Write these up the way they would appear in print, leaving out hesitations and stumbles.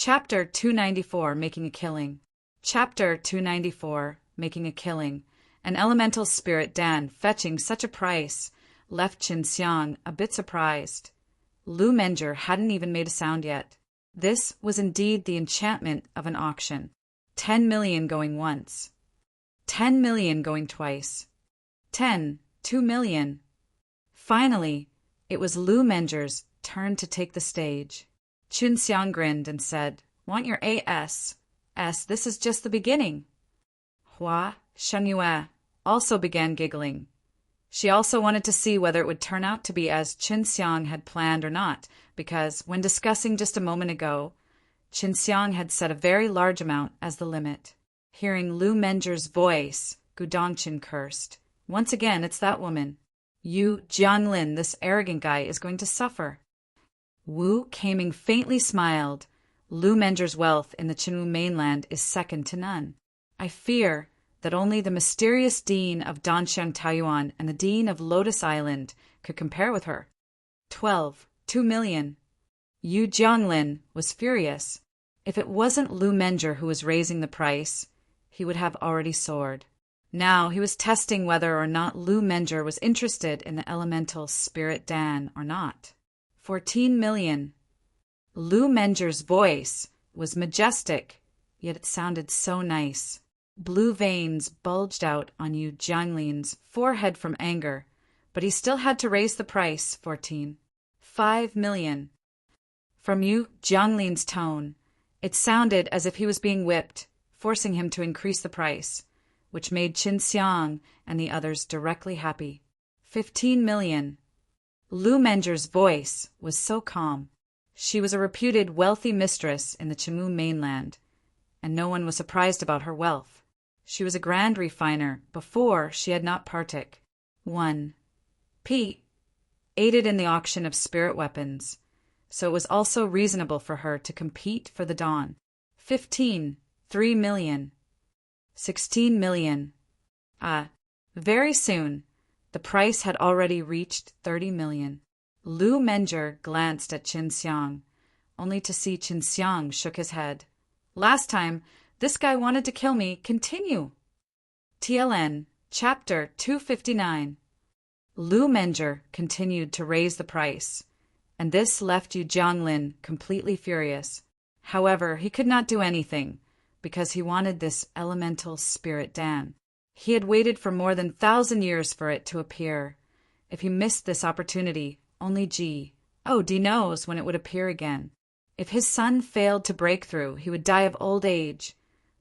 Chapter 294, Making a Killing. Chapter 294, Making a Killing. An elemental spirit Dan fetching such a price left Qinxiang a bit surprised. Lu Menger hadn't even made a sound yet. This was indeed the enchantment of an auction. 10 million going once. 10 million going twice. 2 million. Finally, it was Lu Menger's turn to take the stage. Qinxiang grinned and said, "Want your AS? This is just the beginning." Hua Shengyue also began giggling. She also wanted to see whether it would turn out to be as Qinxiang had planned or not, because, when discussing just a moment ago, Qinxiang had set a very large amount as the limit. Hearing Lu Menger's voice, Gu Dongqin cursed. "Once again, it's that woman. Yu Jianglin, this arrogant guy, is going to suffer." Wu Kaming faintly smiled. Lu Menger's wealth in the Qinwu mainland is second to none. I fear that only the mysterious dean of Danxiang Taiyuan and the dean of Lotus Island could compare with her. 2 million. Yu Jianglin was furious. If it wasn't Lu Menger who was raising the price, he would have already soared. Now he was testing whether or not Lu Menger was interested in the elemental spirit Dan or not. 14 million. Lu Menger's voice was majestic, yet it sounded so nice. Blue veins bulged out on Yu Jianglin's forehead from anger, but he still had to raise the price. 5 million. From Yu Jianglin's tone, it sounded as if he was being whipped, forcing him to increase the price, which made Qinxiang and the others directly happy. 15 million. Lu Menger's voice was so calm. She was a reputed wealthy mistress in the Qinwu mainland, and no one was surprised about her wealth. She was a grand refiner before she had not partook. 1. P. aided in the auction of spirit weapons, so it was also reasonable for her to compete for the dawn. 3 million. 16 million. Very soon, the price had already reached 30 million. Lu Menger glanced at Qinxiang, only to see Qinxiang shook his head. "Last time, this guy wanted to kill me. Continue." TLN, Chapter 259. Lu Menger continued to raise the price, and this left Yu Jianglin completely furious. However, he could not do anything, because he wanted this elemental spirit Dan. He had waited for more than 1,000 years for it to appear. If he missed this opportunity, only D knows when it would appear again. If his son failed to break through, he would die of old age.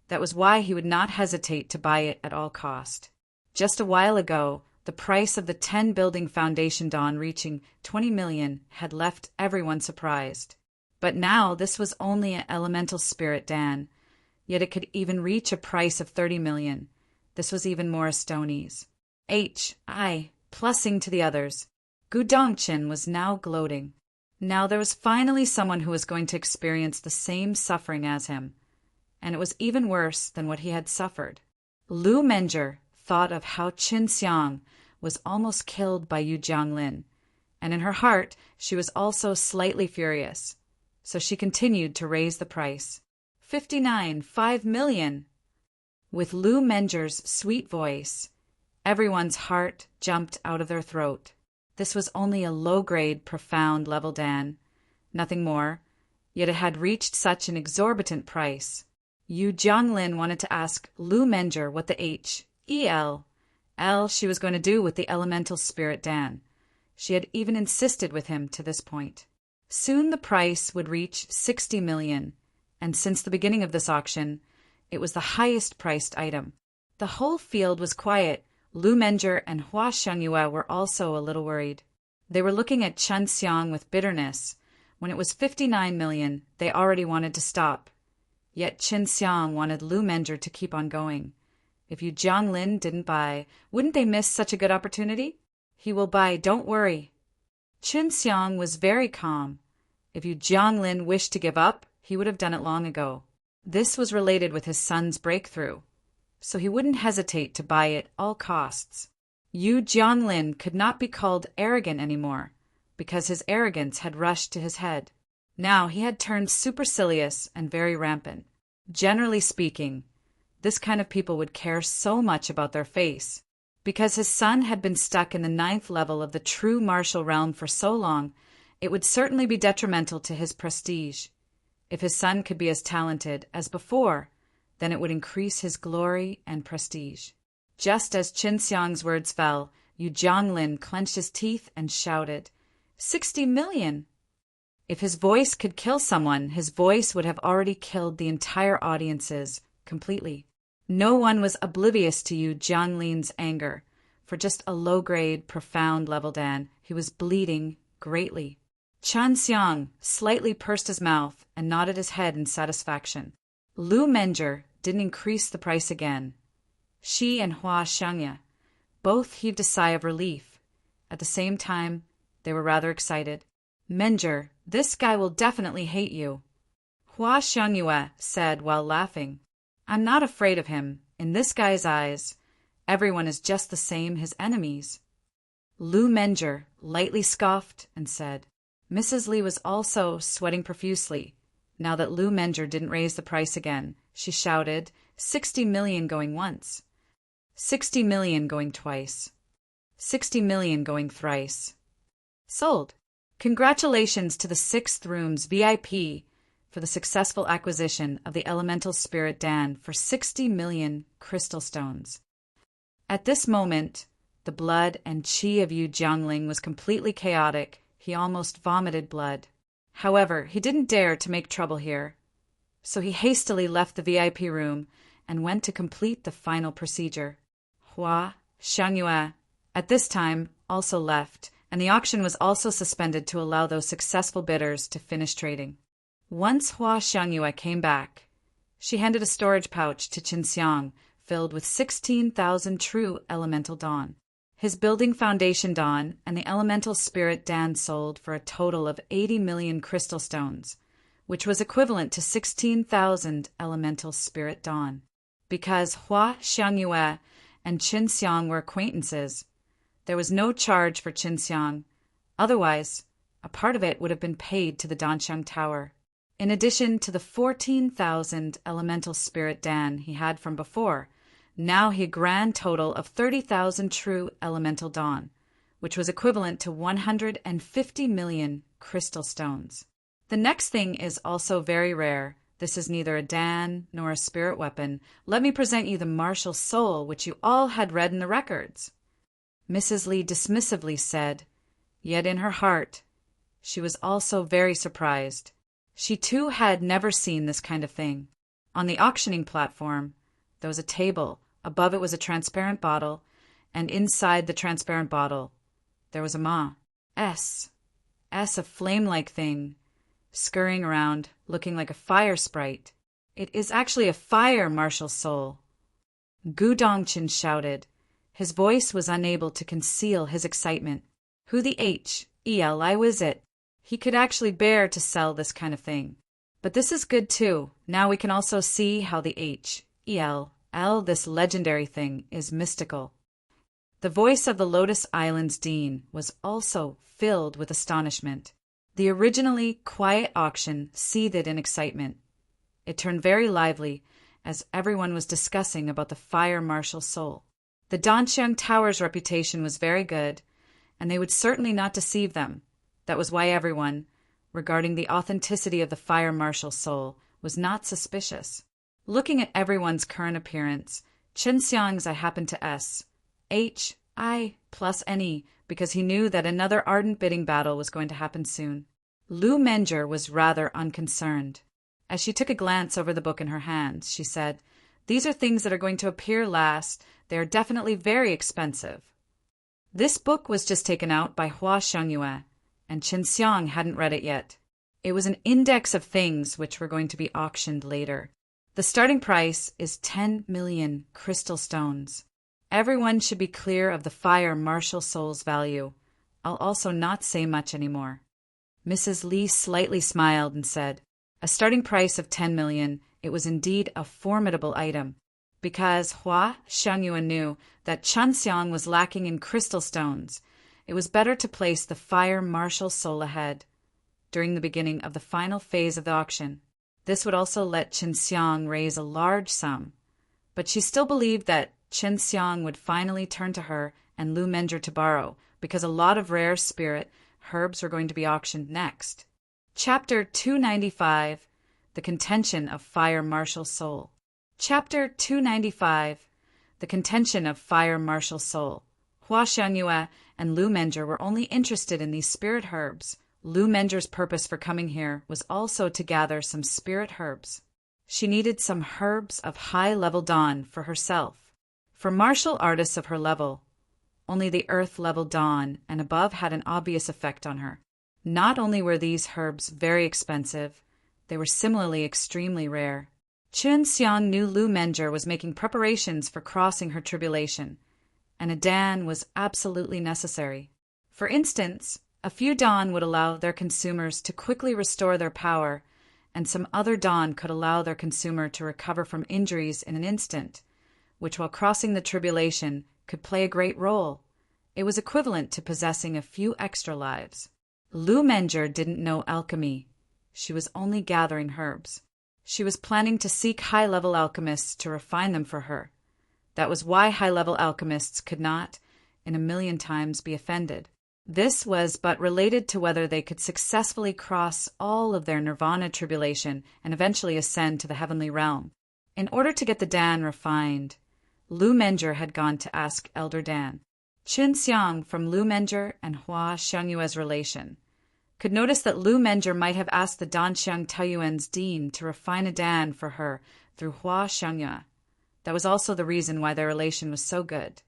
That was why he would not hesitate to buy it at all cost. Just a while ago, the price of the 10-building foundation dawn reaching 20 million had left everyone surprised. But now this was only an elemental spirit Dan, yet it could even reach a price of 30 million. This was even more astonies. Plussing to the others. Gu Dongqin was now gloating. Now there was finally someone who was going to experience the same suffering as him, and it was even worse than what he had suffered. Lu Menger thought of how Qinxiang was almost killed by Yu Jianglin, and in her heart she was also slightly furious, so she continued to raise the price. 5 million. With Lu Menger's sweet voice, everyone's heart jumped out of their throat. This was only a low-grade, profound level Dan, nothing more, yet it had reached such an exorbitant price. Yu Jianglin wanted to ask Lu Menger what the L she was going to do with the elemental spirit Dan. She had even insisted with him to this point. Soon the price would reach 60 million, and since the beginning of this auction, it was the highest-priced item. The whole field was quiet. Lu Menger and Hua Shengyue were also a little worried. They were looking at Qinxiang with bitterness. When it was 59 million, they already wanted to stop. Yet Qinxiang wanted Lu Menger to keep on going. If Yu Jianglin didn't buy, wouldn't they miss such a good opportunity? "He will buy, don't worry." Qinxiang was very calm. If Yu Jianglin wished to give up, he would have done it long ago. This was related with his son's breakthrough, so he wouldn't hesitate to buy at all costs. Yu Jianglin could not be called arrogant anymore, because his arrogance had rushed to his head. Now he had turned supercilious and very rampant. Generally speaking, this kind of people would care so much about their face. Because his son had been stuck in the 9th level of the true martial realm for so long, it would certainly be detrimental to his prestige. If his son could be as talented as before, then it would increase his glory and prestige. Just as Qin Xiang's words fell, Yu Jianglin clenched his teeth and shouted, 60 million! If his voice could kill someone, his voice would have already killed the entire audiences completely. No one was oblivious to Yu Jianglin's anger. For just a low-grade, profound level Dan, he was bleeding greatly. Chen Xiang slightly pursed his mouth and nodded his head in satisfaction. Lu Menger didn't increase the price again. She and Hua Xiangye both heaved a sigh of relief. At the same time, they were rather excited. Menger, this guy will definitely hate you, Hua Xiangye said while laughing. I'm not afraid of him. In this guy's eyes, everyone is just the same, his enemies. Lu Menger lightly scoffed and said. Mrs. Li was also sweating profusely. Now that Lu Menger didn't raise the price again, she shouted, 60 million going once. 60 million going twice. 60 million going thrice. Sold. Congratulations to the 6th room's VIP for the successful acquisition of the elemental spirit Dan for 60 million crystal stones. At this moment, the blood and qi of Yu Jiangling was completely chaotic. He almost vomited blood. However, he didn't dare to make trouble here, so he hastily left the VIP room and went to complete the final procedure. Hua Xiangye, at this time, also left, and the auction was also suspended to allow those successful bidders to finish trading. Once Hua Xiangye came back, she handed a storage pouch to Qin Xiang filled with 16,000 true elemental dawn. His building foundation dawn and the elemental spirit Dan sold for a total of 80 million crystal stones, which was equivalent to 16,000 elemental spirit dawn. Because Hua Xiangye and Qin Xiang were acquaintances, there was no charge for Qin Xiang. Otherwise, a part of it would have been paid to the Danxiang Tower. In addition to the 14,000 elemental spirit Dan he had from before, now he had a grand total of 30,000 true elemental dawn, which was equivalent to 150 million crystal stones. The next thing is also very rare. This is neither a Dan nor a spirit weapon. Let me present you the martial soul, which you all had read in the records. Mrs. Li dismissively said, yet in her heart, she was also very surprised. She too had never seen this kind of thing. On the auctioning platform, there was a table. Above it was a transparent bottle, and inside the transparent bottle, there was a Ma. S, a flame-like thing, scurrying around, looking like a fire sprite. It is actually a fire martial soul. Gu Dongqin shouted. His voice was unable to conceal his excitement. Who the hell is it? He could actually bear to sell this kind of thing. But this is good too. Now we can also see how the this legendary thing, is mystical. The voice of the Lotus Island's dean was also filled with astonishment. The originally quiet auction seethed in excitement. It turned very lively as everyone was discussing about the fire martial soul. The Danxiang Tower's reputation was very good, and they would certainly not deceive them. That was why everyone, regarding the authenticity of the fire martial soul, was not suspicious. Looking at everyone's current appearance, Qin Xiang's I happened to I plus NE because he knew that another ardent bidding battle was going to happen soon. Lu Menger was rather unconcerned. As she took a glance over the book in her hands, she said, these are things that are going to appear last. They are definitely very expensive. This book was just taken out by Hua Xiangye, and Qin Xiang hadn't read it yet. It was an index of things which were going to be auctioned later. The starting price is 10 million crystal stones. Everyone should be clear of the fire martial soul's value. I'll also not say much anymore. Mrs. Li slightly smiled and said, a starting price of 10 million, it was indeed a formidable item. Because Hua Xiangye knew that Chen Xiang was lacking in crystal stones, it was better to place the fire martial soul ahead. during the beginning of the final phase of the auction. This would also let Qin Xiang raise a large sum. But she still believed that Qin Xiang would finally turn to her and Lu Mengzhi to borrow, because a lot of rare spirit herbs were going to be auctioned next. Chapter 295, The Contention of Fire Martial Soul. Chapter 295, The Contention of Fire Martial Soul. Hua Xiangyue and Lu Mengzhi were only interested in these spirit herbs. Lu Mengzhi's purpose for coming here was also to gather some spirit herbs. She needed some herbs of high-level dawn for herself. For martial artists of her level, only the earth-level dawn and above had an obvious effect on her. Not only were these herbs very expensive, they were similarly extremely rare. Qin Xiang knew Lu Mengzhi was making preparations for crossing her tribulation, and a dan was absolutely necessary. For instance, a few dan would allow their consumers to quickly restore their power, and some other dan could allow their consumer to recover from injuries in an instant, which while crossing the tribulation could play a great role. It was equivalent to possessing a few extra lives. Lu Mengzhi didn't know alchemy. She was only gathering herbs. She was planning to seek high-level alchemists to refine them for her. That was why high-level alchemists could not, in a million times, be offended. This was but related to whether they could successfully cross all of their nirvana tribulation and eventually ascend to the heavenly realm. In order to get the dan refined, Lu Mengzhi had gone to ask Elder Dan. Qin Xiang, from Lu Mengzhi and Hua Xiangyue's relation, could notice that Lu Mengzhi might have asked the Danxiang Taiyuan's dean to refine a dan for her through Hua Xiangyue. That was also the reason why their relation was so good.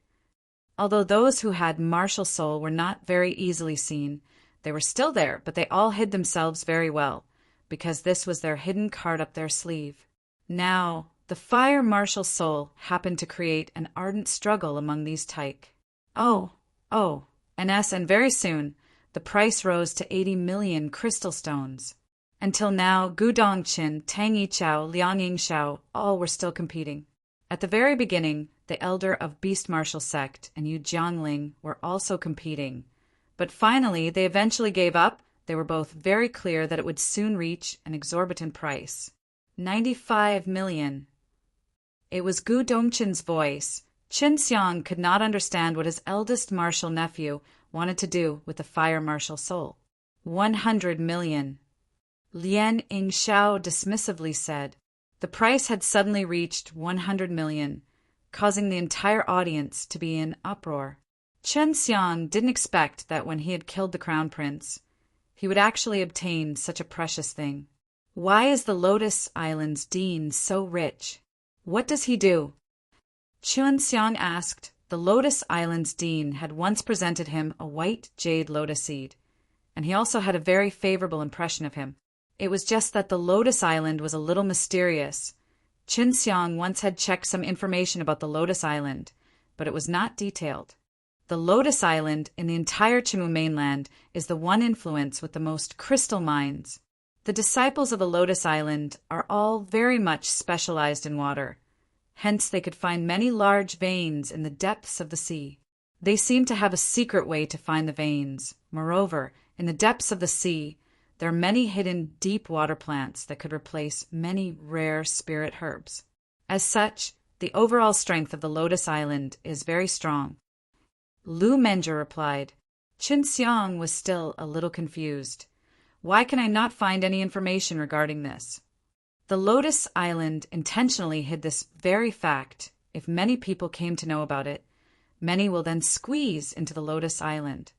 Although those who had martial soul were not very easily seen, they were still there, but they all hid themselves very well, because this was their hidden card up their sleeve. Now, the fire martial soul happened to create an ardent struggle among these taik. And very soon, the price rose to 80 million crystal stones. Until now, Gu Dongqin, Tang Yichao, Liang Yingxiao, all were still competing. At the very beginning, the elder of Beast Martial Sect and Yu Jiangling were also competing. But finally, they eventually gave up. They were both very clear that it would soon reach an exorbitant price. 95 million. It was Gu Dongqin's voice. Qin Xiang could not understand what his eldest martial nephew wanted to do with the fire martial soul. 100 million. Lian Yingxiao dismissively said. The price had suddenly reached 100 million, causing the entire audience to be in uproar. Qin Xiang didn't expect that when he had killed the crown prince, he would actually obtain such a precious thing. Why is the Lotus Island's dean so rich? What does he do? Qin Xiang asked. The Lotus Island's dean had once presented him a white jade lotus seed, and he also had a very favorable impression of him. It was just that the Lotus Island was a little mysterious. Qin Xiang once had checked some information about the Lotus Island, but it was not detailed. The Lotus Island in the entire Chimu mainland is the one influence with the most crystal mines. The disciples of the Lotus Island are all very much specialized in water. Hence they could find many large veins in the depths of the sea. They seem to have a secret way to find the veins. Moreover, in the depths of the sea, there are many hidden deep water plants that could replace many rare spirit herbs. As such, the overall strength of the Lotus Island is very strong. Lu Mengzhi replied. Qin Xiang was still a little confused. Why can I not find any information regarding this? The Lotus Island intentionally hid this very fact. If many people came to know about it, many will then squeeze into the Lotus Island.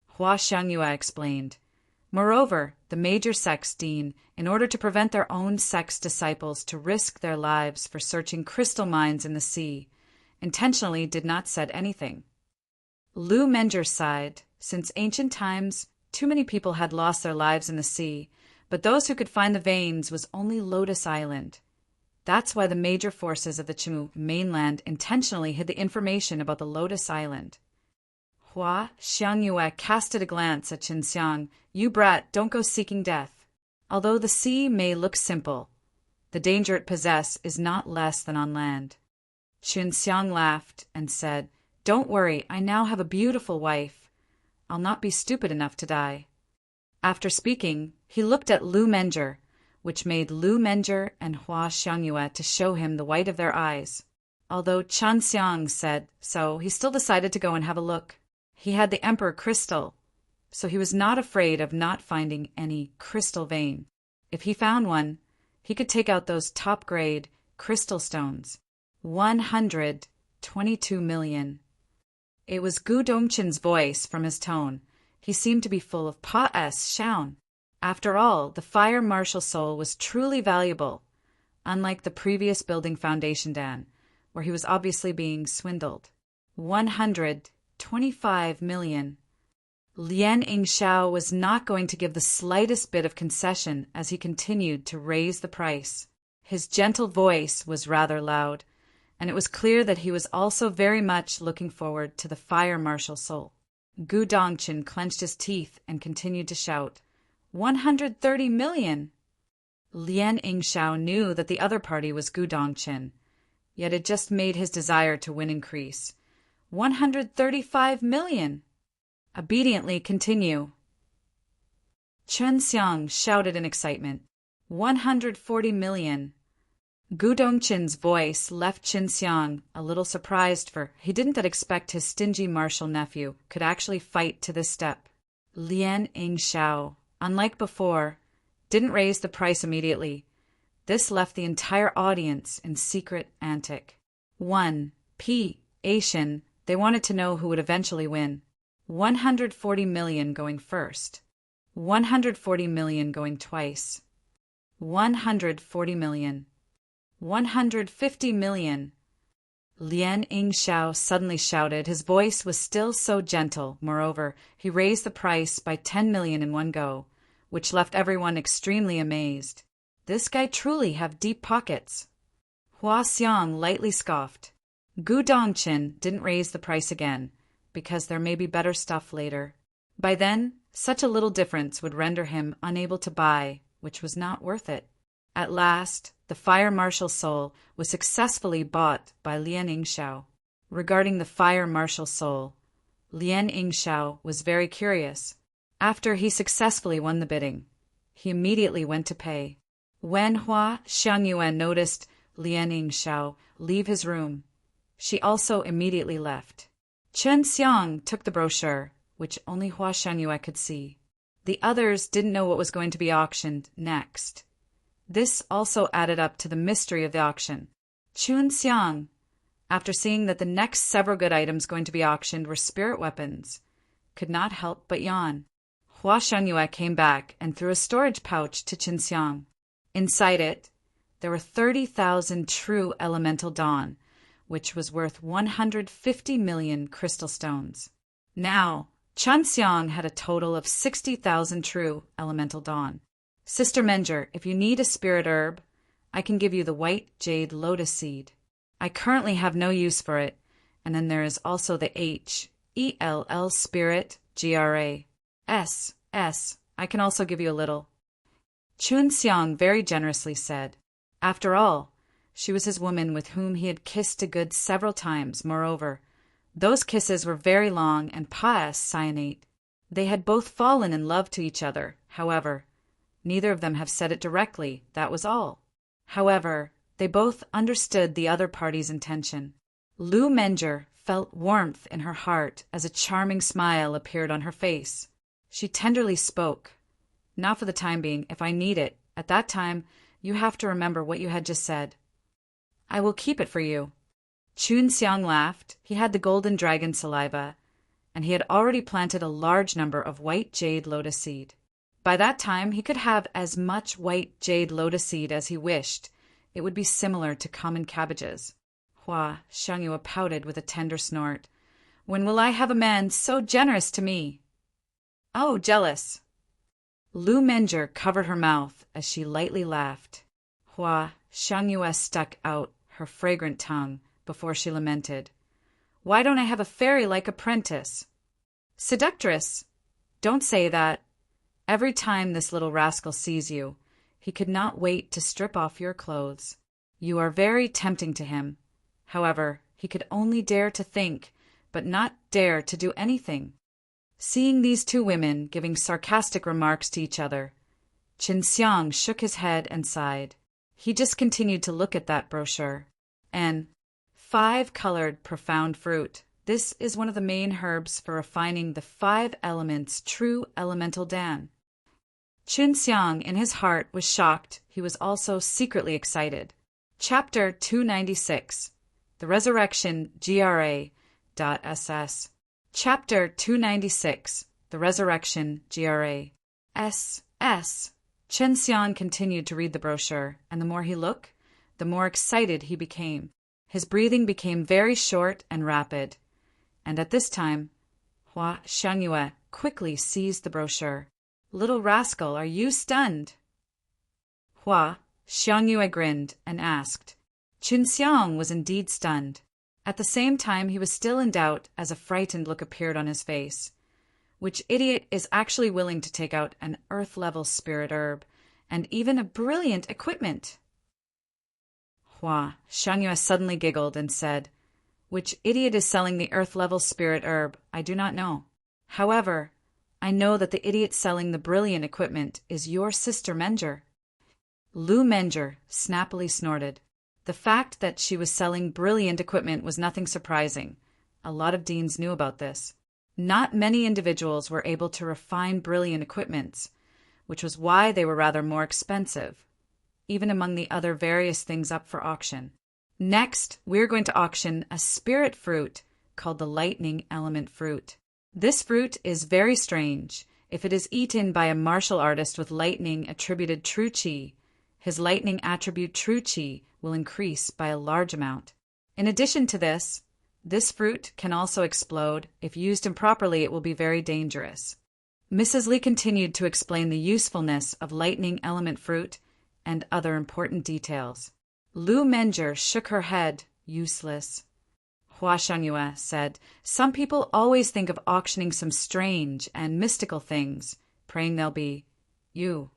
Hua Xiangyue explained. Moreover, the major sect's dean, in order to prevent their own sect's disciples to risk their lives for searching crystal mines in the sea, intentionally did not said anything. Lu Mengzhi sighed. Since ancient times, too many people had lost their lives in the sea, but those who could find the veins was only Lotus Island. That's why the major forces of the Chimu mainland intentionally hid the information about the Lotus Island. Hua Xiangyue casted a glance at Qin Xiang. You brat, don't go seeking death. Although the sea may look simple, the danger it possesses is not less than on land. Qin Xiang laughed and said, Don't worry, I now have a beautiful wife. I'll not be stupid enough to die. After speaking, he looked at Lu Menger, which made Lu Menger and Hua Xiangyue to show him the white of their eyes. Although Chen Xiang said so, he still decided to go and have a look. He had the Emperor Crystal, so he was not afraid of not finding any crystal vein. If he found one, he could take out those top-grade crystal stones. 122 million. It was Gu Dongqin's voice from his tone. He seemed to be full of pa-s-shaun. After all, the fire marshal soul was truly valuable, unlike the previous building foundation Dan, where he was obviously being swindled. 125 million. Lien Yingxiao was not going to give the slightest bit of concession as he continued to raise the price. His gentle voice was rather loud, and it was clear that he was also very much looking forward to the fire marshal soul. Gu Dongqin clenched his teeth and continued to shout, 130 million! Lien Yingxiao knew that the other party was Gu Dongqin, yet it just made his desire to win increase. 135 million! Obediently continue. Chen Xiang shouted in excitement, 140 million. Gu Dongqin's voice left Chen Xiang a little surprised, for he didn't expect his stingy martial nephew could actually fight to this step. Lien Yingxiao, unlike before, didn't raise the price immediately. This left the entire audience in secret antic. 1. P. Asian, they wanted to know who would eventually win. 140 million going first. 140 million going twice. 140 million. 150 million. Lien Yingxiao suddenly shouted. His voice was still so gentle. Moreover, he raised the price by 10 million in one go, which left everyone extremely amazed. This guy truly have deep pockets. Hua Xiang lightly scoffed. Gu Dongqin didn't raise the price again, because there may be better stuff later. By then, such a little difference would render him unable to buy, which was not worth it. At last, the fire marshal soul was successfully bought by Lien Yingxiao. Regarding the fire marshal soul, Lien Yingxiao was very curious. After he successfully won the bidding, he immediately went to pay. When Hua Xiangyue noticed Lien Yingxiao leave his room, she also immediately left. Chen Xiang took the brochure, which only Hua Xiangyue could see. The others didn't know what was going to be auctioned next. This also added up to the mystery of the auction. Chen Xiang, after seeing that the next several good items going to be auctioned were spirit weapons, could not help but yawn. Hua Xiangyue came back and threw a storage pouch to Chen Xiang. Inside it, there were 30,000 true elemental dawn, which was worth 150 million crystal stones. Now, Chen Xiang had a total of 60,000 true elemental dawn. Sister Menger, if you need a spirit herb, I can give you the white jade lotus seed. I currently have no use for it, and then there is also the HELL spirit GRA. I can also give you a little. Chen Xiang very generously said. After all, she was his woman with whom he had kissed a good several times. Moreover, those kisses were very long and cyanate. They had both fallen in love to each other. However, neither of them have said it directly, that was all. However, they both understood the other party's intention. Lu Menger felt warmth in her heart as a charming smile appeared on her face. She tenderly spoke. Not for the time being, if I need it. At that time, you have to remember what you had just said. I will keep it for you. Chen Xiang laughed. He had the golden dragon saliva, and he had already planted a large number of white jade lotus seed. By that time, he could have as much white jade lotus seed as he wished. It would be similar to common cabbages. Hua Xiangyue pouted with a tender snort. When will I have a man so generous to me? Oh, jealous. Lu Menger covered her mouth as she lightly laughed. Hua Xiangyue stuck out her fragrant tongue before she lamented. Why don't I have a fairy-like apprentice? Seductress! Don't say that. Every time this little rascal sees you, he could not wait to strip off your clothes. You are very tempting to him. However, he could only dare to think, but not dare to do anything. Seeing these two women giving sarcastic remarks to each other, Qin Xiang shook his head and sighed. He just continued to look at that brochure. And 5-colored profound fruit. This is one of the main herbs for refining the 5 elements true elemental Dan. Qin Xiang in his heart was shocked. He was also secretly excited. Chapter 296. The Resurrection GRA.SS. Chapter 296. The Resurrection GRA.SS. Qin Xiang continued to read the brochure, and the more he looked, the more excited he became. His breathing became very short and rapid, and at this time, Hua Xiangyue quickly seized the brochure. "Little rascal, are you stunned?" Hua Xiangyue grinned and asked. Qin Xiang was indeed stunned. At the same time, he was still in doubt as a frightened look appeared on his face. Which idiot is actually willing to take out an earth-level spirit herb, and even a brilliant equipment? Hua Xiangyue suddenly giggled and said, "Which idiot is selling the earth-level spirit herb? I do not know. However, I know that the idiot selling the brilliant equipment is your sister Menger." Lu Menger snappily snorted. The fact that she was selling brilliant equipment was nothing surprising. A lot of deans knew about this. Not many individuals were able to refine brilliant equipments, which was why they were rather more expensive, even among the other various things up for auction. Next, we're going to auction a spirit fruit called the lightning element fruit. This fruit is very strange. If it is eaten by a martial artist with lightning attributed true qi, his lightning attribute true qi will increase by a large amount. In addition to this fruit can also explode. If used improperly, it will be very dangerous. Mrs. Li continued to explain the usefulness of lightning element fruit and other important details. Lu Menger shook her head. Useless. Hua Xiangyue said, "Some people always think of auctioning some strange and mystical things, praying they'll be you,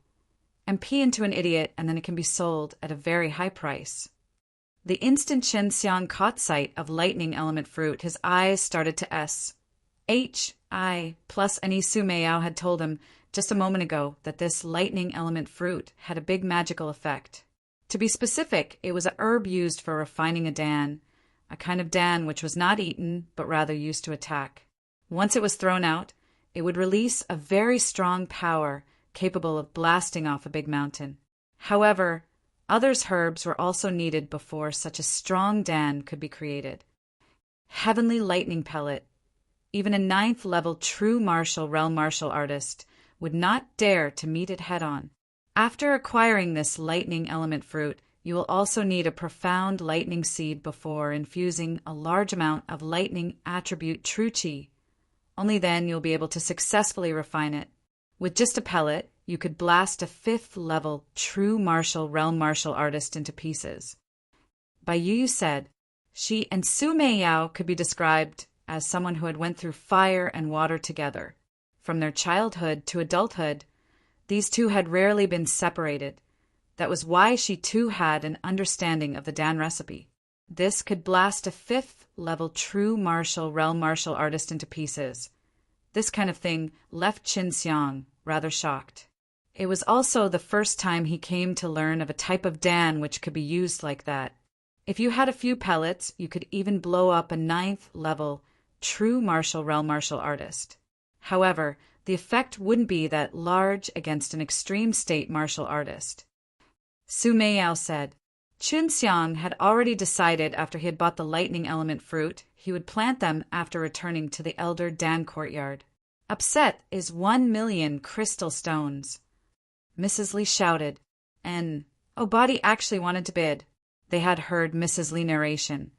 and pee into an idiot, and then it can be sold at a very high price." The instant Qin Xiang caught sight of lightning element fruit, his eyes started to S-H-I, plus Ani Su Meiyao had told him just a moment ago that this lightning element fruit had a big magical effect. To be specific, it was a herb used for refining a Dan, a kind of Dan which was not eaten, but rather used to attack. Once it was thrown out, it would release a very strong power capable of blasting off a big mountain. However, others herbs were also needed before such a strong Dan could be created. Heavenly lightning pellet. Even a 9th-level true realm martial artist would not dare to meet it head-on. After acquiring this lightning element fruit, you will also need a profound lightning seed before infusing a large amount of lightning attribute true qi. Only then you'll be able to successfully refine it. With just a pellet, you could blast a 5th-level true realm martial artist into pieces. Bai Yu said, she and Su Meiyao could be described as someone who had went through fire and water together. From their childhood to adulthood, these two had rarely been separated. That was why she too had an understanding of the Dan recipe. This could blast a 5th-level true realm martial artist into pieces. This kind of thing left Qin Xiang rather shocked. It was also the first time he came to learn of a type of Dan which could be used like that. If you had a few pellets, you could even blow up a 9th-level true realm martial artist. However, the effect wouldn't be that large against an extreme state martial artist. Su Meiyao said, Qin Xiang had already decided after he had bought the lightning element fruit, he would plant them after returning to the Elder Dan courtyard. Upset is 1,000,000 crystal stones. Mrs. Li shouted, and Obadi actually wanted to bid. They had heard Mrs. Li narration.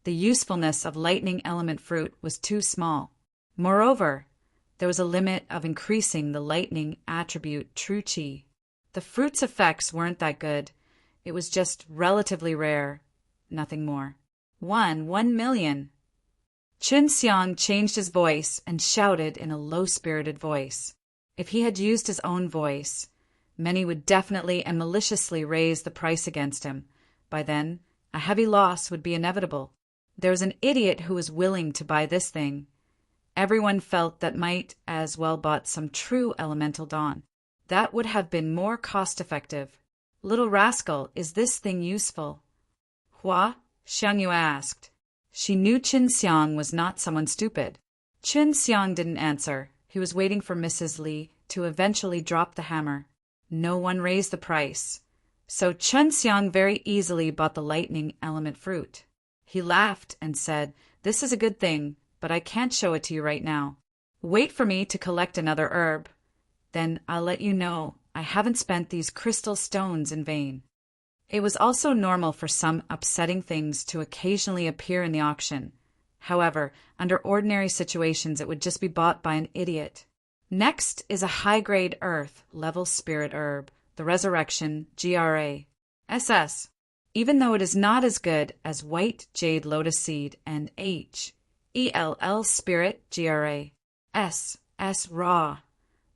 The usefulness of lightning element fruit was too small. Moreover, there was a limit of increasing the lightning attribute true qi. The fruit's effects weren't that good. It was just relatively rare, nothing more. 1,000,000. Qin Xiang changed his voice and shouted in a low-spirited voice. If he had used his own voice, many would definitely and maliciously raise the price against him. By then, a heavy loss would be inevitable. There was an idiot who was willing to buy this thing, Everyone felt that might as well bought some true elemental dawn. That would have been more cost-effective. Little rascal, is this thing useful? Hua? Xiang Yue asked. She knew Qin Xiang was not someone stupid. Qin Xiang didn't answer. He was waiting for Mrs. Li to eventually drop the hammer. No one raised the price. So Qin Xiang very easily bought the lightning element fruit. He laughed and said, "This is a good thing, but I can't show it to you right now. Wait for me to collect another herb. Then I'll let you know I haven't spent these crystal stones in vain." It was also normal for some upsetting things to occasionally appear in the auction. However, under ordinary situations it would just be bought by an idiot. Next is a high-grade earth level spirit herb, the Resurrection GRA SS. Even though it is not as good as white jade lotus seed and HELL spirit GRA SS raw,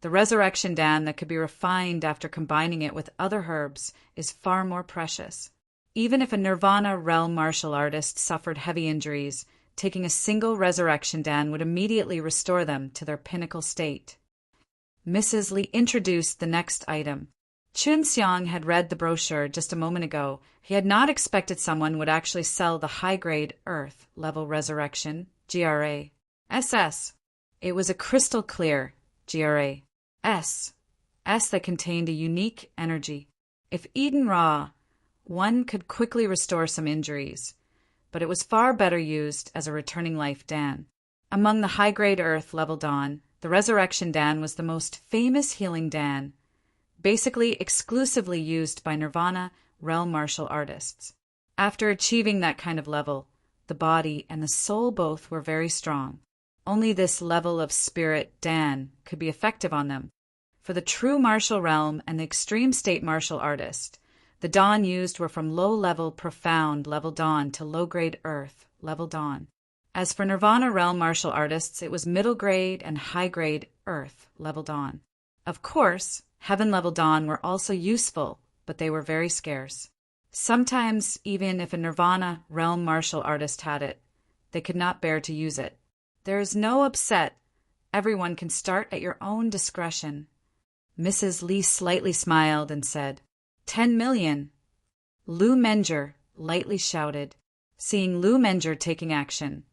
the resurrection dan that could be refined after combining it with other herbs is far more precious. Even if a Nirvana realm martial artist suffered heavy injuries, taking a single resurrection dan would immediately restore them to their pinnacle state. Mrs. Li introduced the next item. Qin Xiang had read the brochure just a moment ago. He had not expected someone would actually sell the high-grade Earth level Resurrection GRA SS. It was a crystal clear GRA S that contained a unique energy. If eaten raw, one could quickly restore some injuries, but it was far better used as a returning life dan. Among the high-grade Earth level dan, the Resurrection dan was the most famous healing dan, basically exclusively used by Nirvana realm martial artists. After achieving that kind of level, the body and the soul both were very strong. Only this level of spirit dan could be effective on them. For the true martial realm and the extreme state martial artist, the dawn used were from low-level profound level dawn to low-grade earth level dawn. As for Nirvana realm martial artists, it was middle-grade and high-grade earth level dawn. Of course, heaven level dawn were also useful, but they were very scarce. Sometimes, even if a Nirvana realm martial artist had it, they could not bear to use it. There is no upset. Everyone can start at your own discretion. Mrs. Li slightly smiled and said, 10 million. Lu Menger lightly shouted. Seeing Lu Menger taking action,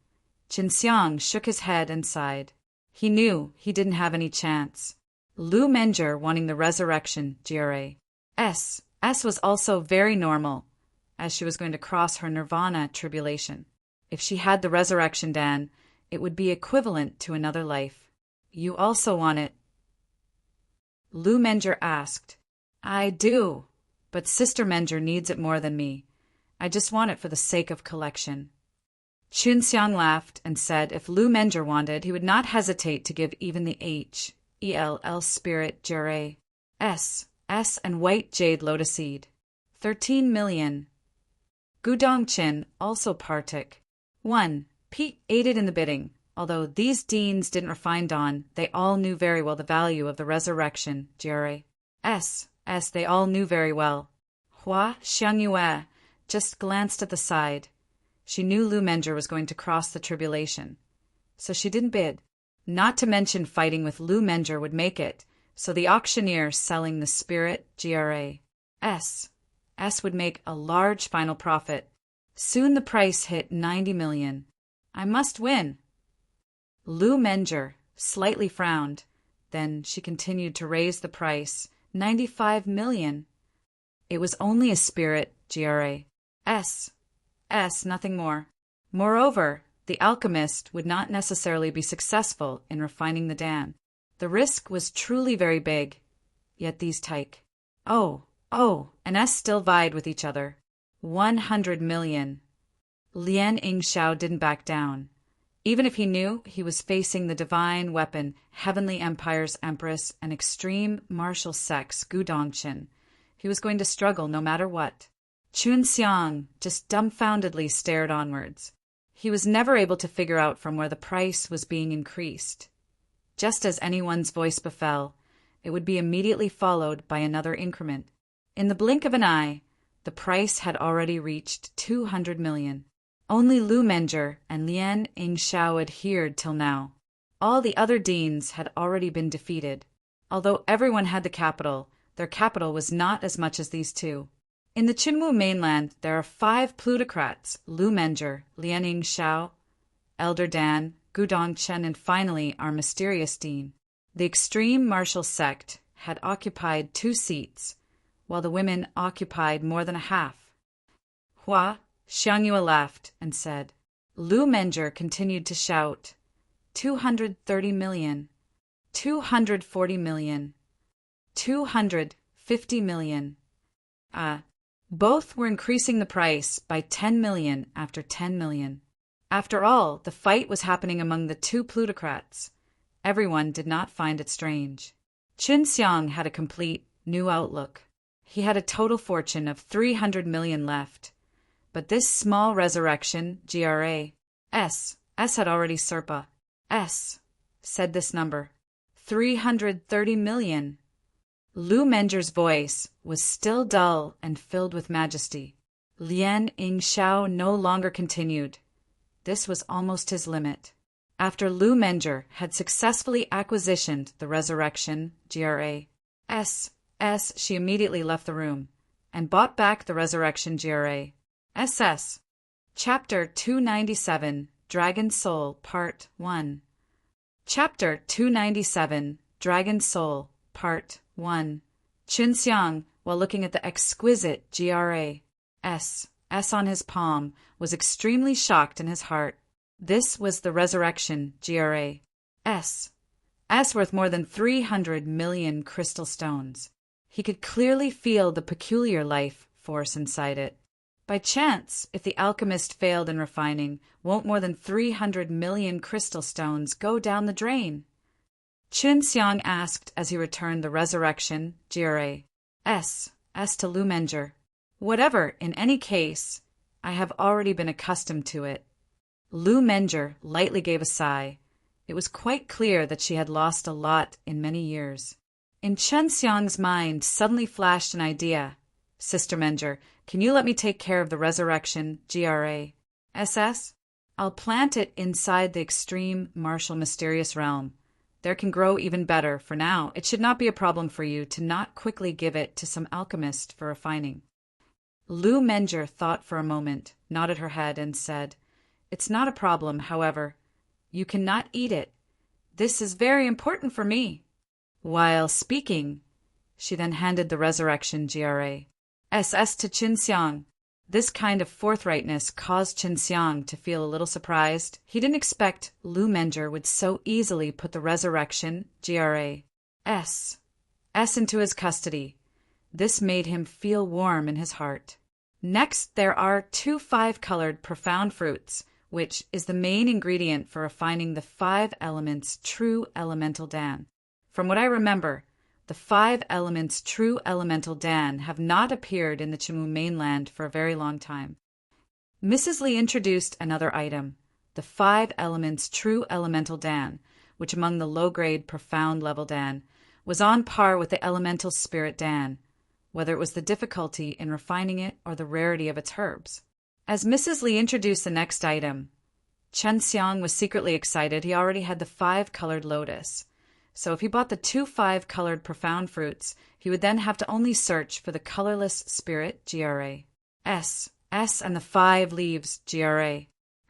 Qin Xiang shook his head and sighed. He knew he didn't have any chance. Lu Menger wanting the Resurrection GRA S was also very normal, as she was going to cross her Nirvana tribulation. If she had the Resurrection dan, it would be equivalent to another life. You also want it? Lu Menger asked. I do, but Sister Menger needs it more than me. I just want it for the sake of collection. Qin Xiang laughed and said if Lu Menger wanted, he would not hesitate to give even the HELL spirit GRA S and white jade lotus seed. 13 million. Gudong Qin also partook. 1. Pete aided in the bidding. Although these deans didn't refine dawn, they all knew very well the value of the Resurrection GRA S. They all knew very well. Hua Xiang Yue just glanced at the side. She knew Lu Menger was going to cross the tribulation, so she didn't bid. Not to mention fighting with Lu Menger would make it, so the auctioneer selling the spirit GRA S would make a large final profit. Soon the price hit 90 million. I must win. Lu Menger slightly frowned. Then she continued to raise the price, 95 million. It was only a spirit GRA S, nothing more. Moreover, the alchemist would not necessarily be successful in refining the dan. The risk was truly very big. Yet these tyke. Oh, and S still vied with each other. 100 million. Lian Yingxiao didn't back down. Even if he knew he was facing the divine weapon, Heavenly Empire's Empress, and extreme martial sex, Gudongqin, he was going to struggle no matter what. Qin Xiang just dumbfoundedly stared onwards. He was never able to figure out from where the price was being increased. Just as anyone's voice befell, it would be immediately followed by another increment. In the blink of an eye, the price had already reached 200 million. Only Lu Menger and Lian Yingxiao adhered till now. All the other deans had already been defeated. Although everyone had the capital, their capital was not as much as these two. In the Qinwu mainland, there are 5 plutocrats: Lu Menger, Lianing Shao, Elder Dan, Gudong Chen, and finally our mysterious dean. The extreme martial sect had occupied 2 seats, while the women occupied more than a half. Hua, Xiangyue laughed and said. Lu Menger continued to shout, 230 million, 240 million, 250 million. Both were increasing the price by 10 million after 10 million. After all, the fight was happening among the 2 plutocrats. Everyone did not find it strange. Qin Xiang had a complete new outlook. He had a total fortune of 300 million left. But this small resurrection, S had already said this number. 330 million. Lu Menger's voice was still dull and filled with majesty. Lian Yingxiao no longer continued. This was almost his limit. After Lu Menger had successfully acquisitioned the resurrection, she immediately left the room and bought back the resurrection, SS. Chapter 297, Dragon Soul, Part 1. Chapter 297, Dragon Soul, Part 1. Qin Xiang, while looking at the exquisite S on his palm, was extremely shocked in his heart. This was the resurrection, S worth more than 300 million crystal stones. He could clearly feel the peculiar life force inside it. By chance, if the alchemist failed in refining, won't more than 300 million crystal stones go down the drain? Qin Xiang asked as he returned the resurrection, S to Lu Menger. Whatever, in any case, I have already been accustomed to it. Lu Menger lightly gave a sigh. It was quite clear that she had lost a lot in many years. In Qin Xiang's mind suddenly flashed an idea. Sister Menger, can you let me take care of the resurrection, SS? I'll plant it inside the extreme martial mysterious realm. There can grow even better. For now, it should not be a problem for you to not quickly give it to some alchemist for refining. Lu Menger thought for a moment, nodded her head, and said, It's not a problem, however. You cannot eat it. This is very important for me. While speaking, she then handed the resurrection, SS to Qin Xiang. This kind of forthrightness caused Qin Xiang to feel a little surprised. He didn't expect Lu Menger would so easily put the resurrection, S into his custody. This made him feel warm in his heart. Next, there are 2 5-colored profound fruits, which is the main ingredient for refining the 5 elements true elemental Dan. From what I remember, the 5 elements true elemental Dan have not appeared in the Qinwu mainland for a very long time. Mrs. Li introduced another item, the 5 elements true elemental Dan, which among the low-grade profound level Dan was on par with the elemental spirit Dan, whether it was the difficulty in refining it or the rarity of its herbs. As Mrs. Li introduced the next item, Qin Xiang was secretly excited. He already had the 5-colored lotus. So if he bought the 2 5-colored profound fruits, he would then have to only search for the colorless spirit, S and the 5 leaves,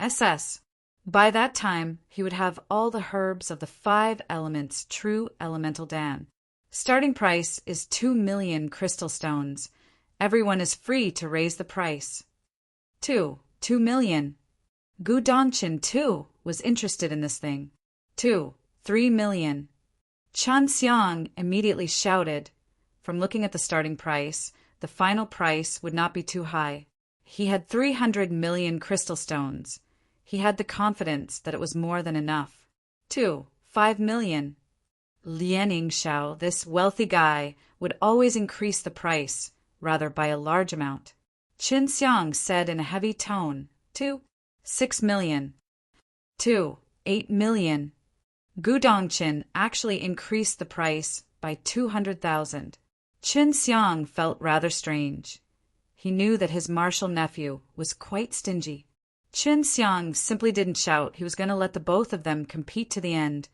SS. By that time, he would have all the herbs of the 5 elements true elemental Dan. Starting price is 2 million crystal stones. Everyone is free to raise the price. 2 million. Gu Dongqin, too, was interested in this thing. 3 million. Qin Xiang immediately shouted. From looking at the starting price, the final price would not be too high. He had 300 million crystal stones. He had the confidence that it was more than enough. 5 million. Lianing Shao, this wealthy guy, would always increase the price, rather by a large amount. Qin Xiang said in a heavy tone, 6 million. 8 million. Gu Dongqin actually increased the price by 200,000. Qin Xiang felt rather strange. He knew that his martial nephew was quite stingy. Qin Xiang simply didn't shout. He was going to let the both of them compete to the end.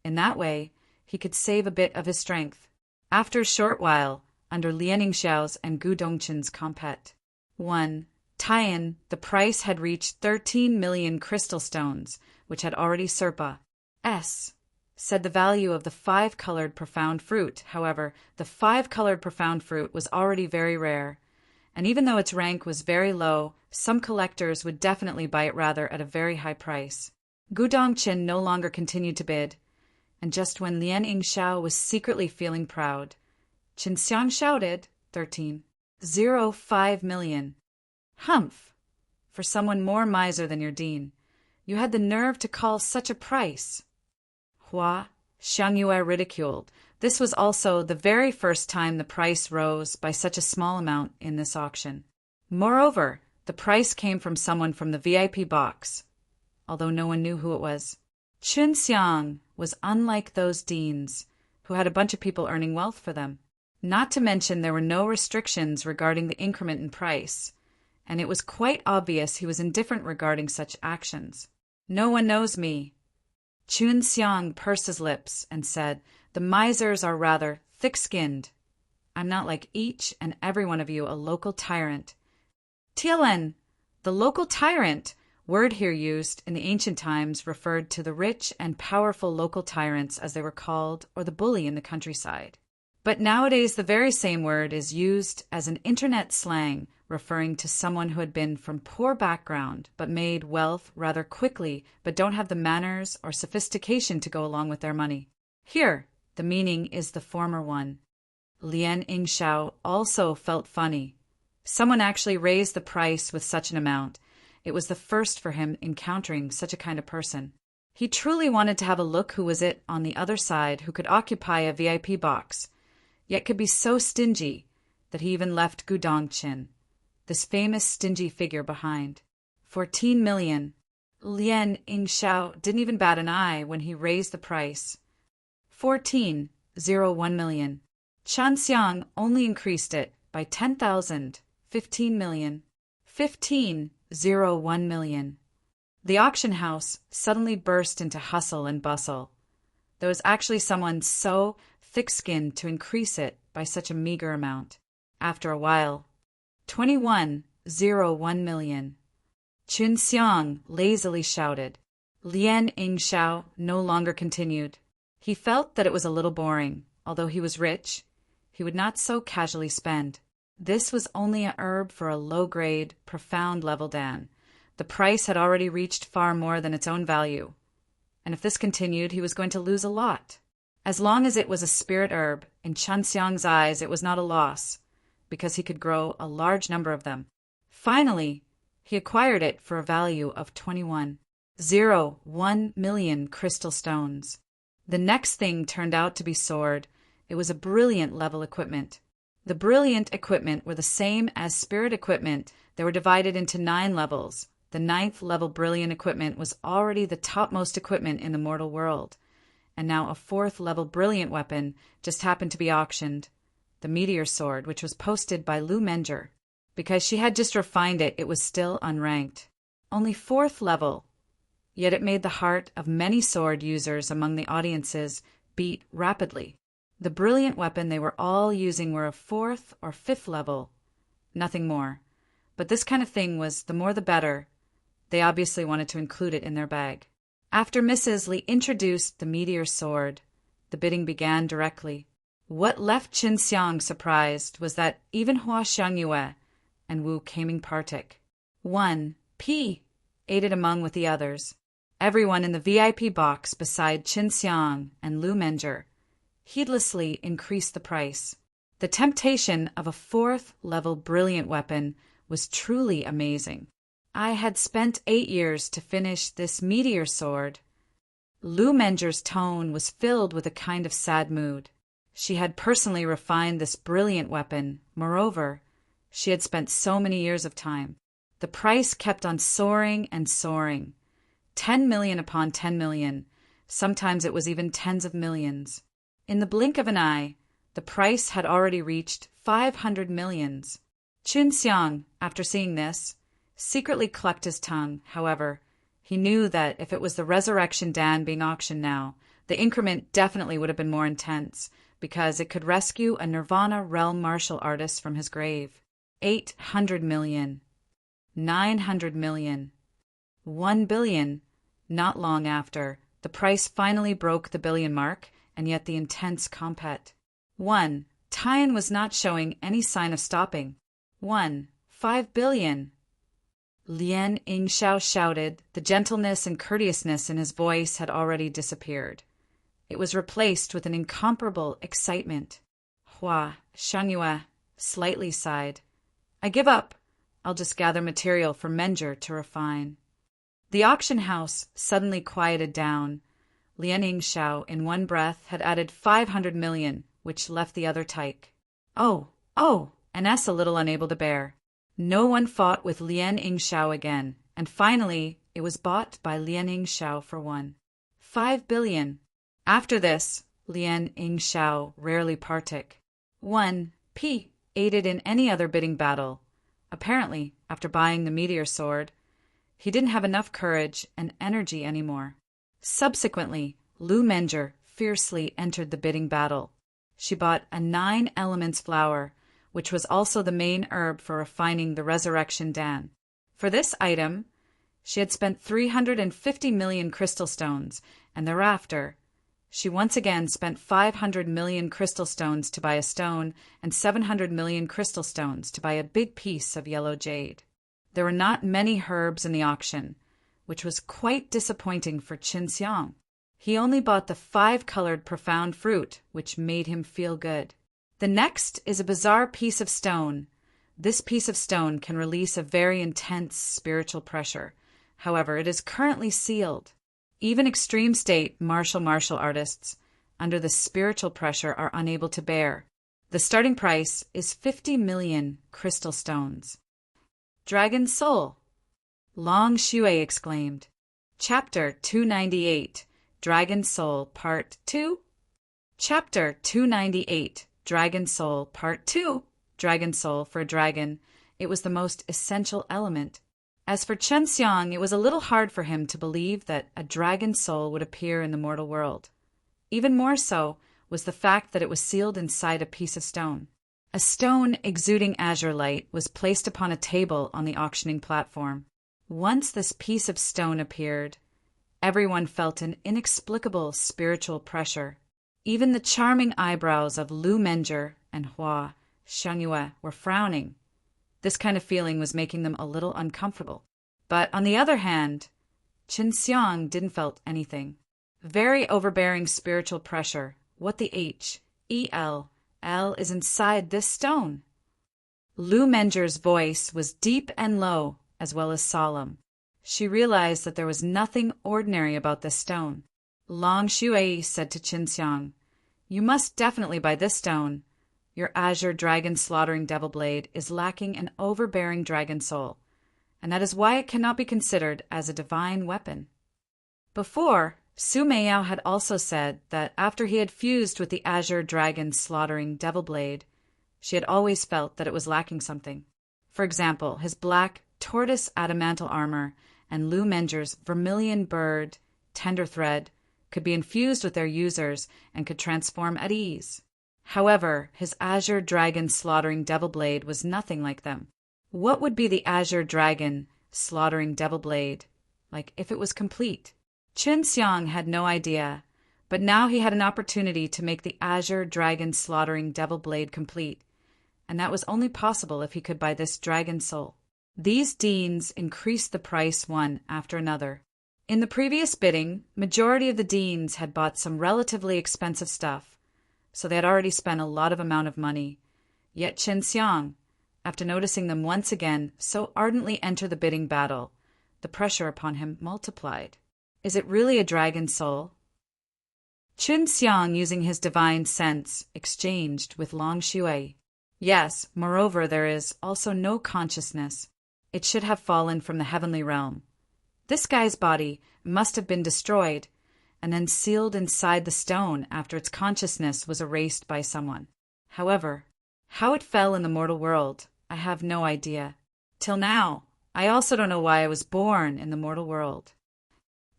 In that way, he could save a bit of his strength. After a short while, under Lian Yingxiao's and Gu Dongqin's compet. 1. Tian, the price had reached 13 million crystal stones, which had already said the value of the 5-colored profound fruit. However, the 5-colored profound fruit was already very rare, and even though its rank was very low, some collectors would definitely buy it rather at a very high price. Gu Dongqin no longer continued to bid, and just when Lian Yingxiao was secretly feeling proud, Qin Xiang shouted, 13.05 million. Humph! For someone more miser than your dean, you had the nerve to call such a price. Hua Xiangyue ridiculed. This was also the very first time the price rose by such a small amount in this auction. Moreover, the price came from someone from the VIP box, although no one knew who it was. Qin Xiang was unlike those deans, who had a bunch of people earning wealth for them. Not to mention there were no restrictions regarding the increment in price, and it was quite obvious he was indifferent regarding such actions. No one knows me. Qin Xiang pursed his lips and said, the misers are rather thick-skinned. I'm not like each and every one of you a local tyrant. Tielen, the local tyrant, word here used in the ancient times, referred to the rich and powerful local tyrants as they were called, or the bully in the countryside. But nowadays the very same word is used as an internet slang referring to someone who had been from poor background but made wealth rather quickly but don't have the manners or sophistication to go along with their money. Here, the meaning is the former one. Lian Yingxiao also felt funny. Someone actually raised the price with such an amount. It was the first for him encountering such a kind of person. He truly wanted to have a look who was it on the other side who could occupy a VIP box, yet could be so stingy that he even left Gu Dongqin, this famous stingy figure, behind. 14 million. Lian Yingxiao didn't even bat an eye when he raised the price. 14.01 million. Qin Xiang only increased it by 10,000. 15 million. 15.01 million. The auction house suddenly burst into hustle and bustle. There was actually someone so thick-skinned to increase it by such a meager amount. After a while, 21.01 million. Qin Xiang lazily shouted. Lian Yingxiao no longer continued. He felt that it was a little boring. Although he was rich, he would not so casually spend. This was only a herb for a low-grade, profound level Dan. The price had already reached far more than its own value, and if this continued, he was going to lose a lot. As long as it was a spirit herb, in Qin Xiang's eyes it was not a loss, because he could grow a large number of them. Finally, he acquired it for a value of 21.01 million crystal stones. The next thing turned out to be sword. It was a brilliant level equipment. The brilliant equipment were the same as spirit equipment. They were divided into 9 levels. The 9th level brilliant equipment was already the topmost equipment in the mortal world, and now a 4th level brilliant weapon just happened to be auctioned, the meteor sword, which was posted by Lu Menger. Because she had just refined it, it was still unranked. Only 4th level, yet it made the heart of many sword users among the audiences beat rapidly. The brilliant weapon they were all using were of 4th or 5th level, nothing more. But this kind of thing was the more the better. They obviously wanted to include it in their bag. After Mrs. Li introduced the meteor sword, the bidding began directly. What left Qin Xiang surprised was that even Hua Xiangyue and Wu Kaming-Partik, 1P, aided among with the others. Everyone in the VIP box beside Qin Xiang and Lu Menger heedlessly increased the price. The temptation of a 4th level brilliant weapon was truly amazing. I had spent 8 years to finish this meteor sword. Lu Menger's tone was filled with a kind of sad mood. She had personally refined this brilliant weapon. Moreover, she had spent so many years of time. The price kept on soaring and soaring. 10 million upon 10 million. Sometimes it was even tens of millions. In the blink of an eye, the price had already reached 500 millions. Qin Xiang, after seeing this, secretly clucked his tongue. However, he knew that if it was the Resurrection Dan being auctioned now, The increment definitely would have been more intense, because it could rescue a Nirvana realm martial artist from his grave. 800 million. 900 million. 1 billion. Not long after, the price finally broke the billion mark, and yet the intense compet. 1. Tien was not showing any sign of stopping. 5 billion. Lien Yingxiao shouted. The gentleness and courteousness in his voice had already disappeared. It was replaced with an incomparable excitement. Hua Shangyue slightly sighed. I give up. I'll just gather material for Menger to refine. The auction house suddenly quieted down. Lien Yingxiao, in one breath, had added 500 million, which left the other tight. Oh, Ines a little unable to bear. No one fought with Lien Yingxiao again, and finally it was bought by Lien Yingxiao for 5 billion. After this, Lien Yingxiao rarely partook. 1p aided in any other bidding battle. Apparently, after buying the meteor sword, he didn't have enough courage and energy anymore. Subsequently, Lu Menger fiercely entered the bidding battle. She bought a 9 elements flower, which was also the main herb for refining the resurrection Dan. For this item, she had spent 350 million crystal stones, and thereafter, she once again spent 500 million crystal stones to buy a stone and 700 million crystal stones to buy a big piece of yellow jade. There were not many herbs in the auction, which was quite disappointing for Qin Xiang. He only bought the 5-colored profound fruit, which made him feel good. The next is a bizarre piece of stone. This piece of stone can release a very intense spiritual pressure. However, it is currently sealed. Even extreme state martial artists, under the spiritual pressure, are unable to bear. The starting price is 50 million crystal stones. Dragon Soul! Long Xue exclaimed. Chapter 298, Dragon Soul, Part 2. Chapter 298, Dragon Soul, Part 2. Dragon Soul, for a dragon, it was the most essential element. As for Qin Xiang, it was a little hard for him to believe that a dragon soul would appear in the mortal world. Even more so was the fact that it was sealed inside a piece of stone. A stone exuding azure light was placed upon a table on the auctioning platform. Once this piece of stone appeared, everyone felt an inexplicable spiritual pressure. Even the charming eyebrows of Lu Menger and Hua Shangyue were frowning. This kind of feeling was making them a little uncomfortable. But on the other hand, Qin Xiang didn't felt anything. Very overbearing spiritual pressure. What the H-E-L is inside this stone? Lu Menger's voice was deep and low, as well as solemn. She realized that there was nothing ordinary about this stone. Long Xue said to Qin Xiang, "You must definitely buy this stone. Your azure dragon slaughtering devil blade is lacking an overbearing dragon soul, and that is why it cannot be considered as a divine weapon." Before, Su Meiyao had also said that after he had fused with the azure dragon slaughtering devil blade, she had always felt that it was lacking something. For example, his black tortoise adamantal armor and Lu Menger's vermilion bird tender thread could be infused with their users and could transform at ease. However, his azure dragon slaughtering devil blade was nothing like them. What would be the azure dragon slaughtering devil blade like if it was complete? Qin Xiang had no idea, but now he had an opportunity to make the azure dragon slaughtering devil blade complete, and that was only possible if he could buy this dragon soul. These deans increased the price one after another. In the previous bidding, majority of the deans had bought some relatively expensive stuff, so they had already spent a lot of amount of money. Yet Qin Xiang, after noticing them once again so ardently enter the bidding battle, the pressure upon him multiplied. Is it really a dragon soul? Qin Xiang, using his divine sense, exchanged with Long Xue. Yes, moreover, there is also no consciousness. It should have fallen from the heavenly realm. This guy's body must have been destroyed and then sealed inside the stone after its consciousness was erased by someone. However, how it fell in the mortal world, I have no idea. Till now, I also don't know why I was born in the mortal world.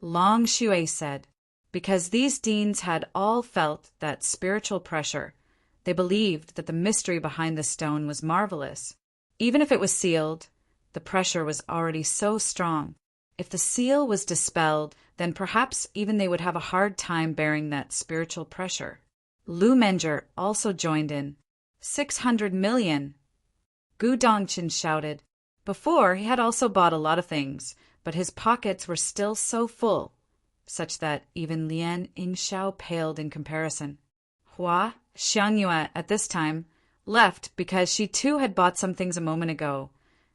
Long Xue said, because these deans had all felt that spiritual pressure. They believed that the mystery behind the stone was marvelous. Even if it was sealed, the pressure was already so strong. If the seal was dispelled, then perhaps even they would have a hard time bearing that spiritual pressure. Lu Menger also joined in. 600 million! Gu Dongqin shouted. Before, he had also bought a lot of things, but his pockets were still so full, such that even Lian Yingxiao paled in comparison. Hua Xiangyue at this time left because she too had bought some things a moment ago,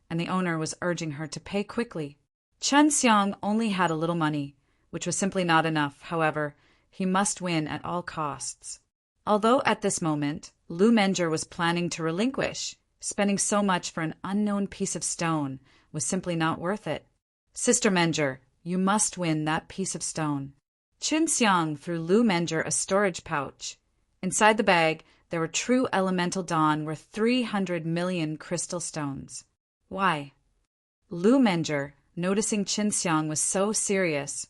and the owner was urging her to pay quickly. Chen Xiang only had a little money, which was simply not enough. However, he must win at all costs. Although at this moment, Lu Menger was planning to relinquish, spending so much for an unknown piece of stone was simply not worth it. Sister Menger, you must win that piece of stone. Qin Xiang threw Lu Menger a storage pouch. Inside the bag, there were true elemental dawn worth 300 million crystal stones. Why? Lu Menger, noticing Qin Xiang was so serious,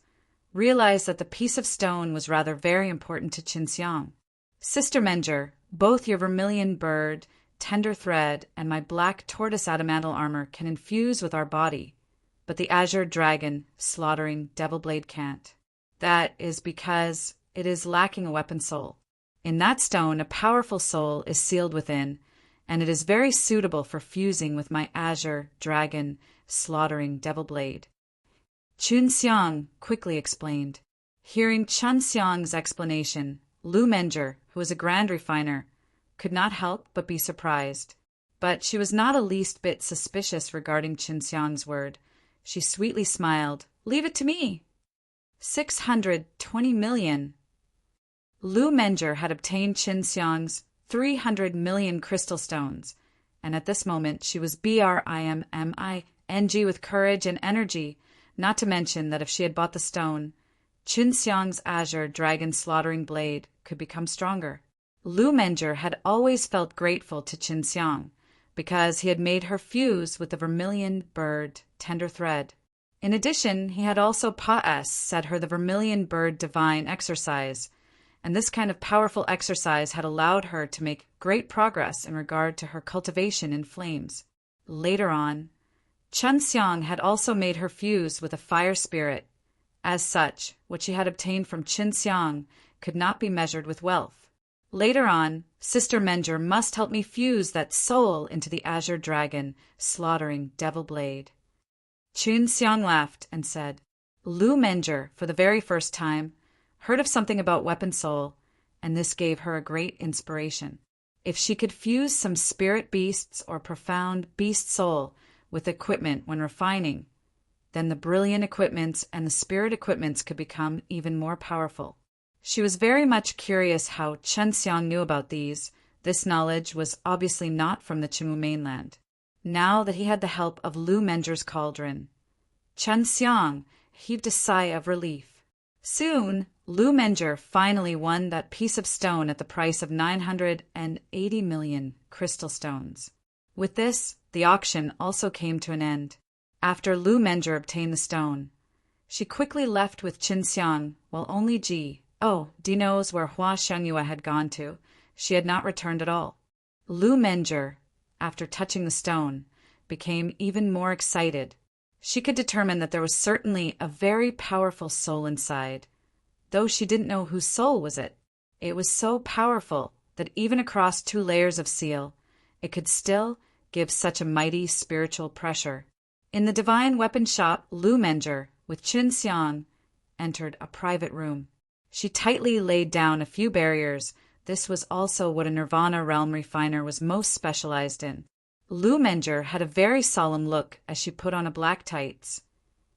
realized that the piece of stone was rather very important to Qin Xiang. Sister Menger, both your vermilion bird, tender thread, and my black tortoise adamantine armor can infuse with our body, but the azure dragon, slaughtering devil blade can't. That is because it is lacking a weapon soul. In that stone, a powerful soul is sealed within, and it is very suitable for fusing with my azure dragon, slaughtering devil blade. Qin Xiang quickly explained. Hearing Chen Xiang's explanation, Lu Menger, who was a grand refiner, could not help but be surprised. But she was not a least bit suspicious regarding Qin Xiang's word. She sweetly smiled. Leave it to me. 620 million. Lu Menger had obtained Qin Xiang's 300 million crystal stones, and at this moment she was briming with courage and energy, not to mention that if she had bought the stone, Qin Xiang's azure dragon slaughtering blade could become stronger. Lu Menger had always felt grateful to Qin Xiang, because he had made her fuse with the vermilion bird tender thread. In addition, he had also said her the vermilion bird divine exercise, and this kind of powerful exercise had allowed her to make great progress in regard to her cultivation in flames. Later on, Chen Xiang had also made her fuse with a fire spirit. As such, what she had obtained from Qin Xiang could not be measured with wealth. Later on, Sister Menger must help me fuse that soul into the azure dragon, slaughtering devil blade. Qin Xiang laughed and said, Lu Menger, for the very first time, heard of something about weapon soul, and this gave her a great inspiration. If she could fuse some spirit beasts or profound beast soul with equipment when refining, then the brilliant equipments and the spirit equipments could become even more powerful. She was very much curious how Chen Xiang knew about these. This knowledge was obviously not from the Chimu mainland. Now that he had the help of Lu Menger's cauldron, Chen Xiang heaved a sigh of relief. Soon, Lu Menger finally won that piece of stone at the price of 980 million crystal stones. With this, the auction also came to an end. After Lu Menger obtained the stone, she quickly left with Qin Xiang, while only Ji knows where Hua Xiangyue had gone to. She had not returned at all. Lu Menger, after touching the stone, became even more excited. She could determine that there was certainly a very powerful soul inside, though she didn't know whose soul was it. It was so powerful that even across 2 layers of seal, it could still give such a mighty spiritual pressure. In the divine weapon shop, Lu Menger, with Qin Xiang, entered a private room. She tightly laid down a few barriers. This was also what a Nirvana realm refiner was most specialized in. Lu Menger had a very solemn look as she put on a black tights,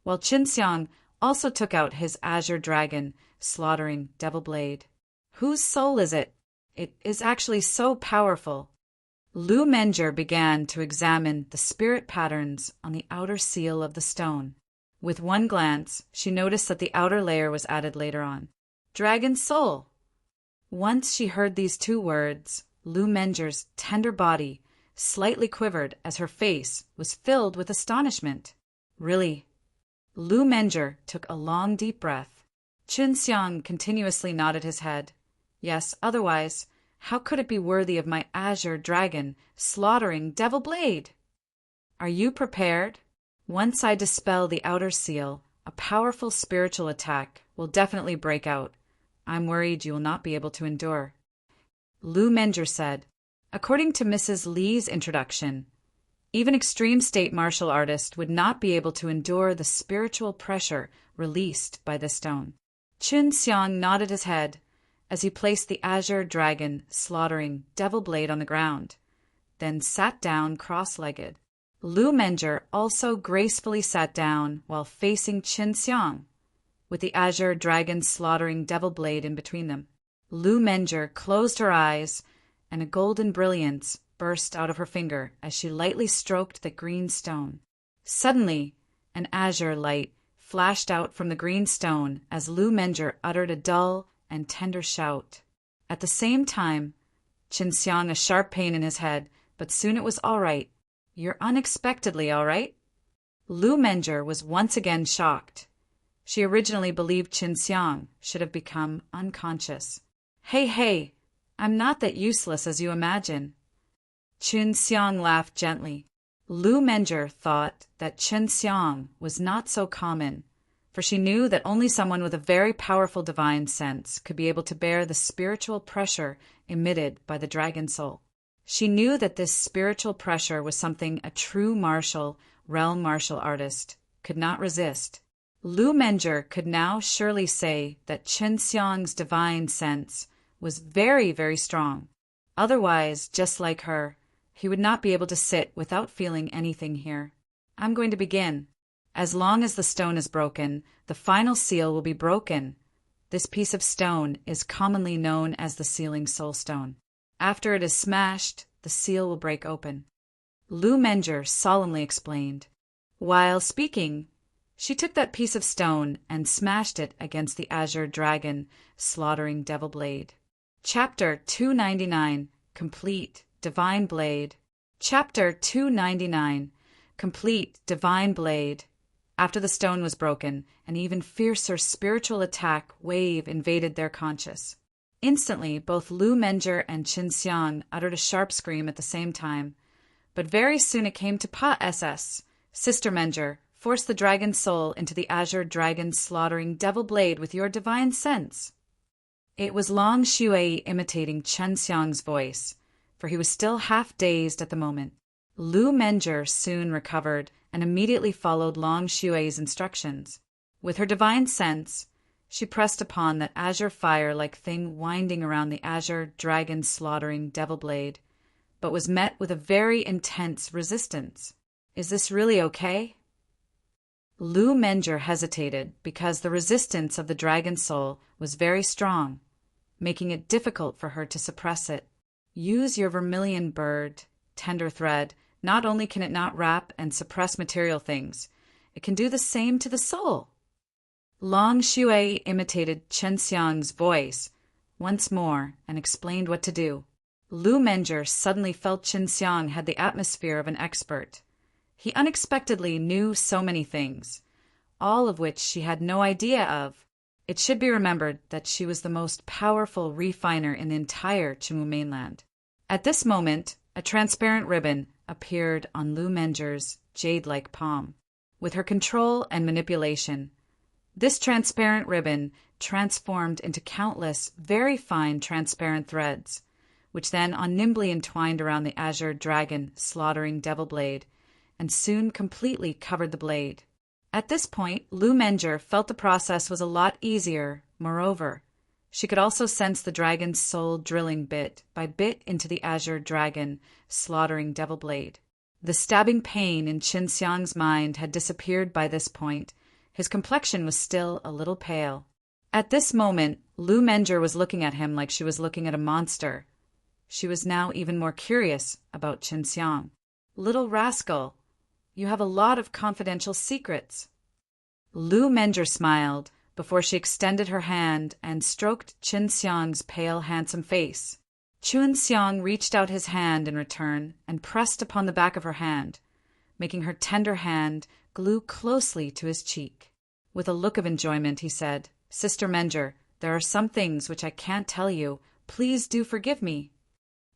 while Qin Xiang also took out his azure dragon, slaughtering devil blade. Whose soul is it? It is actually so powerful. Lu Menger began to examine the spirit patterns on the outer seal of the stone. With one glance, she noticed that the outer layer was added later on. Dragon soul! Once she heard these 2 words, Lu Menger's tender body slightly quivered as her face was filled with astonishment. Really? Lu Menger took a long deep breath. Qin Xiang continuously nodded his head. Yes, otherwise, how could it be worthy of my azure dragon slaughtering devil blade? Are you prepared? Once I dispel the outer seal, a powerful spiritual attack will definitely break out. I'm worried you will not be able to endure. Lu Menger said, according to Mrs. Li's introduction, even extreme state martial artists would not be able to endure the spiritual pressure released by this stone. Qin Xiang nodded his head as he placed the azure dragon slaughtering devil blade on the ground, then sat down cross-legged. Lu Menger also gracefully sat down while facing Qin Xiang, with the azure dragon slaughtering devil blade in between them. Lu Menger closed her eyes, and a golden brilliance burst out of her finger as she lightly stroked the green stone. Suddenly, an azure light flashed out from the green stone as Lu Menger uttered a dull and tender shout. At the same time, Qin Xiang a sharp pain in his head, but soon it was all right. You're unexpectedly all right? Lu Menger was once again shocked. She originally believed Qin Xiang should have become unconscious. Hey, I'm not that useless as you imagine. Qin Xiang laughed gently. Lu Menger thought that Qin Xiang was not so common, for she knew that only someone with a very powerful divine sense could be able to bear the spiritual pressure emitted by the dragon soul. She knew that this spiritual pressure was something a true realm martial artist could not resist. Lu Menger could now surely say that Qin Xiang's divine sense was very, very strong. Otherwise, just like her, he would not be able to sit without feeling anything here. I'm going to begin. As long as the stone is broken, the final seal will be broken. This piece of stone is commonly known as the sealing soul stone. After it is smashed, the seal will break open. Lu Menger solemnly explained. While speaking, she took that piece of stone and smashed it against the azure dragon slaughtering devil blade. Chapter 299, Complete Divine Blade. Chapter 299, Complete Divine Blade. After the stone was broken, an even fiercer spiritual attack wave invaded their conscious. Instantly, both Lu Menger and Qin Xiang uttered a sharp scream at the same time. But very soon it came to Pa SS. Sister Menger, force the dragon soul into the azure dragon slaughtering devil blade with your divine sense. It was Long Shui imitating Qin Xiang's voice, for he was still half dazed at the moment. Lu Menger soon recovered and immediately followed Long Shui's instructions. With her divine sense, she pressed upon that azure fire-like thing winding around the azure dragon slaughtering devil blade, but was met with a very intense resistance. Is this really okay? Lu Menger hesitated because the resistance of the dragon soul was very strong, making it difficult for her to suppress it. Use your vermilion bird, tender thread. Not only can it not wrap and suppress material things, it can do the same to the soul. Long Shui imitated Qin Xiang's voice once more and explained what to do. Lu Menger suddenly felt Qin Xiang had the atmosphere of an expert. He unexpectedly knew so many things, all of which she had no idea of. It should be remembered that she was the most powerful refiner in the entire Chimu mainland. At this moment, a transparent ribbon appeared on Lu Menger's jade-like palm. With her control and manipulation, this transparent ribbon transformed into countless very fine transparent threads, which then nimbly entwined around the azure dragon slaughtering devil blade, and soon completely covered the blade. At this point, Lu Menger felt the process was a lot easier. Moreover, she could also sense the dragon's soul drilling bit by bit into the azure dragon, slaughtering devil blade. The stabbing pain in Qin Xiang's mind had disappeared by this point. His complexion was still a little pale. At this moment, Lu Menger was looking at him like she was looking at a monster. She was now even more curious about Qin Xiang. Little rascal, you have a lot of confidential secrets. Lu Menger smiled before she extended her hand and stroked Qin Xiang's pale, handsome face. Qin Xiang reached out his hand in return and pressed upon the back of her hand, making her tender hand glue closely to his cheek. With a look of enjoyment, he said, Sister Menger, there are some things which I can't tell you. Please do forgive me.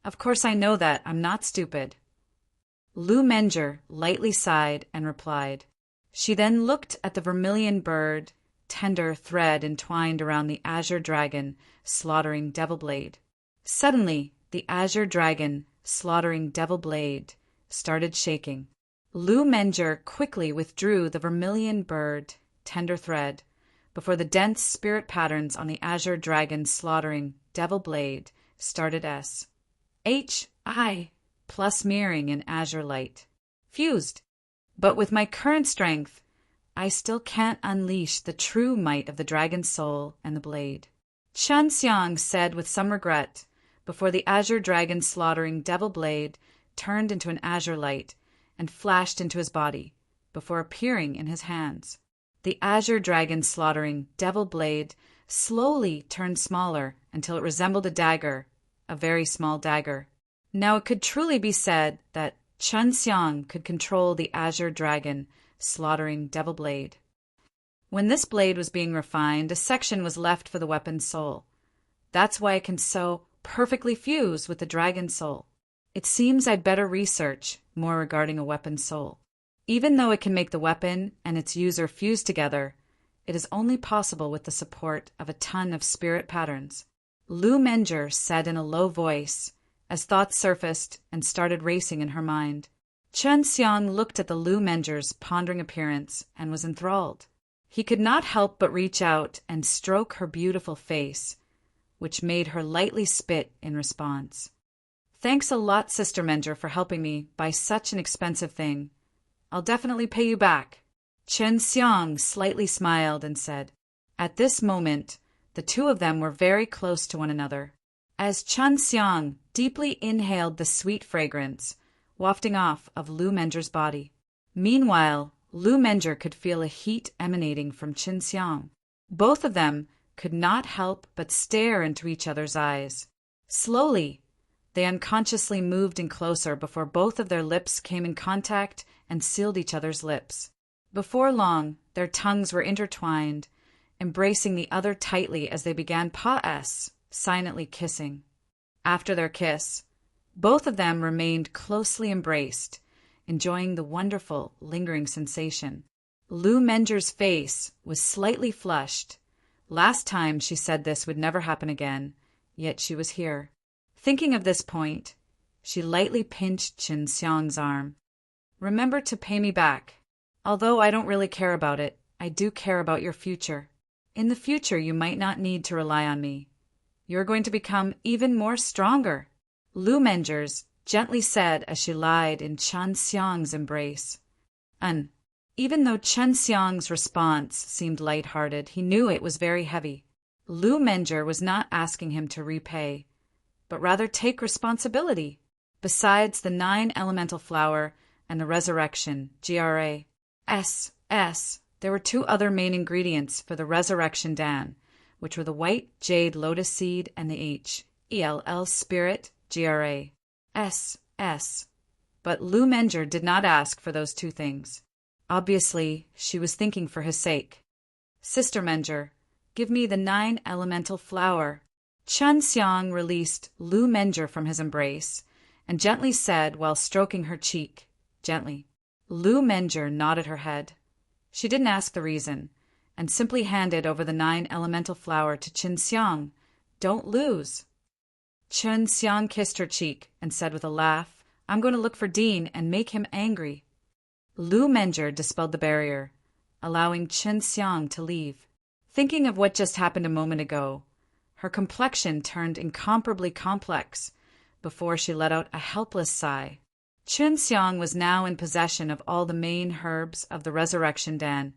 Of course I know that. I'm not stupid. Lu Menger lightly sighed and replied. She then looked at the vermilion bird, tender thread entwined around the azure dragon, slaughtering Devil Blade. Suddenly, the azure dragon, slaughtering Devil Blade, started shaking. Lu Menger quickly withdrew the vermilion bird, tender thread, before the dense spirit patterns on the azure dragon slaughtering Devil Blade started S-H-I plus mirroring in azure light. Fused. But with my current strength, I still can't unleash the true might of the dragon's soul and the blade. Chen Xiang said with some regret, before the azure dragon slaughtering Devil Blade turned into an azure light and flashed into his body, before appearing in his hands. The azure dragon slaughtering Devil Blade slowly turned smaller until it resembled a dagger, a very small dagger. Now it could truly be said that Chen Xiang could control the azure dragon slaughtering Devil Blade. When this blade was being refined, a section was left for the weapon's soul. That's why it can so perfectly fuse with the dragon's soul. It seems I'd better research more regarding a weapon's soul. Even though it can make the weapon and its user fuse together, it is only possible with the support of a ton of spirit patterns. Lu Menger said in a low voice, as thoughts surfaced and started racing in her mind. Chen Xiang looked at the Lu Menger's pondering appearance and was enthralled. He could not help but reach out and stroke her beautiful face, which made her lightly spit in response. Thanks a lot, Sister Menger, for helping me buy such an expensive thing. I'll definitely pay you back. Chen Xiang slightly smiled and said. At this moment, the two of them were very close to one another. As Chen Xiang deeply inhaled the sweet fragrance, wafting off of Lu Menger's body. Meanwhile, Lu Menger could feel a heat emanating from Chen Xiang. Both of them could not help but stare into each other's eyes. Slowly, they unconsciously moved in closer before both of their lips came in contact and sealed each other's lips. Before long, their tongues were intertwined, embracing the other tightly as they began silently kissing. After their kiss, both of them remained closely embraced, enjoying the wonderful, lingering sensation. Lu Menger's face was slightly flushed. Last time she said this would never happen again, yet she was here. Thinking of this point, she lightly pinched Chen Xiang's arm. Remember to pay me back. Although I don't really care about it, I do care about your future. In the future, you might not need to rely on me. You're going to become even more stronger. Lu Menger's gently said as she lied in Chen Xiang's embrace. Even though Chen Xiang's response seemed light-hearted, he knew it was very heavy. Lu Menger was not asking him to repay, but rather take responsibility. Besides the 9 elemental flower and the resurrection, GRA, SS, there were 2 other main ingredients for the resurrection Dan, which were the white jade lotus seed and the HELL spirit, GRA, SS. But Lu Menger did not ask for those 2 things. Obviously, she was thinking for his sake. Sister Menger, give me the 9 elemental flower. Chen Xiang released Lu Menger from his embrace and gently said while stroking her cheek, gently. Lu Menger nodded her head. She didn't ask the reason, and simply handed over the 9 elemental flower to Chen Xiang. Don't lose. Chen Xiang kissed her cheek and said with a laugh, I'm going to look for Dean and make him angry. Lu Menger dispelled the barrier, allowing Chen Xiang to leave. Thinking of what just happened a moment ago, her complexion turned incomparably complex before she let out a helpless sigh. Chen Xiang was now in possession of all the main herbs of the Resurrection Dan.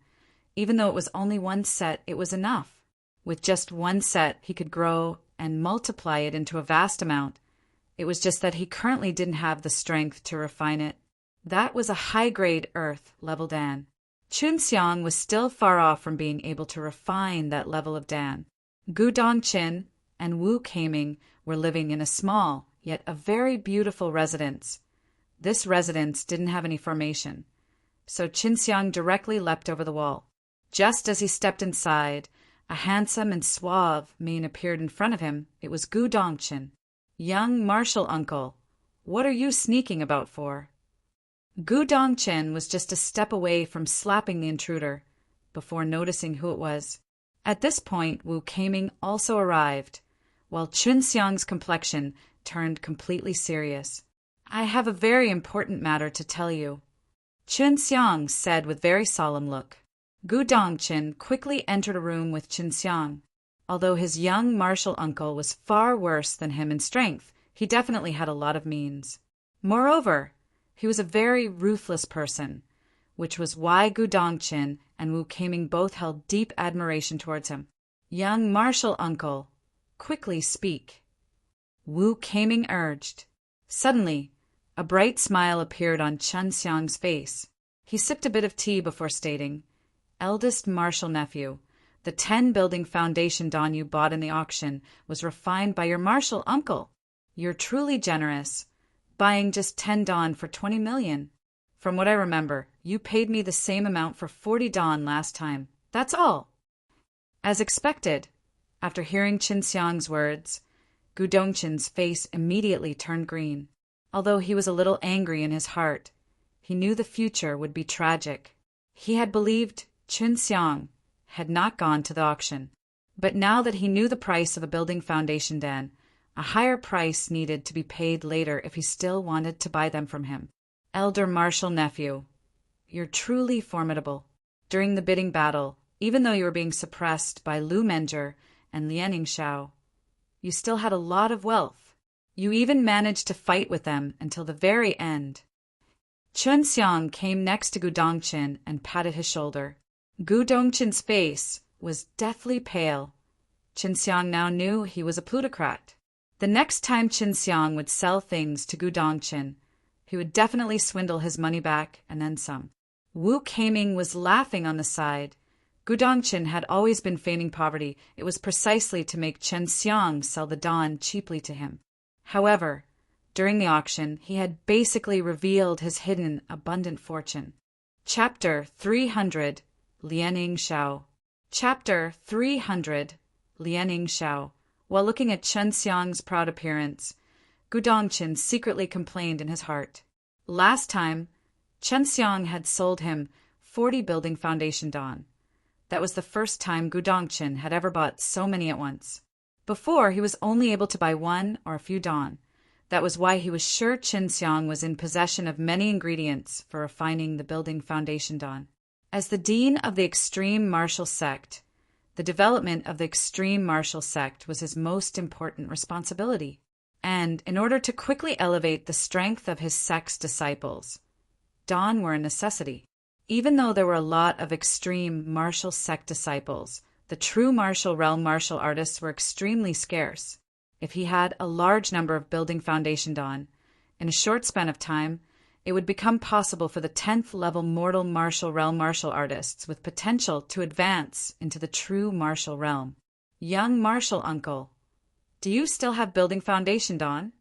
Even though it was only 1 set, it was enough. With just 1 set, he could grow and multiply it into a vast amount. It was just that he currently didn't have the strength to refine it. That was a high-grade Earth-level Dan. Chen Xiang was still far off from being able to refine that level of Dan. Gu Dongqin and Wu Keiming were living in a small, yet a very beautiful residence. This residence didn't have any formation, so Chen Xiang directly leapt over the wall. Just as he stepped inside, A handsome and suave man appeared in front of him. It was Gu Dongchen. "Young martial uncle, what are you sneaking about for?" Gu Dongchen was just a step away from slapping the intruder, before noticing who it was. At this point, Wu Keiming also arrived, while Chun Xiang's complexion turned completely serious. "I have a very important matter to tell you," Chun Xiang said with very solemn look. Gu Dongchen quickly entered a room with Chun Xiang. Although his young martial uncle was far worse than him in strength, he definitely had a lot of means. Moreover, he was a very ruthless person, which was why Gu Dongchen and Wu Keiming both held deep admiration towards him. "Young martial uncle, quickly speak," Wu Keiming urged. Suddenly, a bright smile appeared on Chun Xiang's face. He sipped a bit of tea before stating, "Eldest martial nephew, the 10-building foundation dawn you bought in the auction was refined by your martial uncle. You're truly generous, buying just 10 dawn for 20 million. From what I remember, you paid me the same amount for 40 dawn last time. That's all." As expected, after hearing Chun Xiang's words, Gu Dongchen's face immediately turned green. Although he was a little angry in his heart, he knew the future would be tragic. He had believed Chun Xiang had not gone to the auction, but now that he knew the price of a building foundation dan, a higher price needed to be paid later if he still wanted to buy them from him. "Elder martial nephew, you're truly formidable. During the bidding battle, even though you were being suppressed by Lu Menger and Lian Yingxiao, you still had a lot of wealth. You even managed to fight with them until the very end." Chun Xiang came next to Gu Dongchen and patted his shoulder. Gu Dongchen's face was deathly pale. Chun Xiang now knew he was a plutocrat. The next time Chun Xiang would sell things to Gu Dongchen, he would definitely swindle his money back and then some. Wu Keiming was laughing on the side. Gu Dongchen had always been feigning poverty. It was precisely to make Chun Xiang sell the dawn cheaply to him. However, during the auction, he had basically revealed his hidden abundant fortune. Chapter 300 Lian Yingxiao. Chapter 300 Lian Yingxiao. While looking at Chun Xiang's proud appearance, Gu Dongchen secretly complained in his heart. Last time, Chun Xiang had sold him 40 building foundation dawn. That was the first time Gu Dongchen had ever bought so many at once. Before, he was only able to buy one or a few dawn. That was why he was sure Chun Xiang was in possession of many ingredients for refining the building foundation dawn. As the dean of the extreme martial sect, the development of the extreme martial sect was his most important responsibility. And in order to quickly elevate the strength of his sect's disciples, dawn were a necessity. Even though there were a lot of extreme martial sect disciples, the true martial realm martial artists were extremely scarce. If he had a large number of building foundation dawn, in a short span of time, it would become possible for the 10th level mortal martial realm martial artists with potential to advance into the true martial realm. "Young martial uncle, do you still have building foundation dawn?"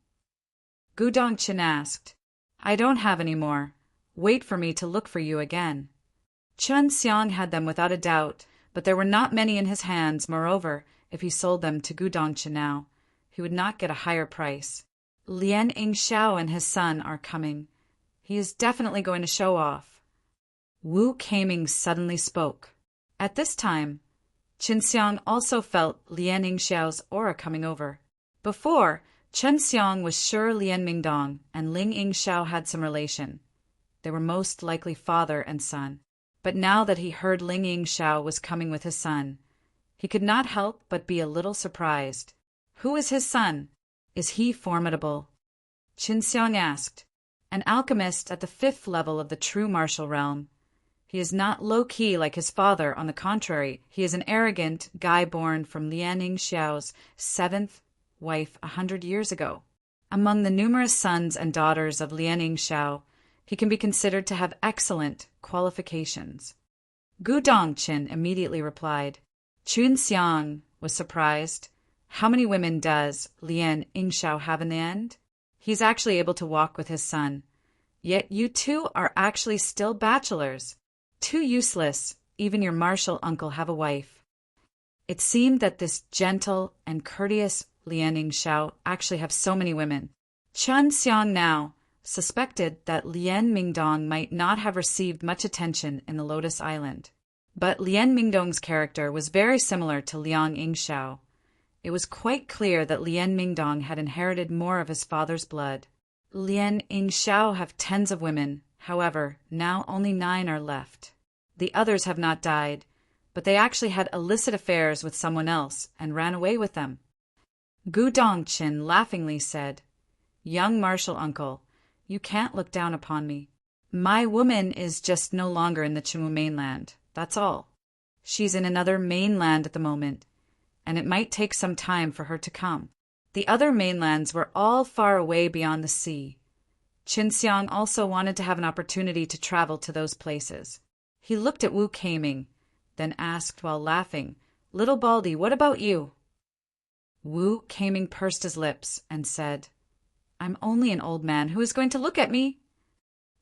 Gu Dongchen asked. "I don't have any more. Wait for me to look for you again." Chun Xiang had them without a doubt, but there were not many in his hands. Moreover, if he sold them to Gu Dongchen now, he would not get a higher price. "Lian Yingxiao and his son are coming. He is definitely going to show off." Wu Keiming suddenly spoke. At this time, Chun Xiang also felt Lian Yingxiao's aura coming over. Before, Chun Xiang was sure Lian Mingdong and Ling Yingxiao had some relation. They were most likely father and son. But now that he heard Ling Yingxiao was coming with his son, he could not help but be a little surprised. "Who is his son? Is he formidable?" Chun Xiang asked. "An alchemist at the 5th level of the true martial realm. He is not low-key like his father. On the contrary, he is an arrogant guy born from Lian Yingxiao's 7th wife 100 years ago. Among the numerous sons and daughters of Lian Yingxiao, he can be considered to have excellent qualifications." Gu Dongchen immediately replied. Chun Xiang was surprised. "How many women does Lian Yingxiao have in the end? He's actually able to walk with his son. Yet you two are actually still bachelors. Too useless. Even your martial uncle have a wife." It seemed that this gentle and courteous Lian Yingxiao actually have so many women. Chen Xiang now suspected that Lian Mingdong might not have received much attention in the Lotus Island. But Lian Mingdong's character was very similar to Liang Yingxiao. It was quite clear that Lian Mingdong had inherited more of his father's blood. Lian Yingxiao have tens of women, however, now only 9 are left. The others have not died, but they actually had illicit affairs with someone else and ran away with them. Gu Dongqin laughingly said, "Young martial uncle, you can't look down upon me. My woman is just no longer in the Qinwu mainland, that's all. She's in another mainland at the moment, and it might take some time for her to come. The other mainlands were all far away beyond the sea. Qin Xiang also wanted to have an opportunity to travel to those places." He looked at Wu Keiming, then asked while laughing, "Little Baldy, what about you?" Wu Keiming pursed his lips and said, "I'm only an old man who is going to look at me."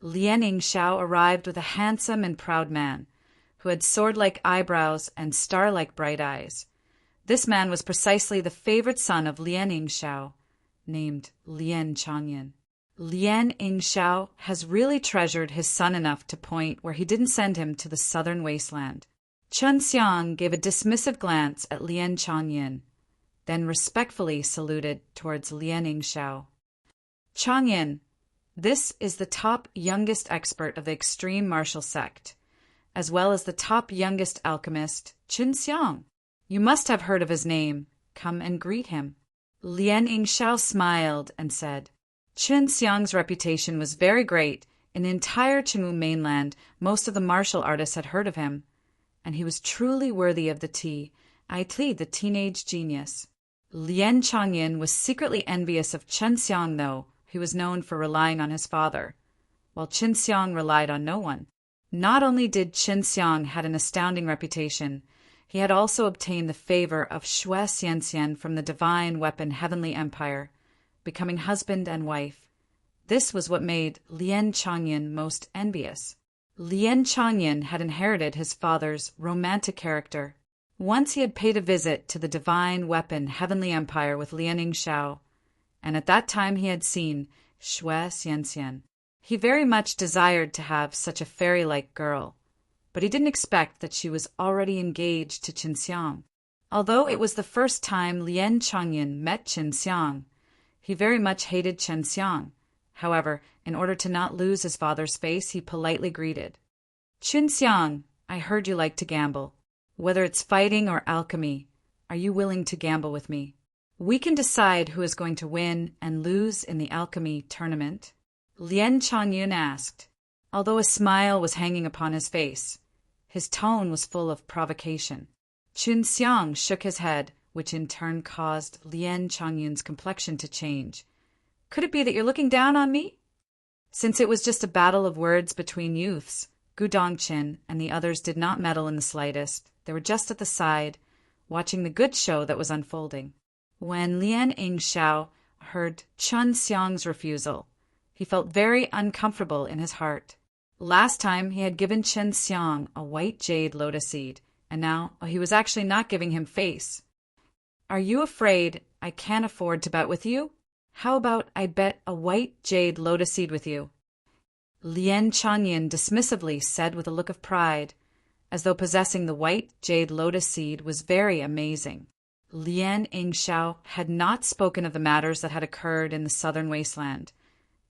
Lian Yingxiao arrived with a handsome and proud man, who had sword-like eyebrows and star-like bright eyes. This man was precisely the favorite son of Lian Yingxiao, named Lian Changyin. Lian Yingxiao has really treasured his son enough to point where he didn't send him to the southern wasteland. Chen Xiang gave a dismissive glance at Lian Changyin, then respectfully saluted towards Lian Yingxiao. "Changyin, this is the top youngest expert of the extreme martial sect, as well as the top youngest alchemist, Qin Xiang. You must have heard of his name. Come and greet him." Lian Yingxiao smiled and said, "Qin Xiang's reputation was very great. In the entire Qinwu mainland, most of the martial artists had heard of him, and he was truly worthy of the the teenage genius." Lian Changyin was secretly envious of Chen Xiang, though, who was known for relying on his father, while Qin Xiang relied on no one. Not only did Qin Xiang had an astounding reputation, he had also obtained the favor of Xue Xianxian from the divine weapon Heavenly Empire, becoming husband and wife. This was what made Lian Changyin most envious. Lian Changyin had inherited his father's romantic character. Once he had paid a visit to the divine weapon Heavenly Empire with Lian Yingxiao, and at that time he had seen Xue Xianxian. He very much desired to have such a fairy-like girl, but he didn't expect that she was already engaged to Qin Xiang. Although it was the first time Lian Changyin met Qin Xiang, he very much hated Qin Xiang. However, in order to not lose his father's face, he politely greeted, "Qin Xiang, I heard you like to gamble. Whether it's fighting or alchemy, are you willing to gamble with me? We can decide who is going to win and lose in the alchemy tournament." Lian Changyin asked, although a smile was hanging upon his face. His tone was full of provocation. Qin Xiang shook his head, which in turn caused Lian Changyin's complexion to change. "Could it be that you're looking down on me?" Since it was just a battle of words between youths, Gu Dongqin and the others did not meddle in the slightest. They were just at the side, watching the good show that was unfolding. When Lian Yingxiao heard Chen Xiang's refusal, he felt very uncomfortable in his heart. Last time he had given Chen Xiang a white jade lotus seed, and now he was actually not giving him face. "Are you afraid I can't afford to bet with you? How about I bet a white jade lotus seed with you?" Lian Changyin dismissively said with a look of pride, as though possessing the white jade lotus seed was very amazing. Lian Yingxiao had not spoken of the matters that had occurred in the southern wasteland,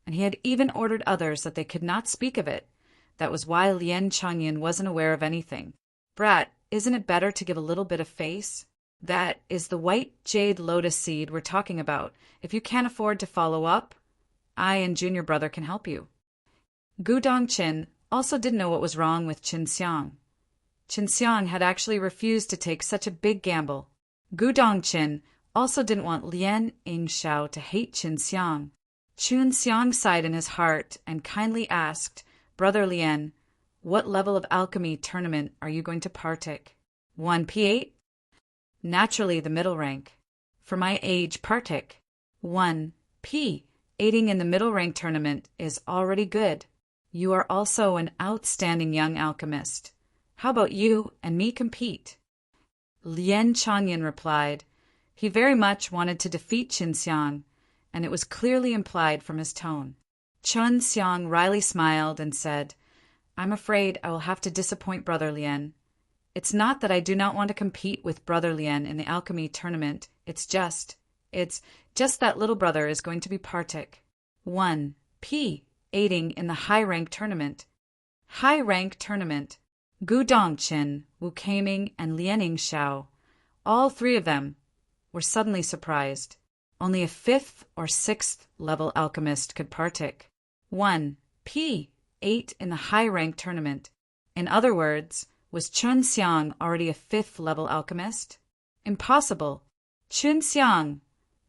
and he had even ordered others that they could not speak of it. That was why Lian Changyin wasn't aware of anything. "Brat, isn't it better to give a little bit of face? That is the white jade lotus seed we're talking about. If you can't afford to follow up, I and junior brother can help you." Gu Dongqin also didn't know what was wrong with Qin Xiang. Qin Xiang had actually refused to take such a big gamble. Gu Dongqin also didn't want Lian Yingxiao to hate Qin Xiang. Qin Xiang sighed in his heart and kindly asked, "Brother Lian, what level of alchemy tournament are you going to partake? 1P8? Naturally the middle rank. For my age, partake. 1P. Aiding in the middle rank tournament is already good. You are also an outstanding young alchemist. How about you and me compete?" Lien Chanyin replied. He very much wanted to defeat Qin Xiang, and it was clearly implied from his tone. Qin Xiang wryly smiled and said, I'm afraid I will have to disappoint Brother Lien. It's not that I do not want to compete with Brother Lien in the alchemy tournament. It's just that little brother is going to be partic. 1. P. Aiding in the high-rank tournament. High-rank tournament. Gu Dongqin, Wu Keiming, and Lianing Xiao, all three of them, were suddenly surprised. Only a 5th or 6th level alchemist could partic. 1. P. 8 in the high-rank tournament. In other words, was Qin Xiang already a 5th level alchemist? Impossible. Qin Xiang,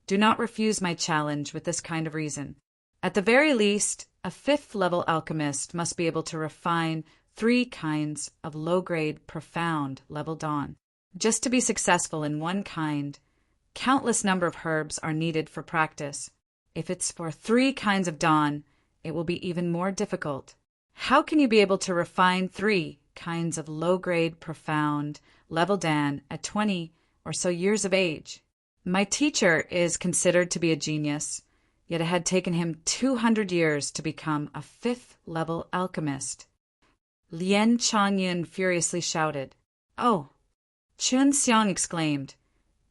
do not refuse my challenge with this kind of reason. At the very least, a 5th level alchemist must be able to refine 3 kinds of low-grade, profound level dawn. Just to be successful in one kind, countless number of herbs are needed for practice. If it's for 3 kinds of dawn, it will be even more difficult. How can you be able to refine 3 kinds of low-grade, profound level dan at 20 or so years of age? My teacher is considered to be a genius, yet it had taken him 200 years to become a 5th level alchemist. Lien Chanyin furiously shouted. Oh! Qin Xiang exclaimed.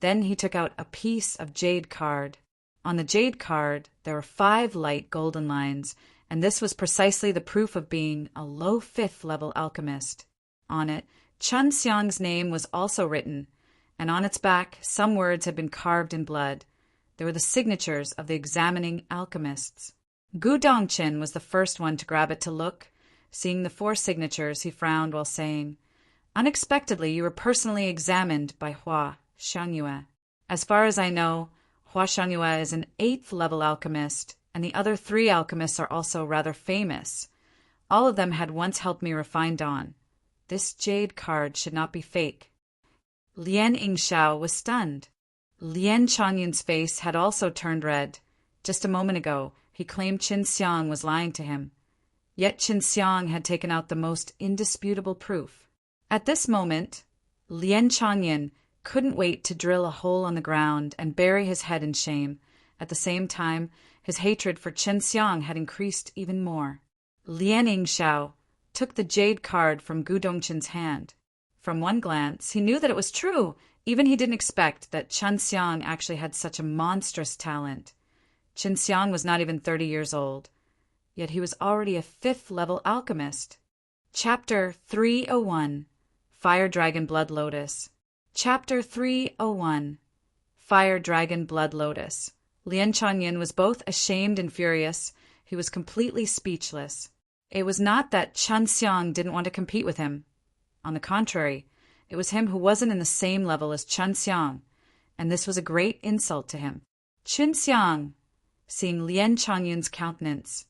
Then he took out a piece of jade card. On the jade card, there were 5 light golden lines, and this was precisely the proof of being a low 5th level alchemist. On it, Qin Xiang's name was also written, and on its back some words had been carved in blood. They were the signatures of the examining alchemists. Gu Dongqin was the first one to grab it to look. Seeing the 4 signatures, he frowned while saying, Unexpectedly, you were personally examined by Hua Xiangyue. As far as I know, Hua Xiangyue is an 8th level alchemist, and the other 3 alchemists are also rather famous. All of them had once helped me refine dawn. This jade card should not be fake. Lien Yingxiao was stunned. Lien Chanyin's face had also turned red. Just a moment ago, he claimed Qin Xiang was lying to him. Yet Qin Xiang had taken out the most indisputable proof. At this moment, Lien Chanyin couldn't wait to drill a hole on the ground and bury his head in shame. At the same time, his hatred for Qin Xiang had increased even more. Lien Yingxiao took the jade card from Gu Dongqin's hand. From one glance, he knew that it was true. Even he didn't expect that Qin Xiang actually had such a monstrous talent. Qin Xiang was not even 30 years old. Yet he was already a 5th level alchemist. Chapter 301, Fire Dragon Blood Lotus. Chapter 301, Fire Dragon Blood Lotus. Lien Chanyin was both ashamed and furious. He was completely speechless. It was not that Qin Xiang didn't want to compete with him. On the contrary, it was him who wasn't in the same level as Qin Xiang, and this was a great insult to him. Qin Xiang, seeing Lien Chanyin's countenance,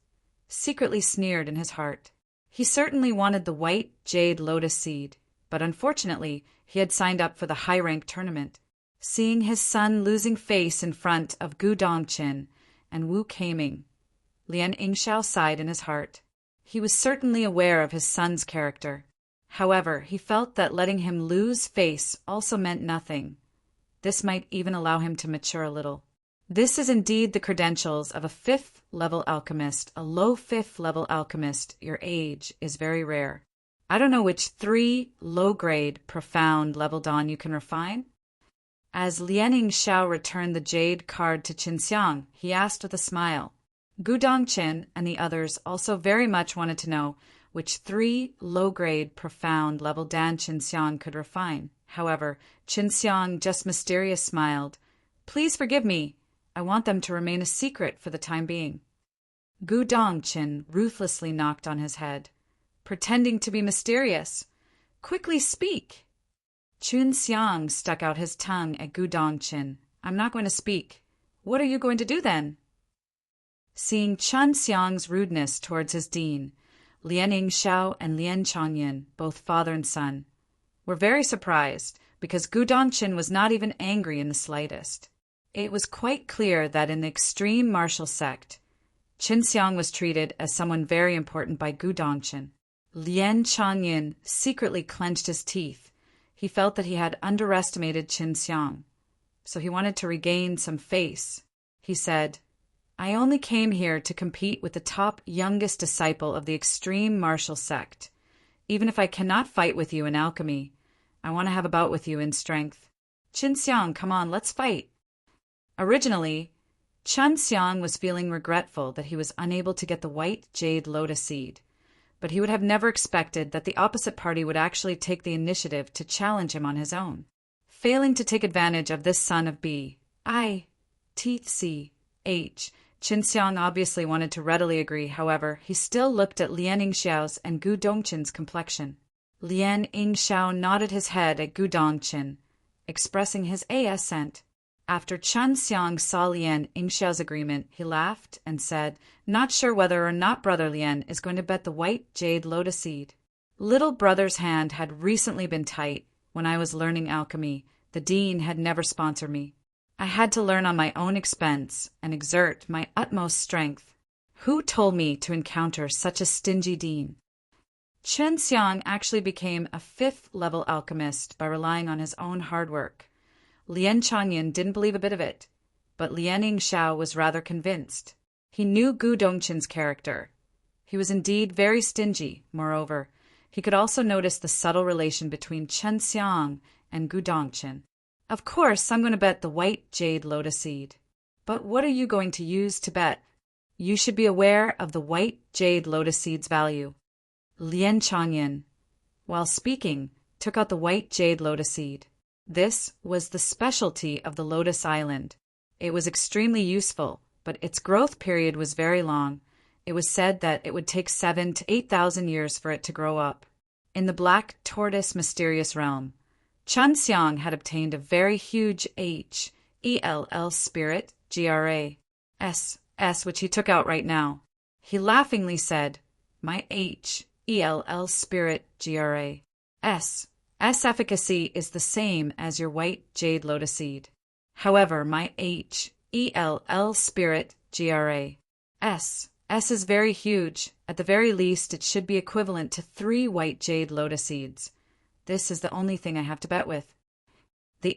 secretly sneered in his heart. He certainly wanted the white jade lotus seed, but unfortunately he had signed up for the high-rank tournament. Seeing his son losing face in front of Gu Dongqin and Wu Keiming, Lien Yingxiao sighed in his heart. He was certainly aware of his son's character. However, he felt that letting him lose face also meant nothing. This might even allow him to mature a little. This is indeed the credentials of a 5th level alchemist, a low 5th level alchemist. Your age is very rare. I don't know which 3 low-grade, profound level dawn you can refine. As Lien Yingxiao returned the jade card to Qin Xiang, he asked with a smile. Gu Dongqin and the others also very much wanted to know which 3 low-grade, profound level dan Qin Xiang could refine. However, Qin Xiang just mysterious smiled. Please forgive me. I want them to remain a secret for the time being. Gu Dongqin ruthlessly knocked on his head, pretending to be mysterious. Quickly speak. Qin Xiang stuck out his tongue at Gu Dongqin. I'm not going to speak. What are you going to do then? Seeing Qin Xiang's rudeness towards his dean, Lien Yingxiao and Lien Chanyin, both father and son, were very surprised because Gu Dongqin was not even angry in the slightest. It was quite clear that in the extreme martial sect, Qin Xiang was treated as someone very important by Gu Dongqin. Lien Chanyin secretly clenched his teeth. He felt that he had underestimated Qin Xiang, so he wanted to regain some face. He said, "I only came here to compete with the top youngest disciple of the extreme martial sect. Even if I cannot fight with you in alchemy, I want to have a bout with you in strength. Qin Xiang, come on, let's fight." Originally, Qin Xiang was feeling regretful that he was unable to get the white jade lotus seed, but he would have never expected that the opposite party would actually take the initiative to challenge him on his own. Failing to take advantage of this son of B, I, teeth C, H, Qin Xiang obviously wanted to readily agree. However, he still looked at Lian Yingxiao's and Gu Dongqin's complexion. Lian Yingxiao nodded his head at Gu Dongqin, expressing his assent. After Qin Xiang saw Lian Yingxiao's agreement, he laughed and said, "Not sure whether or not Brother Lian is going to bet the white jade lotus seed. Little brother's hand had recently been tight. When I was learning alchemy, the dean had never sponsored me. I had to learn on my own expense and exert my utmost strength. Who told me to encounter such a stingy dean?" Qin Xiang actually became a 5th-level alchemist by relying on his own hard work. Lian Changyin didn't believe a bit of it, but Lian Yingxiao was rather convinced. He knew Gu Dongqin's character. He was indeed very stingy. Moreover, he could also notice the subtle relation between Qin Xiang and Gu Dongqin. "Of course, I'm going to bet the white jade lotus seed. But what are you going to use to bet? You should be aware of the white jade lotus seed's value." Lian Changyin, while speaking, took out the white jade lotus seed. This was the specialty of the Lotus Island. It was extremely useful, but its growth period was very long. It was said that it would take 7,000 to 8,000 years for it to grow up. In the Black Tortoise mysterious realm, Qin Xiang had obtained a very huge HELL spirit, GRA, S, which he took out right now. He laughingly said, "My HELL spirit, GRA, S efficacy is the same as your white jade lotus seed. However, my HELL spirit, GRA, S is very huge. At the very least, it should be equivalent to 3 white jade lotus seeds. This is the only thing I have to bet with." The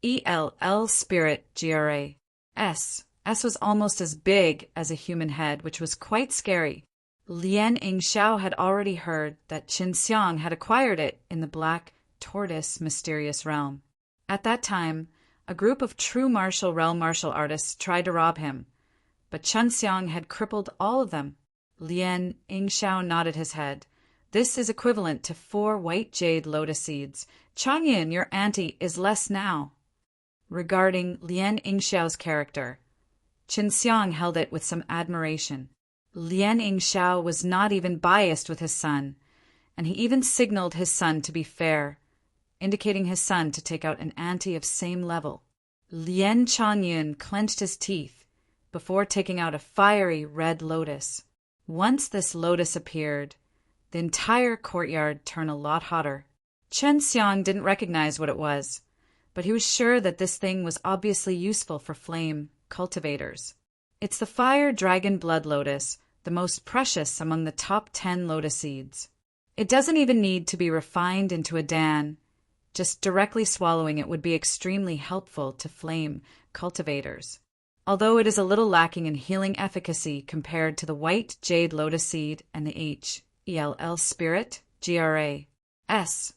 HELL spirit, GRA, S was almost as big as a human head, which was quite scary. Lian Yingxiao had already heard that Qin Xiang had acquired it in the Black Tortoise mysterious realm. At that time, a group of true realm martial artists tried to rob him, but Qin Xiang had crippled all of them. Lian Yingxiao nodded his head. "This is equivalent to 4 white jade lotus seeds. Changyin, your ante is less now." Regarding Lian Yingxiao's character, Qin Xiang held it with some admiration. Lian Yingxiao was not even biased with his son, and he even signaled his son to be fair, indicating his son to take out an ante of same level. Lian Changyin clenched his teeth before taking out a fiery red lotus. Once this lotus appeared, the entire courtyard turned a lot hotter. Qin Xiang didn't recognize what it was, but he was sure that this thing was obviously useful for flame cultivators. It's the fire dragon blood lotus, the most precious among the top 10 lotus seeds. It doesn't even need to be refined into a dan. Just directly swallowing it would be extremely helpful to flame cultivators. Although it is a little lacking in healing efficacy compared to the white jade lotus seed and the HELL spirit, GRA, S,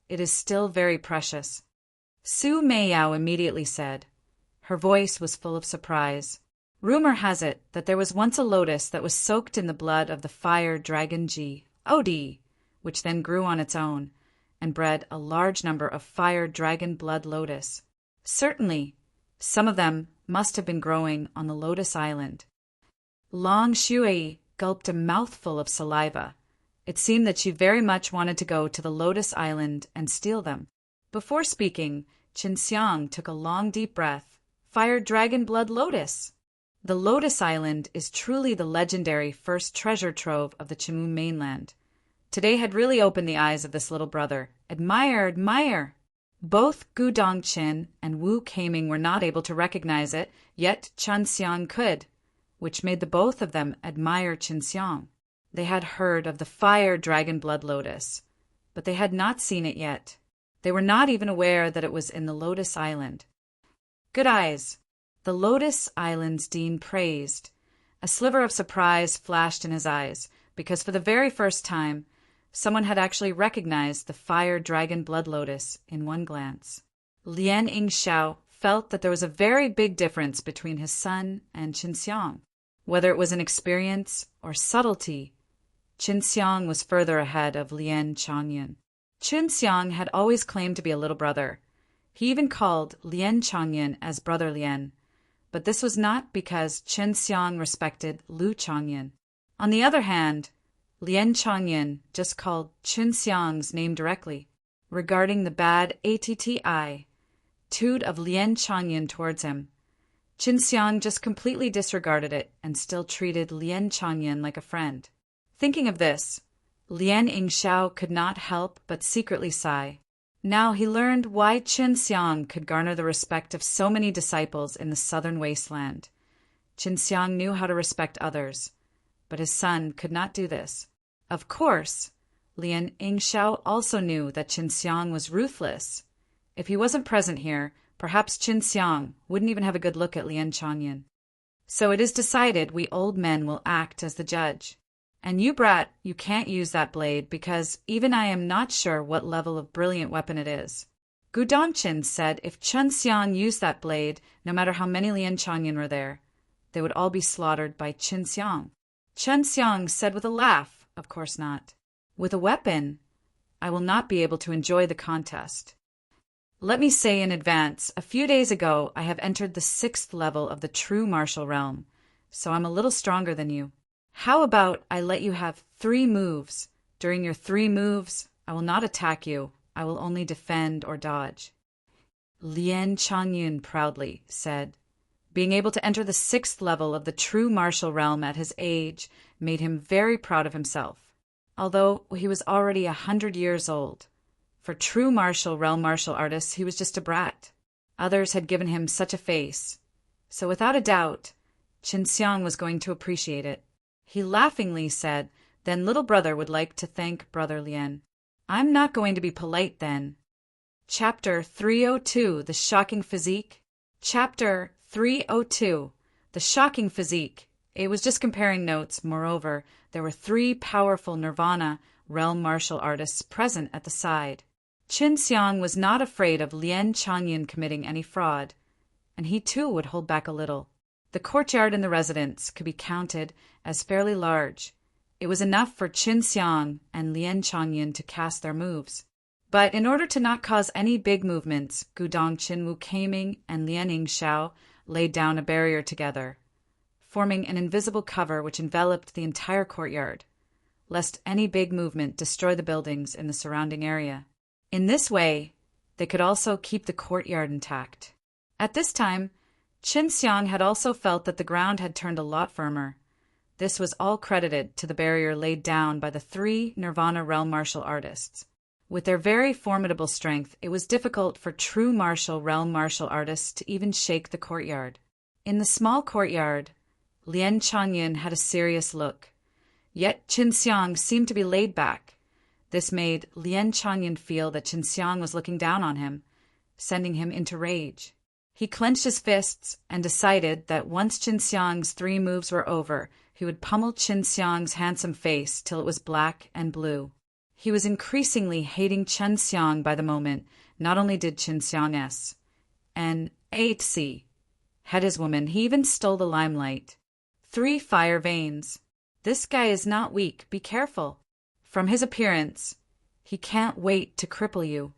it is still very precious. Su Meiyao immediately said. Her voice was full of surprise. Rumor has it that there was once a lotus that was soaked in the blood of the fire dragon Od, which then grew on its own and bred a large number of fire dragon blood lotus. Certainly, some of them must have been growing on the Lotus Island. Long Shui gulped a mouthful of saliva. It seemed that she very much wanted to go to the Lotus Island and steal them. Before speaking, Qin Xiang took a long deep breath. Fire dragon blood lotus! The Lotus Island is truly the legendary first treasure trove of the Chimu mainland. Today had really opened the eyes of this little brother. Admire, admire! Both Gu Dongqin and Wu Keiming were not able to recognize it, yet Qin Xiang could, which made the both of them admire Qin Xiang. They had heard of the fire dragon blood lotus, but they had not seen it yet. They were not even aware that it was in the Lotus Island. Good eyes. The Lotus Island's dean praised. A sliver of surprise flashed in his eyes, because for the very first time, someone had actually recognized the fire dragon blood lotus in one glance. Lien Yingxiao felt that there was a very big difference between his son and Qinxiang. Whether it was an experience or subtlety, Qinxiang was further ahead of Lien Changyan. Qinxiang had always claimed to be a little brother. He even called Lien Changyan as Brother Lien, but this was not because Qinxiang respected Lu Changyan. On the other hand, Lien Changyan just called Qinxiang's name directly. Regarding the bad attitude of Lien Changyan towards him, Qinxiang just completely disregarded it and still treated Lien Changyan like a friend. Thinking of this, Lien Yingxiao could not help but secretly sigh. Now he learned why Qinxiang could garner the respect of so many disciples in the southern wasteland. Qinxiang knew how to respect others, but his son could not do this. Of course, Lien Yingxiao also knew that Qinxiang was ruthless. If he wasn't present here, perhaps Qinxiang wouldn't even have a good look at Lien Changyan. So it is decided we old men will act as the judge. And you, brat, you can't use that blade because even I am not sure what level of brilliant weapon it is. Gu Dongqin said if Qinxiang used that blade, no matter how many Lien Changyan were there, they would all be slaughtered by Qinxiang. Qinxiang said with a laugh, of course not. With a weapon, I will not be able to enjoy the contest. Let me say in advance, a few days ago I have entered the 6th level of the true martial realm, so I'm a little stronger than you. How about I let you have 3 moves? During your 3 moves, I will not attack you. I will only defend or dodge. Lien Changyan proudly said. Being able to enter the 6th level of the true martial realm at his age made him very proud of himself, although he was already 100 years old. For true martial realm martial artists, he was just a brat. Others had given him such a face, so without a doubt, Qinxiang was going to appreciate it. He laughingly said, then little brother would like to thank Brother Lien. I'm not going to be polite then. Chapter 302, The Shocking Physique. Chapter 302, The Shocking Physique. It was just comparing notes. Moreover, there were 3 powerful Nirvana realm martial artists present at the side. Qinxiang was not afraid of Lien Changyan committing any fraud, and he too would hold back a little. The courtyard in the residence could be counted as fairly large. It was enough for Qinxiang and Lien Changyan to cast their moves. But in order to not cause any big movements, Gu Dongqin, Wu Keiming, and Lien Yingxiao laid down a barrier together, forming an invisible cover which enveloped the entire courtyard, lest any big movement destroy the buildings in the surrounding area. In this way, they could also keep the courtyard intact. At this time, Qinxiang had also felt that the ground had turned a lot firmer. This was all credited to the barrier laid down by the 3 Nirvana realm martial artists. With their very formidable strength, it was difficult for true martial realm martial artists to even shake the courtyard. In the small courtyard, Lien Changyan had a serious look, yet Qinxiang seemed to be laid back. This made Lien Changyan feel that Qinxiang was looking down on him, sending him into rage. He clenched his fists and decided that once Qinxiang's 3 moves were over, he would pummel Qinxiang's handsome face till it was black and blue. He was increasingly hating Qinxiang by the moment. Not only did Qinxiang head his woman, he even stole the limelight. 3 fire veins. This guy is not weak, be careful. From his appearance, he can't wait to cripple you.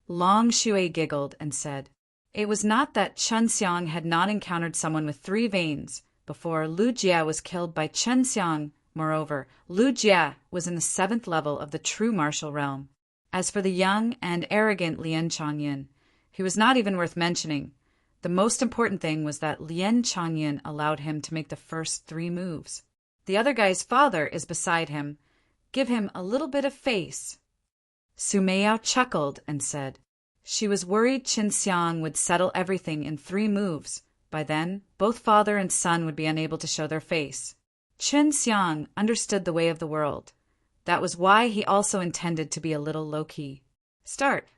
Long Shui giggled and said, it was not that Qinxiang had not encountered someone with 3 veins before Lu Jie was killed by Qinxiang. Moreover, Lu Jie was in the 7th level of the true martial realm. As for the young and arrogant Lien Changyan, he was not even worth mentioning. The most important thing was that Lien Changyan allowed him to make the first 3 moves. The other guy's father is beside him. Give him a little bit of face. Su Meiyao chuckled and said, she was worried Qinxiang would settle everything in 3 moves. By then, both father and son would be unable to show their face. Qinxiang understood the way of the world. That was why he also intended to be a little low-key. Start.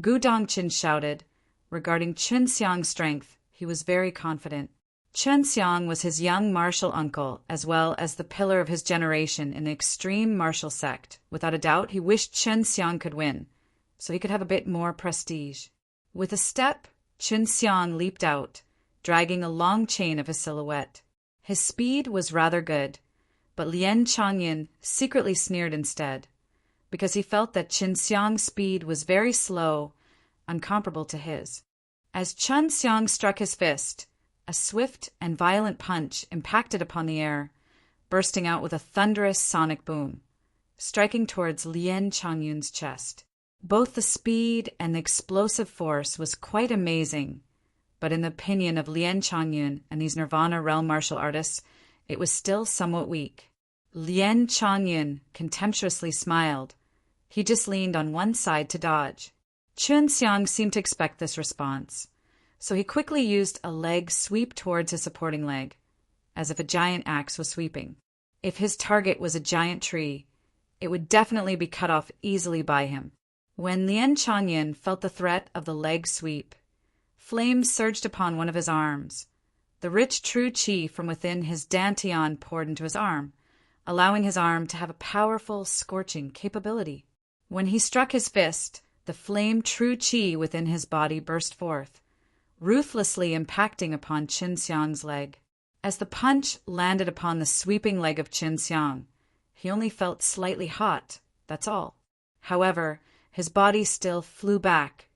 Gu Dongqin shouted. Regarding Chen Xiang's strength, he was very confident. Chen Xiang was his young martial uncle, as well as the pillar of his generation in the extreme martial sect. Without a doubt, he wished Chen Xiang could win, so he could have a bit more prestige. With a step, Chen Xiang leaped out, dragging a long chain of his silhouette. His speed was rather good, but Lien Changyin secretly sneered instead, because he felt that Chen Xiang's speed was very slow, incomparable to his. As Chen Xiang struck his fist, a swift and violent punch impacted upon the air, bursting out with a thunderous sonic boom, striking towards Lien Changyun's chest. Both the speed and the explosive force was quite amazing, but in the opinion of Lien Changyun and these Nirvana realm martial artists, it was still somewhat weak. Lien Changyun contemptuously smiled. He just leaned on one side to dodge. Chen Xiang seemed to expect this response, so he quickly used a leg sweep towards his supporting leg, as if a giant axe was sweeping. If his target was a giant tree, it would definitely be cut off easily by him. When Lien Changyun felt the threat of the leg sweep, flames surged upon one of his arms. The rich true qi from within his dantian poured into his arm, allowing his arm to have a powerful, scorching capability. When he struck his fist, the flame true qi within his body burst forth, ruthlessly impacting upon Chen Xiang's leg. As the punch landed upon the sweeping leg of Chen Xiang, he only felt slightly hot, that's all. However, his body still flew back,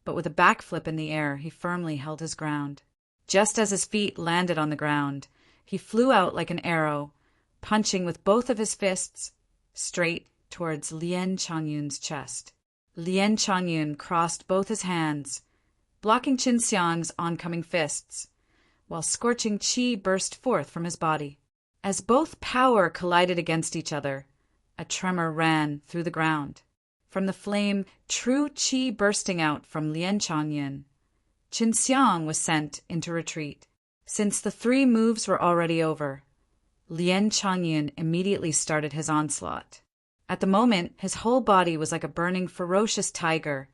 but with a backflip in the air, he firmly held his ground. Just as his feet landed on the ground, he flew out like an arrow, punching with both of his fists straight towards Lien Changyun's chest. Lien Changyun crossed both his hands, blocking Chen Xiang's oncoming fists, while scorching qi burst forth from his body. As both power collided against each other, a tremor ran through the ground. From the flame true qi bursting out from Lien Changyun, Chen Xiang was sent into retreat. Since the 3 moves were already over, Lien Changyun immediately started his onslaught. At the moment, his whole body was like a burning, ferocious tiger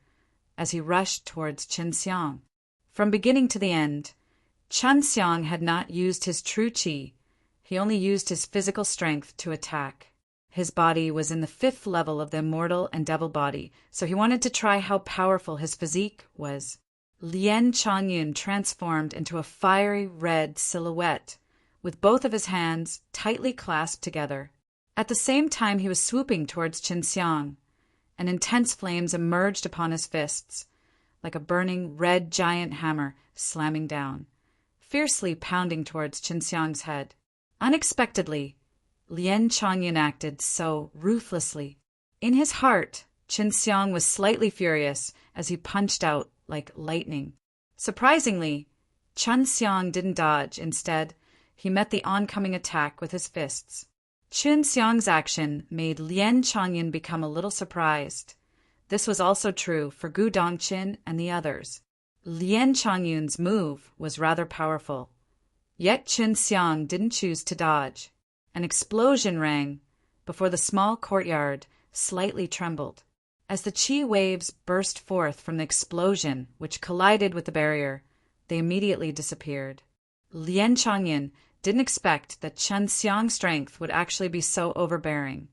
as he rushed towards Chen Xiang. From beginning to the end, Chen Xiang had not used his true qi. He only used his physical strength to attack. His body was in the 5th level of the immortal and devil body, so he wanted to try how powerful his physique was. Lien Changyun transformed into a fiery red silhouette, with both of his hands tightly clasped together. At the same time he was swooping towards Chen Xiang, and intense flames emerged upon his fists, like a burning red giant hammer slamming down, fiercely pounding towards Chen Xiang's head. Unexpectedly, Lien Changyun acted so ruthlessly. In his heart, Chen Xiang was slightly furious as he punched out like lightning. Surprisingly, Chen Xiang didn't dodge. Instead, he met the oncoming attack with his fists. Chen Xiang's action made Lien Changyun become a little surprised. This was also true for Gu Dongqin and the others. Lien Changyun's move was rather powerful, yet Chen Xiang didn't choose to dodge. An explosion rang before the small courtyard slightly trembled. As the qi waves burst forth from the explosion, which collided with the barrier, they immediately disappeared. Lien Changyun didn't expect that Chen Xiang's strength would actually be so overbearing.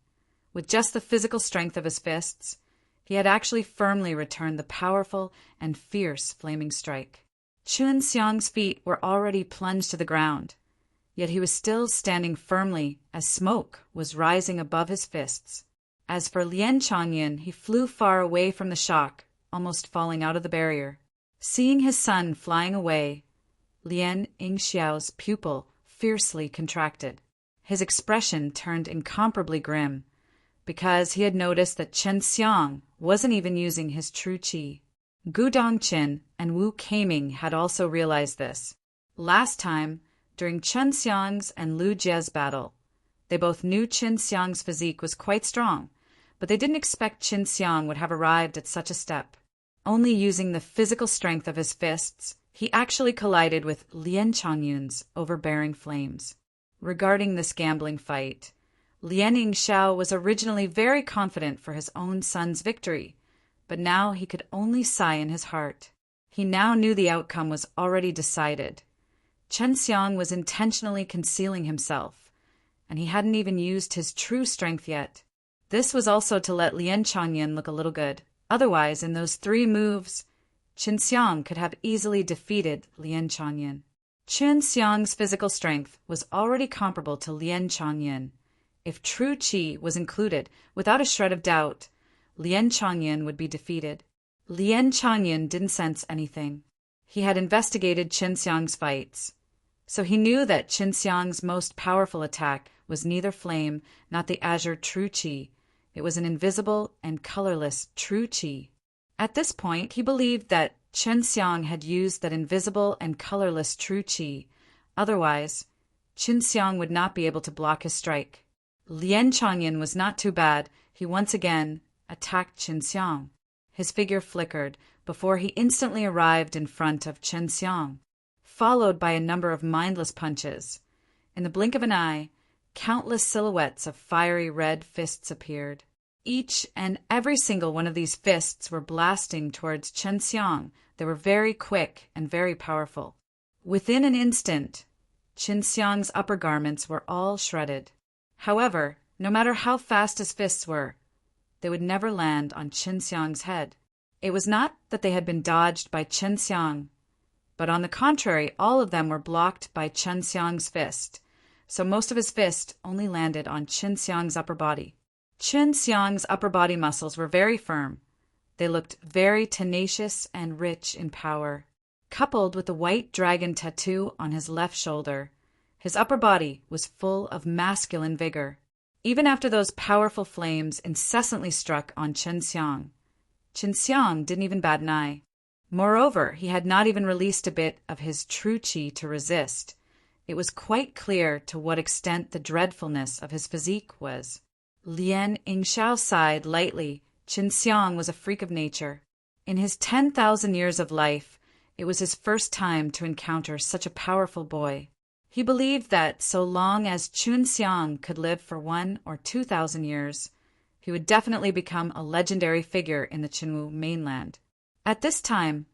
With just the physical strength of his fists, he had actually firmly returned the powerful and fierce flaming strike. Chen Xiang's feet were already plunged to the ground, yet he was still standing firmly as smoke was rising above his fists. As for Lien Changyun, he flew far away from the shock, almost falling out of the barrier. Seeing his son flying away, Lien Yingxiao's pupil fiercely contracted. His expression turned incomparably grim, because he had noticed that Chen Xiang wasn't even using his true qi. Gu Dongqin and Wu Keiming had also realized this. Last time, during Chen Xiang's and Lu Jie's battle, they both knew Chen Xiang's physique was quite strong, but they didn't expect Chen Xiang would have arrived at such a step. Only using the physical strength of his fists, he actually collided with Lien Changyun's overbearing flames. Regarding this gambling fight, Lien Yingxiao was originally very confident for his own son's victory, but now he could only sigh in his heart. He now knew the outcome was already decided. Chen Xiang was intentionally concealing himself, and he hadn't even used his true strength yet. This was also to let Lien Changyan look a little good. Otherwise, in those 3 moves, Chen Xiang could have easily defeated Lien Changyan. Chen Xiang's physical strength was already comparable to Lien Changyan. If true qi was included, without a shred of doubt, Lien Changyan would be defeated. Lien Changyan didn't sense anything. He had investigated Chen Xiang's fights, so he knew that Chen Xiang's most powerful attack was neither flame, not the azure true qi. It was an invisible and colorless true qi. At this point, he believed that Chen Xiang had used that invisible and colorless true qi. Otherwise, Chen Xiang would not be able to block his strike. Lien Changyan was not too bad. He once again attacked Chen Xiang. His figure flickered before he instantly arrived in front of Chen Xiang, followed by a number of mindless punches. In the blink of an eye, countless silhouettes of fiery red fists appeared. Each and every single one of these fists were blasting towards Chen Xiang. They were very quick and very powerful. Within an instant, Chen Xiang's upper garments were all shredded. However, no matter how fast his fists were, they would never land on Chen Xiang's head. It was not that they had been dodged by Chen Xiang, but on the contrary, all of them were blocked by Chen Xiang's fist, so most of his fist only landed on Chen Xiang's upper body. Chen Xiang's upper body muscles were very firm. They looked very tenacious and rich in power. Coupled with the white dragon tattoo on his left shoulder, his upper body was full of masculine vigor. Even after those powerful flames incessantly struck on Chen Xiang didn't even bat an eye. Moreover, he had not even released a bit of his true qi to resist. It was quite clear to what extent the dreadfulness of his physique was. Lien Yingxiao sighed lightly. Chen Xiang was a freak of nature. In his 10,000 years of life, it was his first time to encounter such a powerful boy. He believed that so long as Chen Xiang could live for 1,000 or 2,000 years, he would definitely become a legendary figure in the Qinwu mainland. At this time,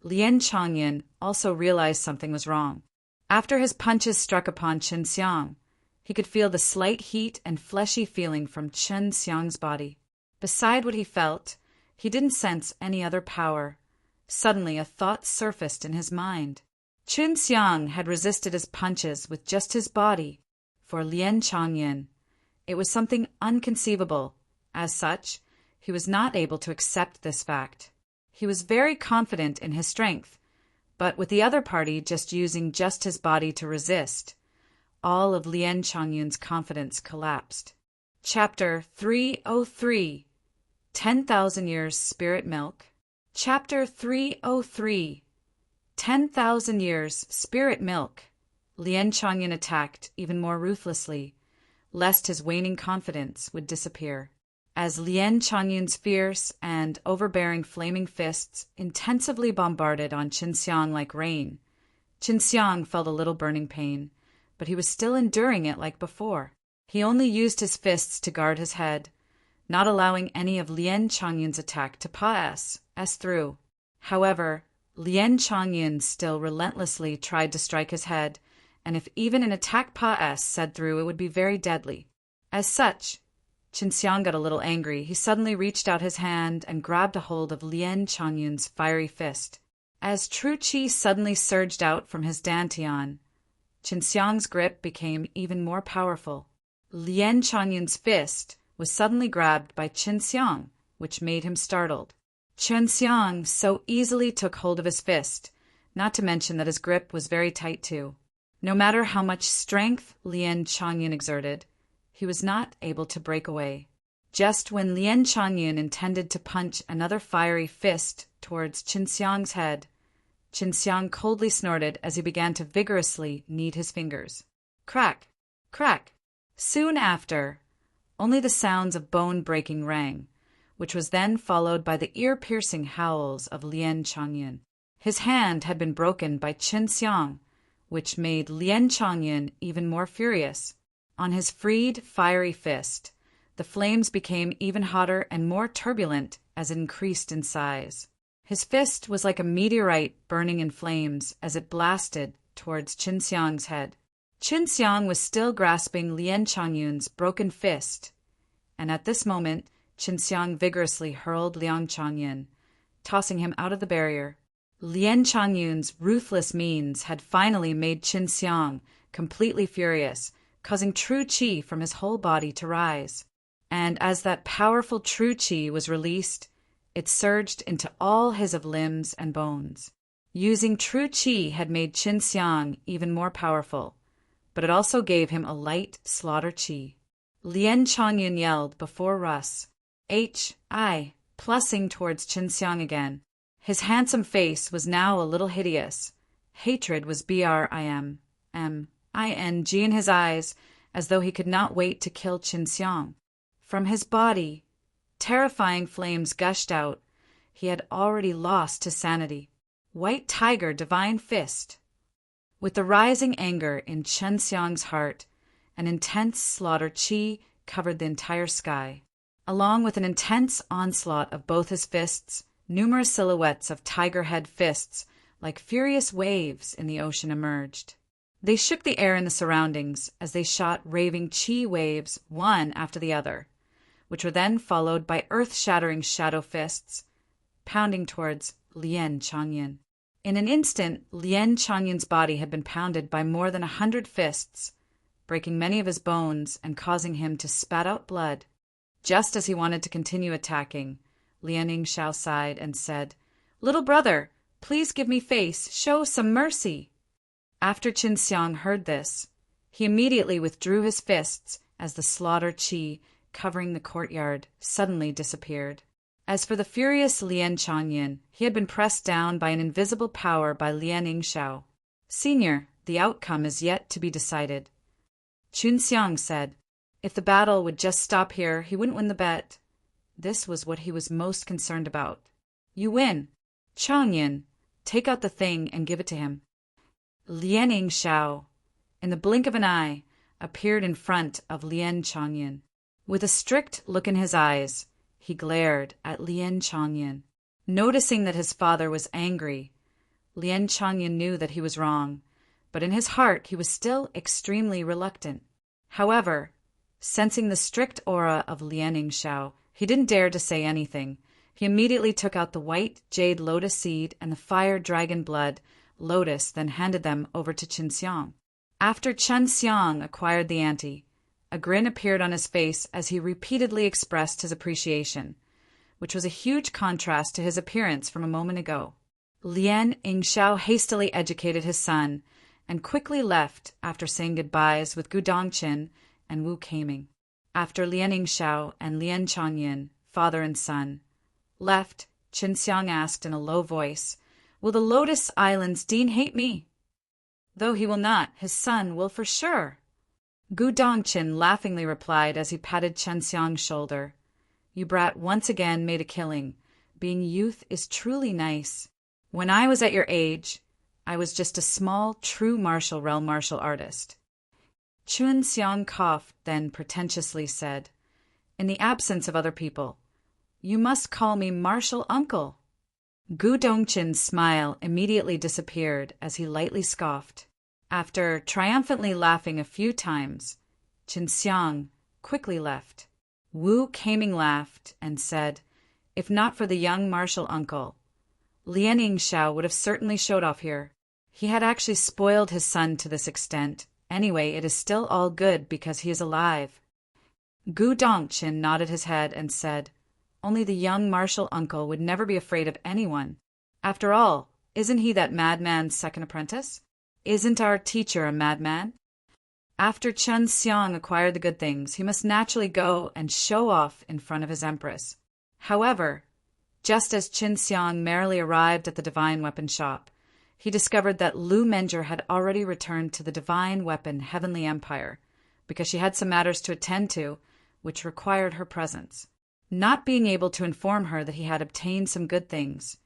Lien Changyan also realized something was wrong. After his punches struck upon Chen Xiang, he could feel the slight heat and fleshy feeling from Chen Xiang's body. Beside what he felt, he didn't sense any other power. Suddenly, a thought surfaced in his mind. Chen Xiang had resisted his punches with just his body. For Lien Changyan, it was something unconceivable. As such, he was not able to accept this fact. He was very confident in his strength, but with the other party just using just his body to resist, all of Lien Changyan's confidence collapsed. Chapter 303, 10,000 Years Spirit Milk. Chapter 303, 10,000 Years Spirit Milk. Lien Changyan attacked even more ruthlessly, lest his waning confidence would disappear. As Lien Changyan's fierce and overbearing flaming fists intensively bombarded on Chen Xiang like rain, Chen Xiang felt a little burning pain, but he was still enduring it like before. He only used his fists to guard his head, not allowing any of Lien Changyan's attack to pass through. However, Lien Changyan still relentlessly tried to strike his head, and if even an attack said through, it would be very deadly. As such, Chen Xiang got a little angry. He suddenly reached out his hand and grabbed a hold of Lien Changyan's fiery fist. As true qi suddenly surged out from his dantian, Chen Xiang's grip became even more powerful. Lien Changyan's fist was suddenly grabbed by Chen Xiang, which made him startled. Chen Xiang so easily took hold of his fist, not to mention that his grip was very tight too. No matter how much strength Lien Changyan exerted, he was not able to break away. Just when Lien Changyan intended to punch another fiery fist towards Chen Xiang's head, Chen Xiang coldly snorted as he began to vigorously knead his fingers. Crack! Crack! Soon after, only the sounds of bone breaking rang, which was then followed by the ear-piercing howls of Lien Changyan. His hand had been broken by Chen Xiang, which made Lien Changyan even more furious. On his freed, fiery fist, the flames became even hotter and more turbulent as it increased in size. His fist was like a meteorite burning in flames as it blasted towards Qin Xiang's head. Qin Xiang was still grasping Lien Changyun's broken fist, and at this moment Qin Xiang vigorously hurled Liang Changyun, tossing him out of the barrier. Lien Changyun's ruthless means had finally made Qin Xiang completely furious, causing true qi from his whole body to rise. And as that powerful true qi was released, it surged into all his of limbs and bones. Using true qi had made Qin Xiang even more powerful, but it also gave him a light slaughter qi. Lien Changyun yelled before Russ, H.I., plussing towards Qin Xiang again. His handsome face was now a little hideous. Hatred was briming in his eyes, as though he could not wait to kill Qin Xiang. From his body, terrifying flames gushed out. He had already lost his sanity. White Tiger Divine Fist. With the rising anger in Qin Xiang's heart, an intense slaughter qi covered the entire sky. Along with an intense onslaught of both his fists, numerous silhouettes of tiger head fists, like furious waves in the ocean, emerged. They shook the air in the surroundings as they shot raving qi waves one after the other, which were then followed by earth-shattering shadow fists, pounding towards Lien Changyun. In an instant, Lien Changyun's body had been pounded by more than 100 fists, breaking many of his bones and causing him to spat out blood. Just as he wanted to continue attacking, Lien Yingxiao sighed and said, "Little brother, please give me face, show some mercy." After Qin Xiang heard this, he immediately withdrew his fists as the slaughter qi covering the courtyard suddenly disappeared. As for the furious Lien Changyun, he had been pressed down by an invisible power by Lien Yingxiao. "Senior, the outcome is yet to be decided." Qin Xiang said, if the battle would just stop here, he wouldn't win the bet. This was what he was most concerned about. "You win. Changyun, take out the thing and give it to him." Lien Yingxiao, in the blink of an eye, appeared in front of Lien Changyun. With a strict look in his eyes, he glared at Lien Changyun. Noticing that his father was angry, Lien Changyun knew that he was wrong, but in his heart he was still extremely reluctant. However, sensing the strict aura of Lien Yingxiao, he didn't dare to say anything. He immediately took out the white jade lotus seed and the fire dragon blood lotus, then handed them over to Qin Xiang. After Qin Xiang acquired the ante, a grin appeared on his face as he repeatedly expressed his appreciation, which was a huge contrast to his appearance from a moment ago. Lien Yingxiao hastily educated his son and quickly left after saying goodbyes with Gu Dongqin and Wu Keiming. After Lien Yingxiao and Lien Changyun, father and son, left, Qin Xiang asked in a low voice, "Will the Lotus Islands Dean hate me?" "Though he will not, his son will for sure." Gu Dongqin laughingly replied as he patted Qin Xiang's shoulder, "You brat once again made a killing. Being youth is truly nice. When I was at your age, I was just a small, true martial realm martial artist." Qin Xiang coughed, then pretentiously said, "In the absence of other people, you must call me martial uncle." Gu Dongqin's smile immediately disappeared as he lightly scoffed. After triumphantly laughing a few times, Qin Xiang quickly left. Wu Keiming laughed and said, "If not for the young martial uncle, Lien Yingxiao would have certainly showed off here. He had actually spoiled his son to this extent. Anyway, it is still all good because he is alive." Gu Dongqin nodded his head and said, "Only the young martial uncle would never be afraid of anyone. After all, isn't he that madman's second apprentice? Isn't our teacher a madman?" After Qin Xiang acquired the good things, he must naturally go and show off in front of his empress. However, just as Qin Xiang merrily arrived at the divine weapon shop, he discovered that Lu Menger had already returned to the divine weapon Heavenly Empire, because she had some matters to attend to, which required her presence. Not being able to inform her that he had obtained some good things,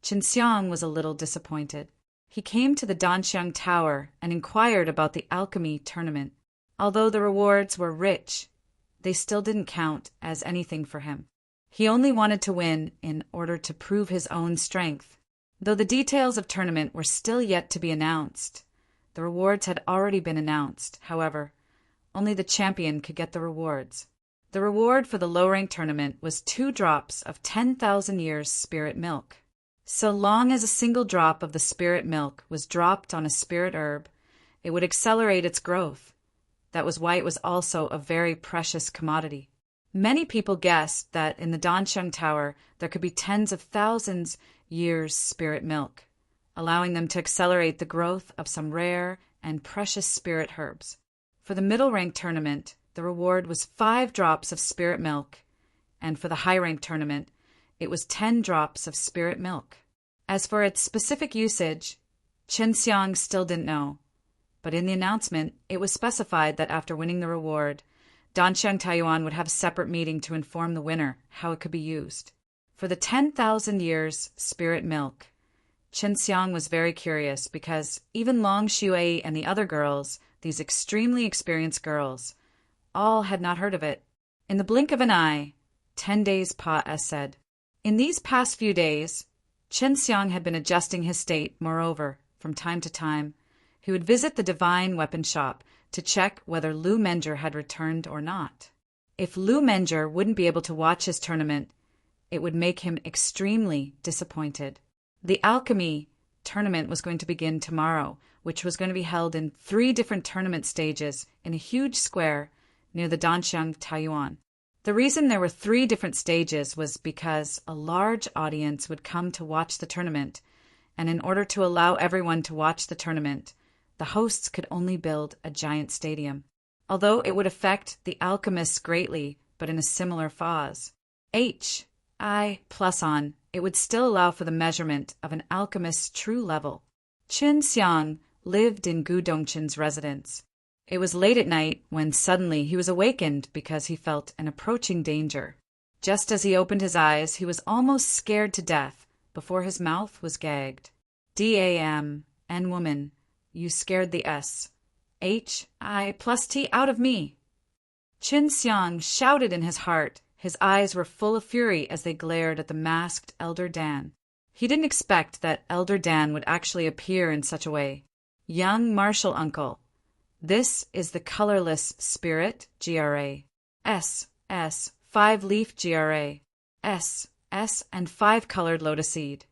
Qin Xiang was a little disappointed. He came to the Danxiang Tower and inquired about the Alchemy tournament. Although the rewards were rich, they still didn't count as anything for him. He only wanted to win in order to prove his own strength. Though the details of tournament were still yet to be announced, the rewards had already been announced. However, only the champion could get the rewards. The reward for the low-rank tournament was 2 drops of 10,000 years spirit milk. So long as a single drop of the spirit milk was dropped on a spirit herb, it would accelerate its growth. That was why it was also a very precious commodity. Many people guessed that in the Danxiang Tower there could be tens of thousands years spirit milk, allowing them to accelerate the growth of some rare and precious spirit herbs. For the middle rank tournament, the reward was 5 drops of spirit milk, and for the high rank tournament, it was 10 drops of spirit milk. As for its specific usage, Chen Xiang still didn't know, but in the announcement, it was specified that after winning the reward, Danxiang Taiyuan would have a separate meeting to inform the winner how it could be used. For the 10,000 years spirit milk, Chen Xiang was very curious because even Long Shui and the other girls, these extremely experienced girls, all had not heard of it. In the blink of an eye, 10 days said. In these past few days, Chen Xiang had been adjusting his state. Moreover, from time to time, he would visit the divine weapon shop to check whether Lu Menger had returned or not. If Lu Menger wouldn't be able to watch his tournament, it would make him extremely disappointed. The Alchemy tournament was going to begin tomorrow, which was going to be held in 3 different tournament stages in a huge square near the Danxiang Taiyuan. The reason there were 3 different stages was because a large audience would come to watch the tournament, and in order to allow everyone to watch the tournament, the hosts could only build a giant stadium. Although it would affect the alchemists greatly, but in a similar phase. It would still allow for the measurement of an alchemist's true level. Chen Xiang lived in Gu Dongchen's residence. It was late at night when suddenly he was awakened because he felt an approaching danger. Just as he opened his eyes, he was almost scared to death before his mouth was gagged. Dam, N woman, you scared the Hi+T out of me. Chen Xiang shouted in his heart. His eyes were full of fury as they glared at the masked Elder Dan. He didn't expect that Elder Dan would actually appear in such a way. Young martial uncle, this is the colorless spirit, GRA. S, 5-leaf GRA. S, and 5-colored lotus seed.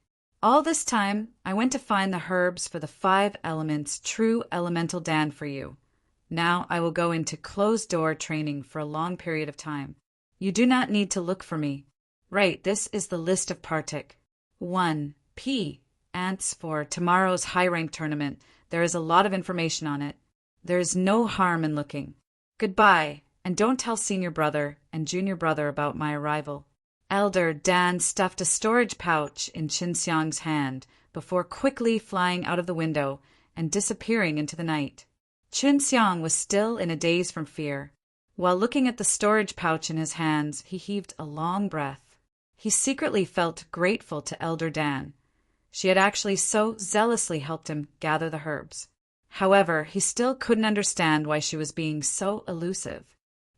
All this time, I went to find the herbs for the 5 elements true elemental Dan for you. Now I will go into closed-door training for a long period of time. You do not need to look for me. Right, this is the list of partic. 1. P. Ants for tomorrow's high-rank tournament. There is a lot of information on it. There is no harm in looking. Goodbye, and don't tell senior brother and junior brother about my arrival. Elder Dan stuffed a storage pouch in Chen Xiang's hand before quickly flying out of the window and disappearing into the night. Chen Xiang was still in a daze from fear. While looking at the storage pouch in his hands, he heaved a long breath. He secretly felt grateful to Elder Dan. She had actually so zealously helped him gather the herbs. However, he still couldn't understand why she was being so elusive.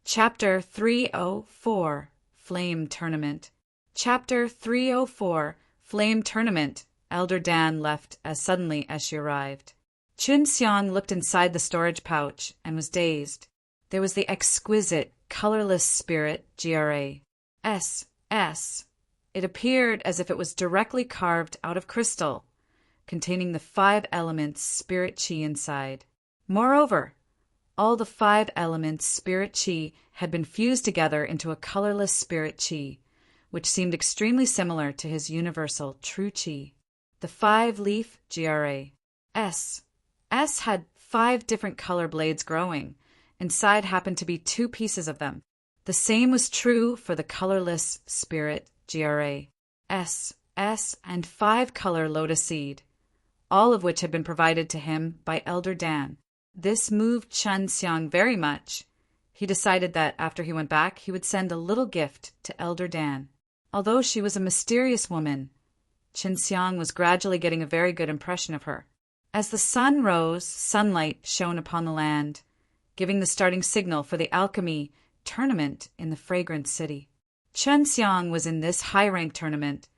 Chapter 304, Flame Tournament. Chapter 304, Flame Tournament. Elder Dan left as suddenly as she arrived. Chen Xiang looked inside the storage pouch and was dazed. There was the exquisite, colorless spirit, GRA. S. It appeared as if it was directly carved out of crystal, containing the 5 elements spirit chi inside. Moreover, all the 5 elements spirit chi had been fused together into a colorless spirit chi, which seemed extremely similar to his universal true chi. The 5-leaf GRA. S had 5 different color blades growing. Inside happened to be 2 pieces of them. The same was true for the colorless spirit, GRA. S, and 5-color lotus seed, all of which had been provided to him by Elder Dan. This moved Chen Xiang very much. He decided that after he went back, he would send a little gift to Elder Dan. Although she was a mysterious woman, Chen Xiang was gradually getting a very good impression of her. As the sun rose, sunlight shone upon the land, giving the starting signal for the alchemy tournament in the fragrant city. Chen Xiang was in this high-rank tournament.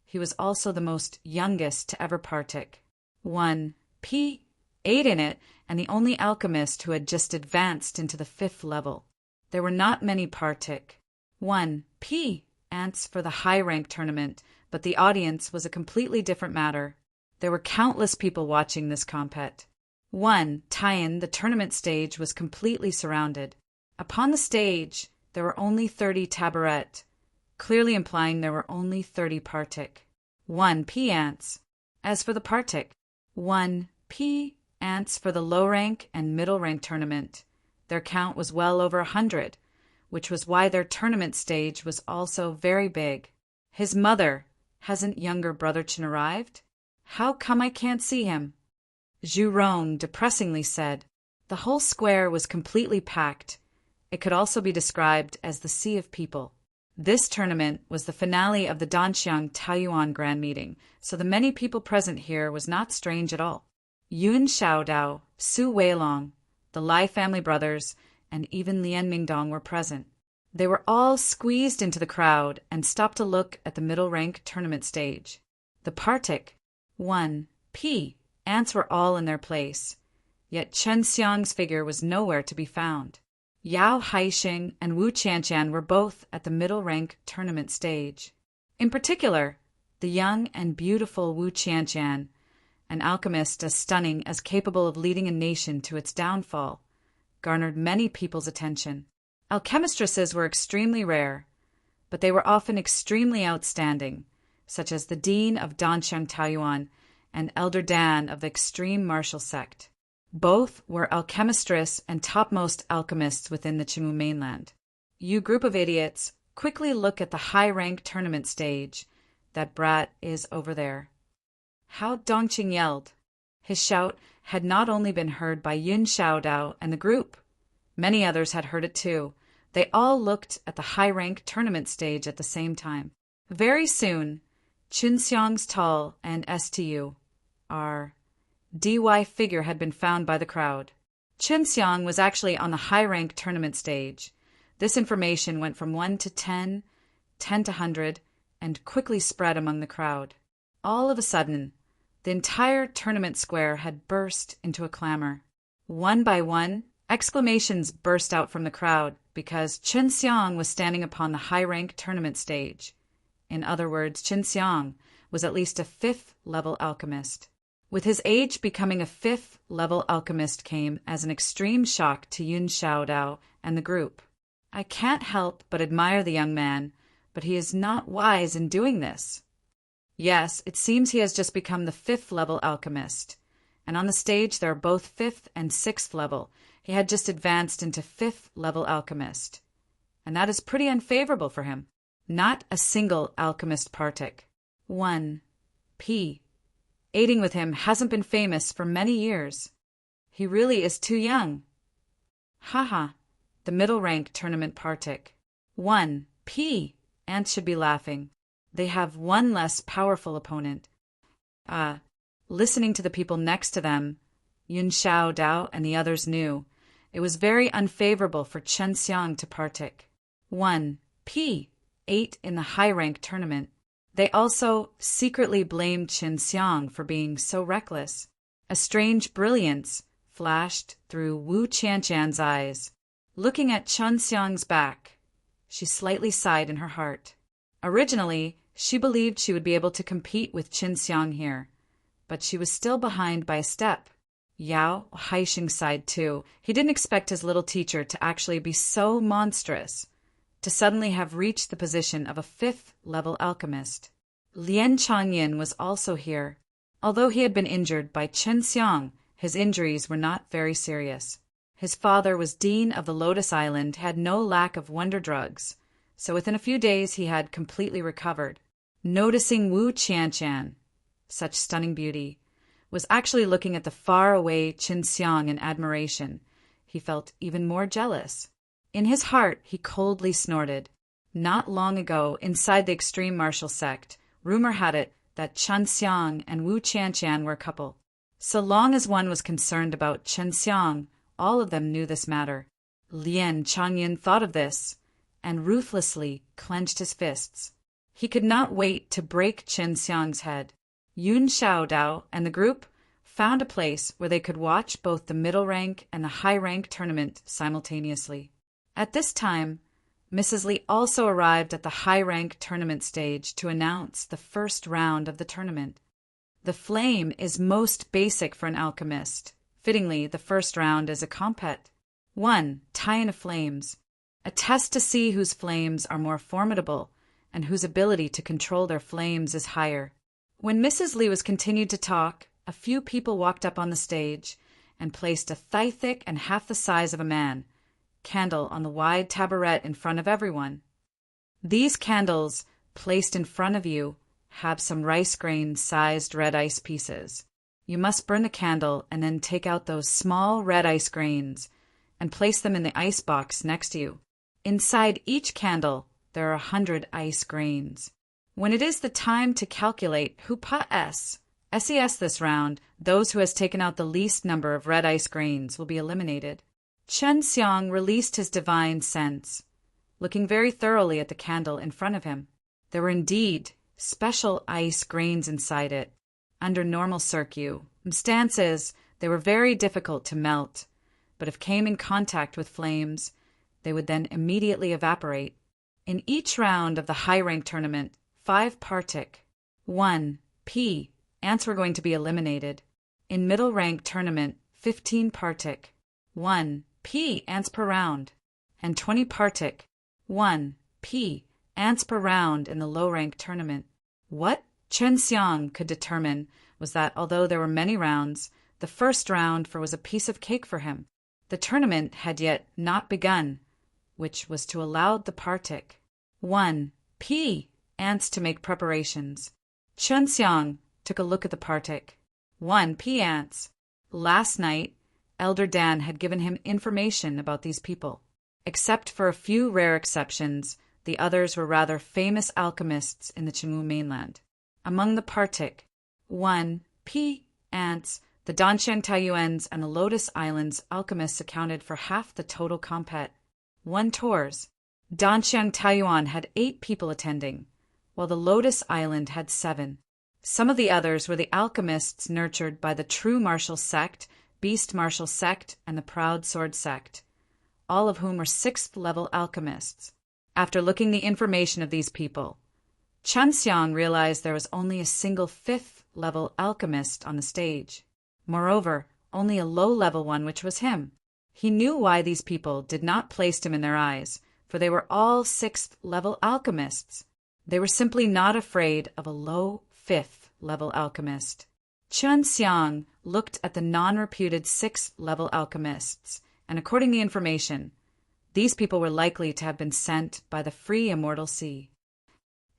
He was also the most youngest to ever partake. 1. P. 8 in it, and the only alchemist who had just advanced into the 5th level. There were not many partake. 1. P. Ants for the high-rank tournament, but the audience was a completely different matter. There were countless people watching this compet. 1. Tian, the tournament stage, was completely surrounded. Upon the stage, there were only 30 tabaret, clearly implying there were only 30 partake. 1. P. Ants. As for the partake, 1. P. Ants for the low-rank and middle-rank tournament. Their count was well over 100, which was why their tournament stage was also very big. His mother, hasn't younger brother Chen arrived? How come I can't see him? Zhu Rong depressingly said. The whole square was completely packed. It could also be described as the sea of people. This tournament was the finale of the Danxiang Taoyuan Grand Meeting, so the many people present here was not strange at all. Yun Xiaodao, Su Weilong, the Lai family brothers, and even Lian Mingdong were present. They were all squeezed into the crowd and stopped to look at the middle-rank tournament stage. The partake, 1. P. Ants were all in their place, yet Chen Xiang's figure was nowhere to be found. Yao Haixing and Wu Qianqian were both at the middle-rank tournament stage. In particular, the young and beautiful Wu Qianqian, an alchemist as stunning as capable of leading a nation to its downfall, garnered many people's attention. Alchemistresses were extremely rare, but they were often extremely outstanding, such as the Dean of Danxiang Taoyuan and Elder Dan of the extreme martial sect. Both were alchemistress and topmost alchemists within the Qingwu mainland. You group of idiots, quickly look at the high-rank tournament stage. That brat is over there. How Dongqing yelled. His shout had not only been heard by Yun Xiaodao and the group. Many others had heard it too. They all looked at the high-rank tournament stage at the same time. Very soon, Qin Xiang's tall and STU, R. DY figure had been found by the crowd. Qin Xiang was actually on the high-rank tournament stage. This information went from 1 to 10, 10 to 100, and quickly spread among the crowd. All of a sudden, the entire tournament square had burst into a clamor. One by one, exclamations burst out from the crowd because Qin Xiang was standing upon the high-rank tournament stage. In other words, Qin Xiang was at least a 5th-level alchemist. With his age, becoming a 5th-level alchemist came as an extreme shock to Yun Xiaodao and the group. I can't help but admire the young man, but he is not wise in doing this. Yes, it seems he has just become the 5th-level alchemist, and on the stage there are both 5th and 6th level. He had just advanced into 5th-level alchemist, and that is pretty unfavorable for him. Not a single alchemist partake. 1. P. Aiding with him hasn't been famous for many years. He really is too young. Haha, the middle-rank tournament partake. 1. P. Ants should be laughing. They have one less powerful opponent. Listening to the people next to them, Yun Xiaodao and the others knew, it was very unfavorable for Chen Xiang to partake. 1. P. 8 in the high-rank tournament. They also secretly blamed Qin Xiang for being so reckless. A strange brilliance flashed through Wu Qianqian's eyes. Looking at Chen Xiang's back, she slightly sighed in her heart. Originally, she believed she would be able to compete with Qin Xiang here, but she was still behind by a step. Yao Haixing sighed too. He didn't expect his little teacher to actually be so monstrous, to suddenly have reached the position of a 5th-level alchemist. Lian Changyin was also here. Although he had been injured by Chen Xiang, his injuries were not very serious. His father was Dean of the Lotus Island, had no lack of wonder drugs, so within a few days he had completely recovered. Noticing Wu Qianqian, such stunning beauty, was actually looking at the far-away Qin Xiang in admiration. He felt even more jealous. In his heart, he coldly snorted. Not long ago, inside the extreme martial sect, rumor had it that Chen Xiang and Wu Qianqian were a couple. So long as one was concerned about Chen Xiang, all of them knew this matter. Lian Changyin thought of this, and ruthlessly clenched his fists. He could not wait to break Chen Xiang's head. Yun Xiaodao and the group found a place where they could watch both the middle rank and the high rank tournament simultaneously. At this time, Mrs. Li also arrived at the high rank tournament stage to announce the first round of the tournament. The flame is most basic for an alchemist. Fittingly, the first round is a compet. 1. Tie-in of flames. A test to see whose flames are more formidable and whose ability to control their flames is higher. When Mrs. Li was continued to talk, a few people walked up on the stage and placed a thigh-thick and half the size of a man candle on the wide taboret in front of everyone. These candles, placed in front of you, have some rice grain-sized red ice pieces. You must burn the candle and then take out those small red ice grains and place them in the ice box next to you. Inside each candle, there are 100 ice grains. When it is the time to calculate who SES this round, those who has taken out the least number of red ice grains will be eliminated. Chen Xiang released his divine sense, looking very thoroughly at the candle in front of him. There were indeed special ice grains inside it. Under normal circumstances, they were very difficult to melt, but if came in contact with flames, they would then immediately evaporate. In each round of the high-rank tournament, 5 partic, 1 P ants were going to be eliminated. In middle-rank tournament, 15 partic, 1 P ants per round, and 20 partic, 1 P ants per round in the low-rank tournament. What Chen Xiang could determine was that although there were many rounds, the first round was a piece of cake for him. The tournament had yet not begun, which was to allow the partic, 1 P ants to make preparations. Chen Xiang took a look at the partic, 1 P ants. Last night, Elder Dan had given him information about these people. Except for a few rare exceptions, the others were rather famous alchemists in the Qingwu mainland. Among the partic, 1 P ants, the Danxiang Taiyuans and the Lotus Islands alchemists accounted for half the total compet. 1 tours. Danxiang Taiyuan had 8 people attending, while the Lotus Island had 7. Some of the others were the alchemists nurtured by the True Martial Sect, Beast Martial Sect, and the Proud Sword Sect, all of whom were 6th-level alchemists. After looking the information of these people, Chen Xiang realized there was only a single 5th-level alchemist on the stage. Moreover, only a low-level one, which was him. He knew why these people did not place him in their eyes, for they were all 6th-level alchemists. They were simply not afraid of a low 5th-level alchemist. Chen Xiang looked at the non-reputed 6th-level alchemists, and according to the information, these people were likely to have been sent by the free immortal sea.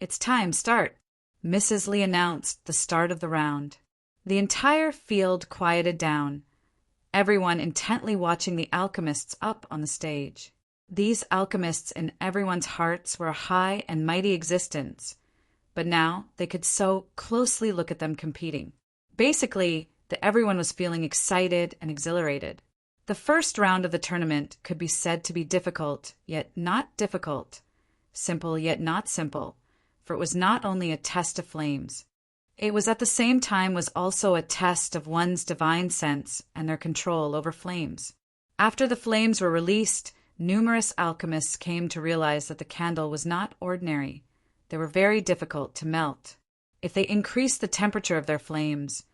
It's time, start. Mrs. Li announced the start of the round. The entire field quieted down, everyone intently watching the alchemists up on the stage. These alchemists in everyone's hearts were a high and mighty existence, but now they could so closely look at them competing. Basically, everyone was feeling excited and exhilarated. The first round of the tournament could be said to be difficult, yet not difficult, simple yet not simple, for it was not only a test of flames. It was at the same time was also a test of one's divine sense and their control over flames. After the flames were released, numerous alchemists came to realize that the candle was not ordinary. They were very difficult to melt. If they increased the temperature of their flames,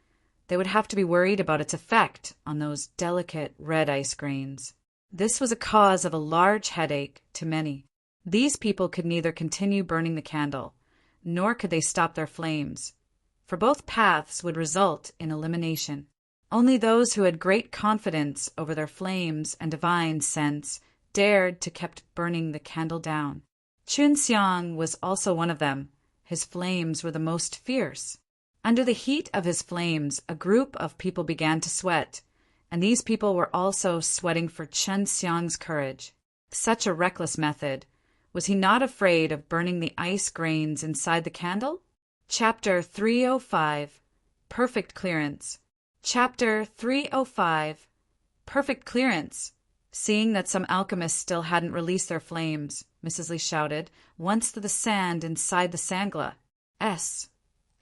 they would have to be worried about its effect on those delicate red ice grains. This was a cause of a large headache to many. These people could neither continue burning the candle, nor could they stop their flames, for both paths would result in elimination. Only those who had great confidence over their flames and divine sense dared to keep burning the candle down. Chen Xiang was also one of them. His flames were the most fierce. Under the heat of his flames, a group of people began to sweat, and these people were also sweating for Chen Xiang's courage. Such a reckless method. Was he not afraid of burning the ice grains inside the candle? Chapter 305, Perfect Clearance. Chapter 305, Perfect Clearance. Seeing that some alchemists still hadn't released their flames, Mrs. Lee shouted, once to the sand inside the sangla. S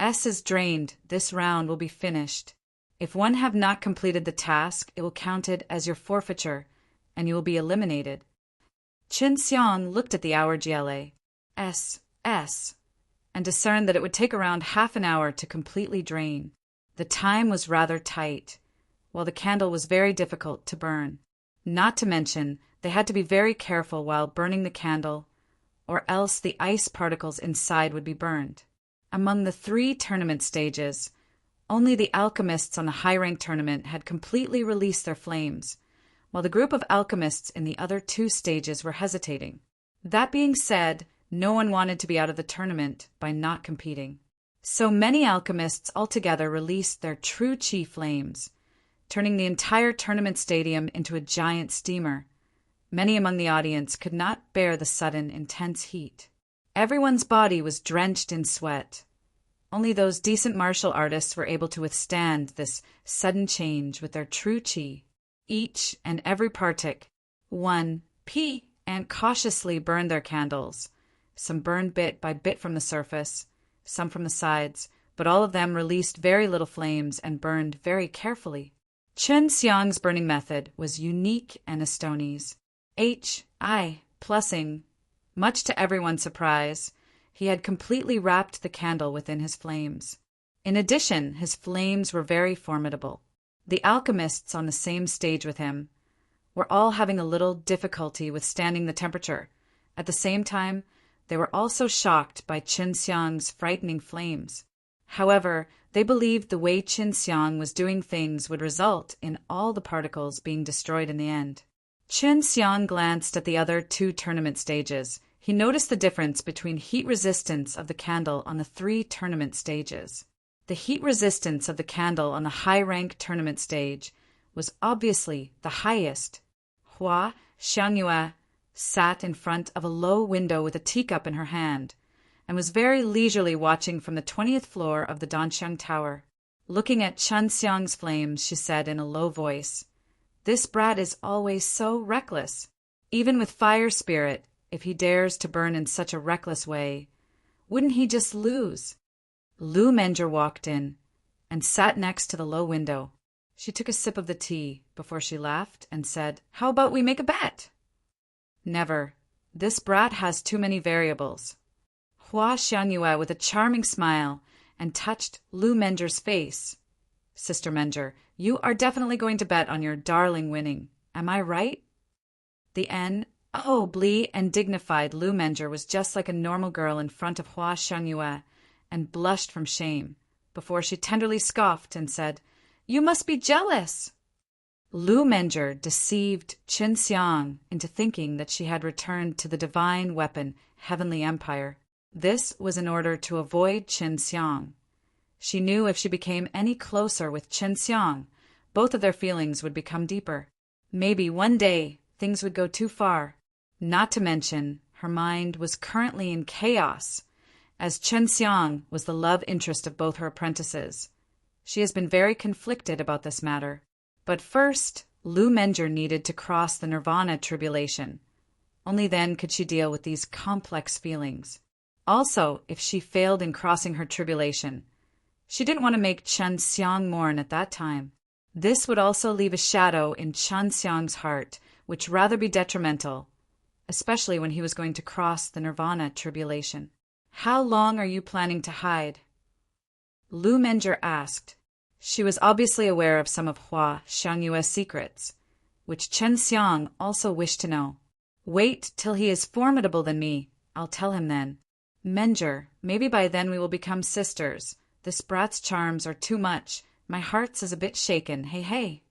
is drained. This round will be finished. If one have not completed the task, it will counted as your forfeiture, and you will be eliminated. Qin Xiang looked at the hour GLA. S, and discerned that it would take around half an hour to completely drain. The time was rather tight, while the candle was very difficult to burn. Not to mention, they had to be very careful while burning the candle, or else the ice particles inside would be burned. Among the 3 tournament stages, only the alchemists on the high-rank tournament had completely released their flames, while the group of alchemists in the other 2 stages were hesitating. That being said, no one wanted to be out of the tournament by not competing. So many alchemists altogether released their true chi flames, turning the entire tournament stadium into a giant steamer. Many among the audience could not bear the sudden, intense heat. Everyone's body was drenched in sweat. Only those decent martial artists were able to withstand this sudden change with their true chi. Each and every partic, 1 p, and cautiously burned their candles. Some burned bit by bit from the surface, some from the sides, but all of them released very little flames and burned very carefully. Qin Xiang's burning method was unique and Estoni's. Plussing. Much to everyone's surprise, he had completely wrapped the candle within his flames. In addition, his flames were very formidable. The alchemists on the same stage with him were all having a little difficulty withstanding the temperature. At the same time, they were also shocked by Qin Xiang's frightening flames. However, they believed the way Qin Xiang was doing things would result in all the particles being destroyed in the end. Qin Xiang glanced at the other 2 tournament stages. He noticed the difference between heat resistance of the candle on the 3 tournament stages. The heat resistance of the candle on the high-rank tournament stage was obviously the highest. Hua Xiangyue sat in front of a low window with a teacup in her hand, and was very leisurely watching from the 20th floor of the Danxiang Tower. Looking at Qin Xiang's flames, she said in a low voice, "This brat is always so reckless. Even with fire spirit, if he dares to burn in such a reckless way, wouldn't he just lose?" Lu Menger walked in and sat next to the low window. She took a sip of the tea before she laughed and said, "How about we make a bet?" "Never. This brat has too many variables." Hua Xiangyue, with a charming smile, and touched Lu Menger's face. "Sister Menger, you are definitely going to bet on your darling winning. Am I right?" The blee and dignified Lu Menger was just like a normal girl in front of Hua Xiangyue, and blushed from shame, before she tenderly scoffed and said, "You must be jealous." Lu Menger deceived Qin Xiang into thinking that she had returned to the divine weapon, Heavenly Empire. This was in order to avoid Qin Xiang. She knew if she became any closer with Qin Xiang, both of their feelings would become deeper. Maybe one day things would go too far. Not to mention, her mind was currently in chaos, as Qin Xiang was the love interest of both her apprentices. She has been very conflicted about this matter. But first, Lu Menger needed to cross the Nirvana tribulation. Only then could she deal with these complex feelings. Also, if she failed in crossing her tribulation, she didn't want to make Qin Xiang mourn at that time. This would also leave a shadow in Qin Xiang's heart, which rather be detrimental, especially when he was going to cross the Nirvana tribulation. "How long are you planning to hide?" Lu Menger asked. She was obviously aware of some of Hua Xiangyue's secrets, which Qin Xiang also wished to know. "Wait till he is formidable than me. I'll tell him then." "Menger, maybe by then we will become sisters. This brat's charms are too much. My heart's is a bit shaken, hey.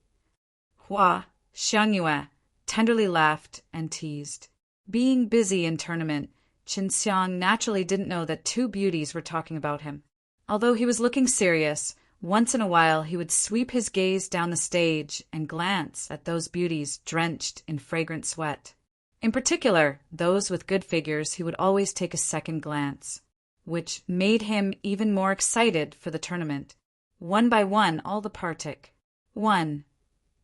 Hua Xiangyue tenderly laughed and teased. Being busy in tournament, Qin Xiang naturally didn't know that 2 beauties were talking about him. Although he was looking serious, once in a while he would sweep his gaze down the stage and glance at those beauties drenched in fragrant sweat. In particular, those with good figures he would always take a second glance, which made him even more excited for the tournament. One by one, all the partic. 1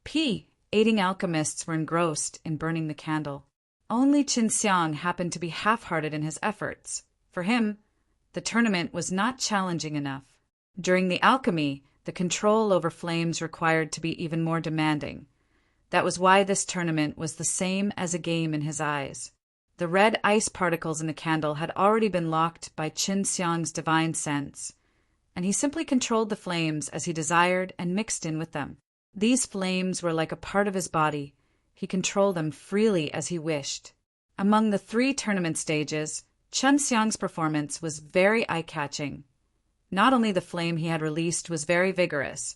p aiding alchemists were engrossed in burning the candle. Only Qinxiang happened to be half-hearted in his efforts. For him, the tournament was not challenging enough. During the alchemy, the control over flames required to be even more demanding. That was why this tournament was the same as a game in his eyes. The red ice particles in the candle had already been locked by Qinxiang's divine sense, and he simply controlled the flames as he desired and mixed in with them. These flames were like a part of his body. He controlled them freely as he wished. Among the 3 tournament stages, Qinxiang's performance was very eye-catching. Not only the flame he had released was very vigorous,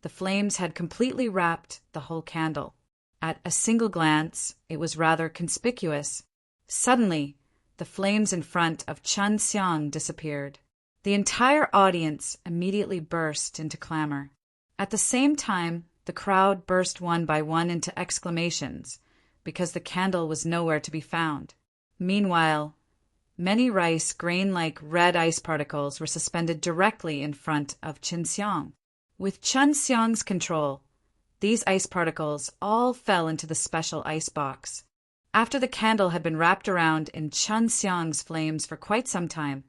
the flames had completely wrapped the whole candle. At a single glance, it was rather conspicuous. Suddenly, the flames in front of Qinxiang disappeared. The entire audience immediately burst into clamor. At the same time, the crowd burst one by one into exclamations, because the candle was nowhere to be found. Meanwhile, many rice grain-like red ice particles were suspended directly in front of Qinxiang. With Qinxiang's control, these ice particles all fell into the special ice box. After the candle had been wrapped around in Qinxiang's flames for quite some time,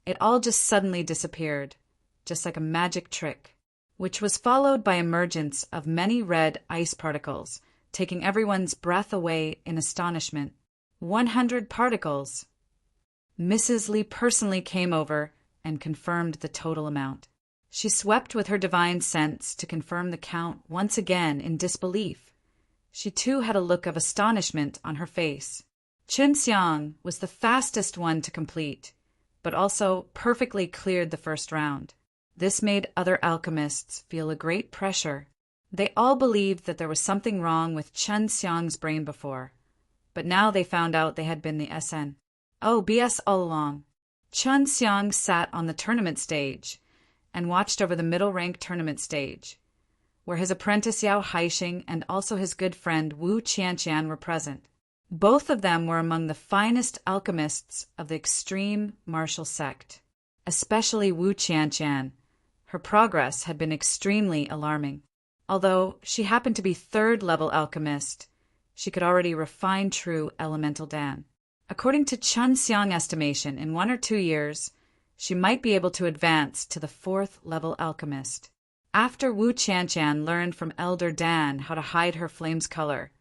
it all just suddenly disappeared, just like a magic trick, which was followed by emergence of many red ice particles, taking everyone's breath away in astonishment. 100 particles! Mrs. Li personally came over and confirmed the total amount. She swept with her divine sense to confirm the count once again in disbelief. She too had a look of astonishment on her face. Qinxiang was the fastest one to complete, but also perfectly cleared the first round. This made other alchemists feel a great pressure. They all believed that there was something wrong with Qinxiang's brain before, but now they found out they had been the SN. Oh, BS all along. Qinxiang sat on the tournament stage and watched over the middle-rank tournament stage, where his apprentice Yao Haixing and also his good friend Wu Qianqian were present. Both of them were among the finest alchemists of the extreme martial sect, especially Wu Qianqian. Her progress had been extremely alarming. Although she happened to be 3rd-level alchemist, she could already refine true elemental Dan. According to Qinxiang estimation, in 1 or 2 years, she might be able to advance to the 4th-level alchemist. After Wu Qianqian learned from Elder Dan how to hide her flame's color,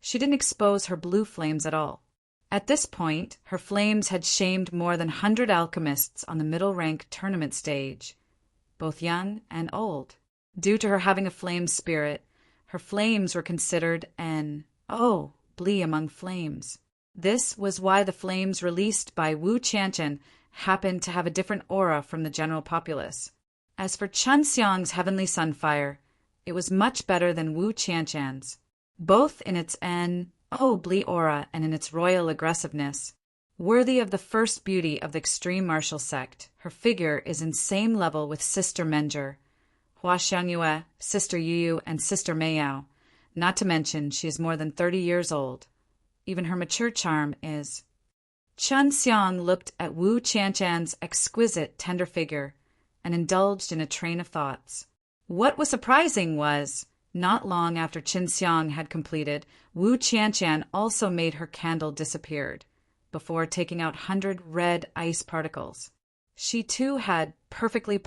she didn't expose her blue flames at all. At this point, her flames had shamed more than 100 alchemists on the middle-rank tournament stage, both young and old. Due to her having a flame spirit, her flames were considered blee among flames. This was why the flames released by Wu Qianqian happened to have a different aura from the general populace. As for Qinxiang's heavenly sunfire, it was much better than Wu Qianqian's, both in its blee aura and in its royal aggressiveness. Worthy of the first beauty of the extreme martial sect, her figure is in same level with Sister Menger, Hua Xiangyue, Sister Yu, and Sister Meiyao, not to mention she is more than 30 years old. Even her mature charm is. Qinxiang looked at Wu Qianqian's exquisite, tender figure and indulged in a train of thoughts. What was surprising was, not long after Qinxiang had completed, Wu Qianqian also made her candle disappeared, before taking out 100 red ice particles. She too had perfectly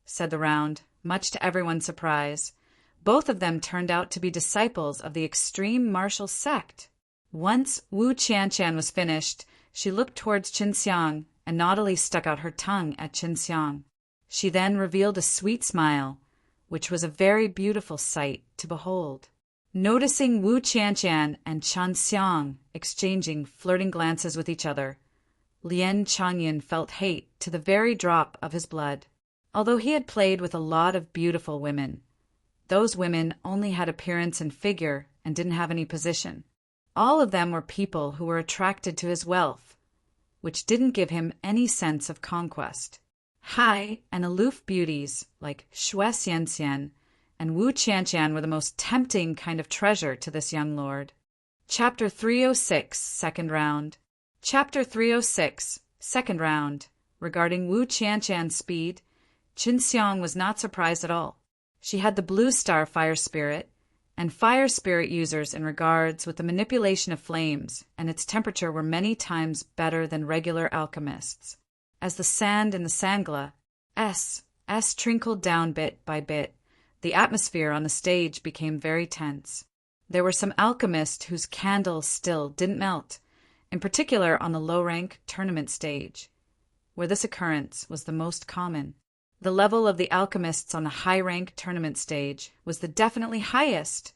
said the round, much to everyone's surprise. Both of them turned out to be disciples of the extreme martial sect. Once Wu Qianqian was finished, she looked towards Qinxiang and naughtily stuck out her tongue at Qinxiang. She then revealed a sweet smile, which was a very beautiful sight to behold. Noticing Wu Qianqian and Qinxiang exchanging flirting glances with each other, Lien Changyan felt hate to the very drop of his blood. Although he had played with a lot of beautiful women, those women only had appearance and figure and didn't have any position. All of them were people who were attracted to his wealth, which didn't give him any sense of conquest. High and aloof beauties like Xue Xianxian and Wu Qianqian were the most tempting kind of treasure to this young lord. Chapter 306, Second Round. Chapter 306, Second Round. Regarding Wu Qianqian's speed, Qinxiang was not surprised at all. She had the blue star fire spirit, and fire spirit users in regards with the manipulation of flames and its temperature were many times better than regular alchemists. As the sand in the sangla, S trickled down bit by bit, the atmosphere on the stage became very tense. There were some alchemists whose candles still didn't melt, in particular on the low-rank tournament stage, where this occurrence was the most common. The level of the alchemists on the high-rank tournament stage was the definitely highest.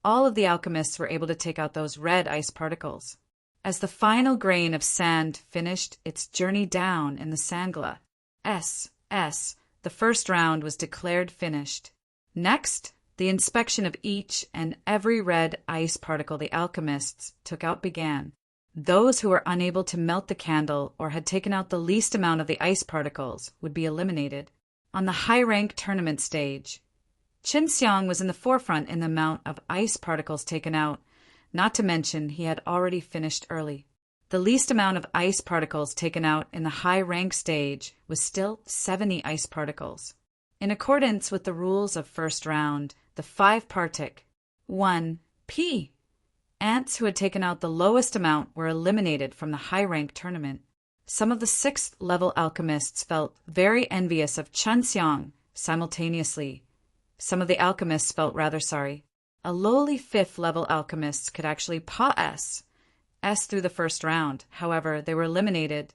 All of the alchemists were able to take out those red ice particles. As the final grain of sand finished its journey down in the sangla, the first round was declared finished. Next, the inspection of each and every red ice particle the alchemists took out began. Those who were unable to melt the candle or had taken out the least amount of the ice particles would be eliminated. On the high-rank tournament stage, Qin Xiang was in the forefront in the amount of ice particles taken out, not to mention he had already finished early. The least amount of ice particles taken out in the high-rank stage was still 70 ice particles. In accordance with the rules of first round, the 5-partic 1p ants who had taken out the lowest amount were eliminated from the high-rank tournament. Some of the 6th-level alchemists felt very envious of Qin Xiang simultaneously. Some of the alchemists felt rather sorry. A lowly 5th-level alchemist could actually pass S through the first round. However, they were eliminated.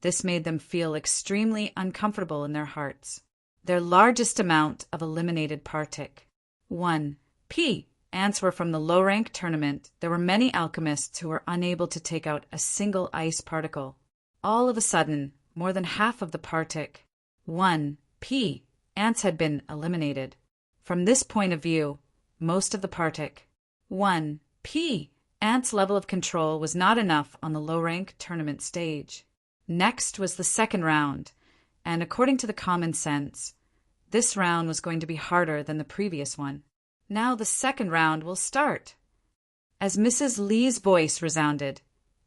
This made them feel extremely uncomfortable in their hearts. Their largest amount of eliminated partic 1p ants were from the low-rank tournament. There were many alchemists who were unable to take out a single ice particle. All of a sudden, more than half of the partic 1p ants had been eliminated. From this point of view, most of the partic 1p ants' level of control was not enough on the low-rank tournament stage. Next was the second round, and according to the common sense, this round was going to be harder than the previous one. Now the second round will start. As Mrs. Li's voice resounded,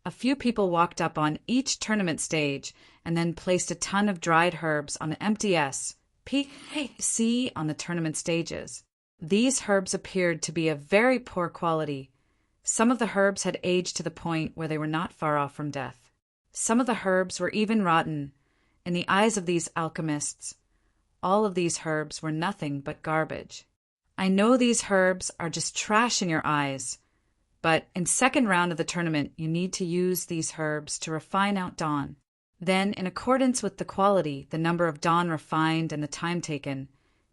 a few people walked up on each tournament stage and then placed a ton of dried herbs on the empty SPC on the tournament stages. These herbs appeared to be of very poor quality. Some of the herbs had aged to the point where they were not far off from death. Some of the herbs were even rotten. In the eyes of these alchemists, all of these herbs were nothing but garbage. I know these herbs are just trash in your eyes, but in second round of the tournament, you need to use these herbs to refine out dawn. Then, in accordance with the quality, the number of dawn refined and the time taken,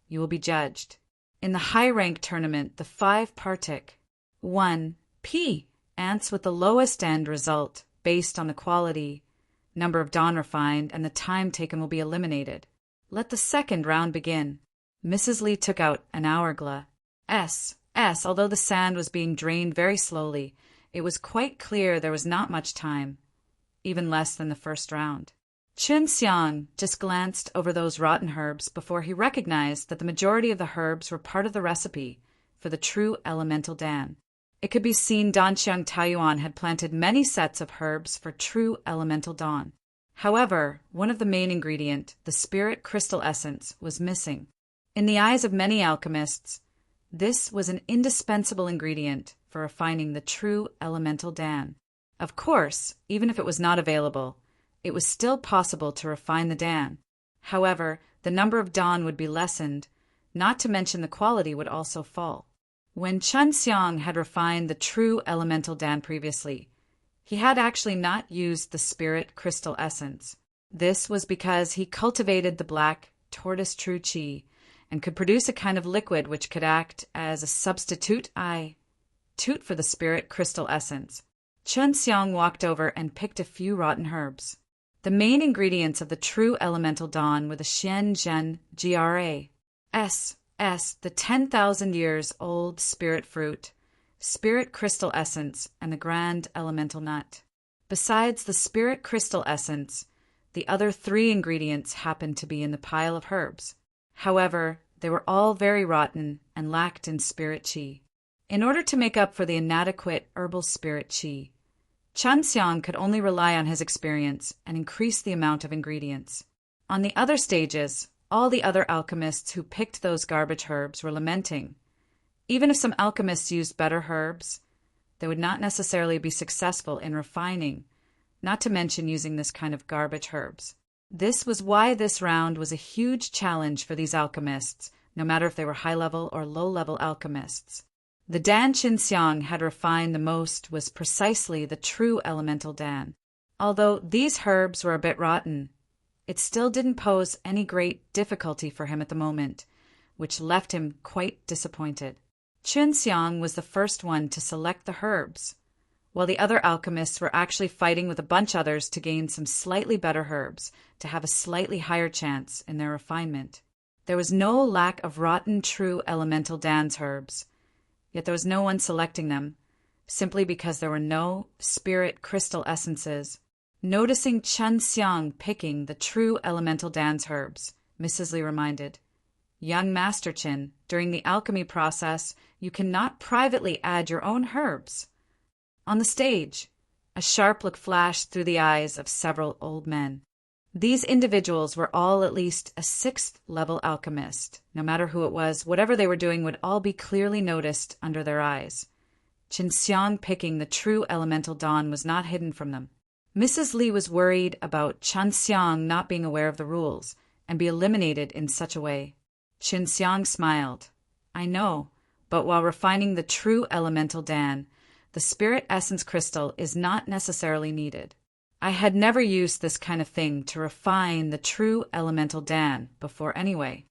you will be judged. In the high-rank tournament, the 5-partic 1p ants with the lowest end result, based on the quality, number of dawn refined, and the time taken will be eliminated. Let the second round begin. Mrs. Li took out an hourglass. Although the sand was being drained very slowly, it was quite clear there was not much time, even less than the first round. Qin Xiang just glanced over those rotten herbs before he recognized that the majority of the herbs were part of the recipe for the true elemental Dan. It could be seen Danxiang Taiyuan had planted many sets of herbs for true elemental dawn. However, one of the main ingredient, the spirit crystal essence, was missing. In the eyes of many alchemists, this was an indispensable ingredient for refining the true elemental Dan. Of course, even if it was not available, it was still possible to refine the Dan. However, the number of dawn would be lessened, not to mention the quality would also fall. When Qin Xiang had refined the true elemental Dan previously, he had actually not used the spirit crystal essence. This was because he cultivated the black tortoise true qi and could produce a kind of liquid which could act as a substitute for the spirit crystal essence. Qin Xiang walked over and picked a few rotten herbs. The main ingredients of the true elemental dawn were the Xian Zhen Gras, the 10,000 years old spirit fruit, spirit crystal essence, and the grand elemental nut. Besides the spirit crystal essence, the other 3 ingredients happened to be in the pile of herbs. However, they were all very rotten and lacked in spirit qi. In order to make up for the inadequate herbal spirit qi, Qin Xiang could only rely on his experience and increase the amount of ingredients. On the other stages, all the other alchemists who picked those garbage herbs were lamenting. Even if some alchemists used better herbs, they would not necessarily be successful in refining, not to mention using this kind of garbage herbs. This was why this round was a huge challenge for these alchemists, no matter if they were high-level or low-level alchemists. The Dan Qinxiang had refined the most was precisely the true elemental Dan. Although these herbs were a bit rotten, it still didn't pose any great difficulty for him at the moment, which left him quite disappointed. Qinxiang was the first one to select the herbs, while the other alchemists were actually fighting with a bunch others to gain some slightly better herbs to have a slightly higher chance in their refinement. There was no lack of rotten true elemental Dan's herbs, yet there was no one selecting them, simply because there were no spirit crystal essences. Noticing Qinxiang picking the true elemental Dan's herbs, Mrs. Li reminded, "Young Master Qin, during the alchemy process, you cannot privately add your own herbs." On the stage, a sharp look flashed through the eyes of several old men. These individuals were all at least a 6th-level alchemist. No matter who it was, whatever they were doing would all be clearly noticed under their eyes. Qinxiang picking the true elemental dawn was not hidden from them. Mrs. Li was worried about Qinxiang not being aware of the rules and be eliminated in such a way. Qinxiang smiled. "I know, but while refining the true elemental Dan, the spirit essence crystal is not necessarily needed. I had never used this kind of thing to refine the true elemental Dan before anyway."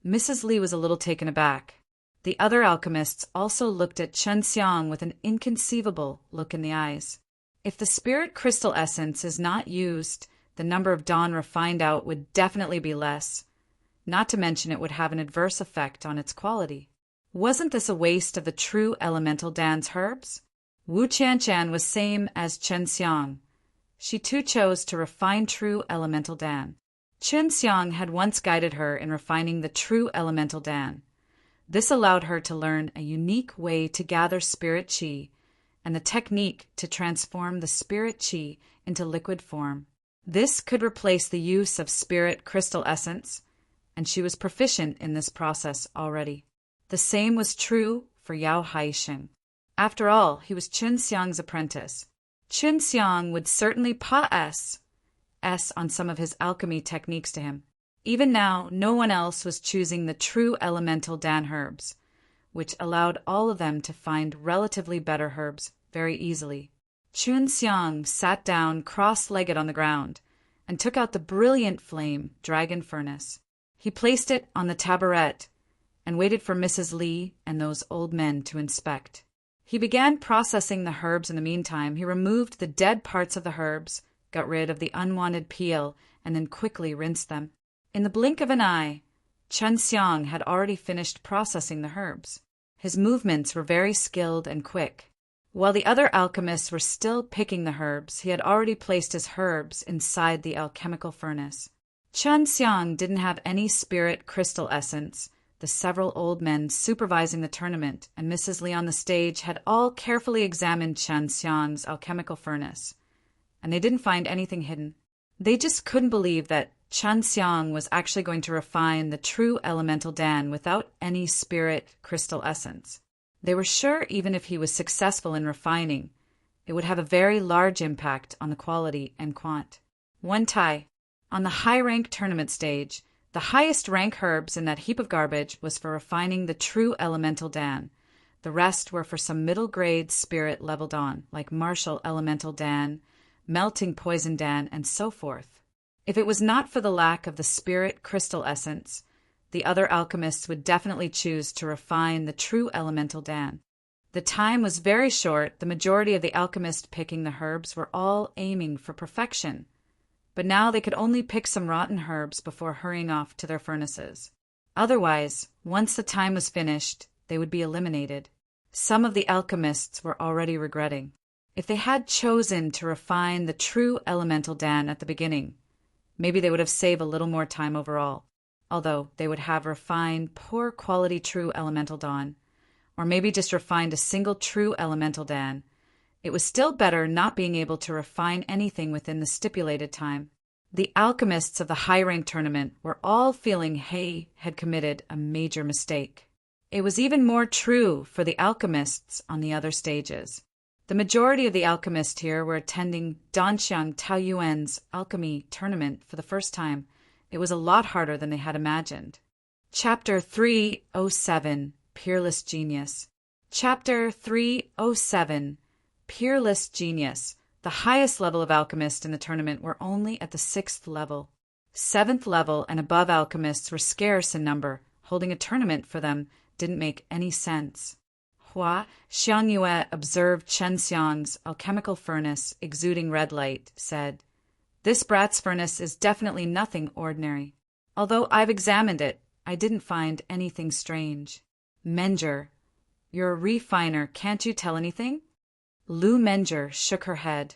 Mrs. Li was a little taken aback. The other alchemists also looked at Qinxiang with an inconceivable look in the eyes. If the spirit crystal essence is not used, the number of dawn refined out would definitely be less, not to mention it would have an adverse effect on its quality. Wasn't this a waste of the true elemental Dan's herbs? Wu Qianshan was same as Qinxiang. She too chose to refine true elemental Dan. Qinxiang had once guided her in refining the true elemental Dan. This allowed her to learn a unique way to gather spirit qi and the technique to transform the spirit qi into liquid form. This could replace the use of spirit crystal essence, and she was proficient in this process already. The same was true for Yao Haixing. After all, he was Qinxiang's apprentice. Qinxiang would certainly pass on some of his alchemy techniques to him. Even now, no one else was choosing the true elemental Dan herbs, which allowed all of them to find relatively better herbs very easily. Qinxiang sat down cross-legged on the ground and took out the brilliant flame dragon furnace. He placed it on the taboret and waited for Mrs. Li and those old men to inspect. He began processing the herbs in the meantime. He removed the dead parts of the herbs, got rid of the unwanted peel, and then quickly rinsed them. In the blink of an eye, Qinxiang had already finished processing the herbs. His movements were very skilled and quick. While the other alchemists were still picking the herbs, he had already placed his herbs inside the alchemical furnace. Qinxiang didn't have any spirit crystal essence. The several old men supervising the tournament and Mrs. Li on the stage had all carefully examined Qinxiang's alchemical furnace, and they didn't find anything hidden. They just couldn't believe that Qinxiang was actually going to refine the true elemental Dan without any spirit crystal essence. They were sure even if he was successful in refining, it would have a very large impact on the quality and quant. One tie. On the high-rank tournament stage, the highest rank herbs in that heap of garbage was for refining the true elemental Dan. The rest were for some middle-grade spirit leveled on, like martial elemental Dan, melting poison Dan, and so forth. If it was not for the lack of the spirit crystal essence, the other alchemists would definitely choose to refine the true elemental Dan. The time was very short. The majority of the alchemists picking the herbs were all aiming for perfection. But now they could only pick some rotten herbs before hurrying off to their furnaces. Otherwise, once the time was finished, they would be eliminated. Some of the alchemists were already regretting. If they had chosen to refine the true elemental Dan at the beginning, maybe they would have saved a little more time overall, although they would have refined poor quality true elemental Dan, or maybe just refined a single true elemental Dan. It was still better not being able to refine anything within the stipulated time. The alchemists of the high-rank tournament were all feeling Hay had committed a major mistake. It was even more true for the alchemists on the other stages. The majority of the alchemists here were attending Danxiang Taoyuan's alchemy tournament for the first time. It was a lot harder than they had imagined. Chapter 307, Peerless Genius. Chapter 307, Peerless Genius. The highest level of alchemists in the tournament were only at the 6th level. 7th level and above alchemists were scarce in number. Holding a tournament for them didn't make any sense. Hua Xiangyue observed Chen Xiang's alchemical furnace exuding red light, said, "This brat's furnace is definitely nothing ordinary. Although I've examined it, I didn't find anything strange." "Menger, you're a refiner, can't you tell anything?" Lu Menger shook her head.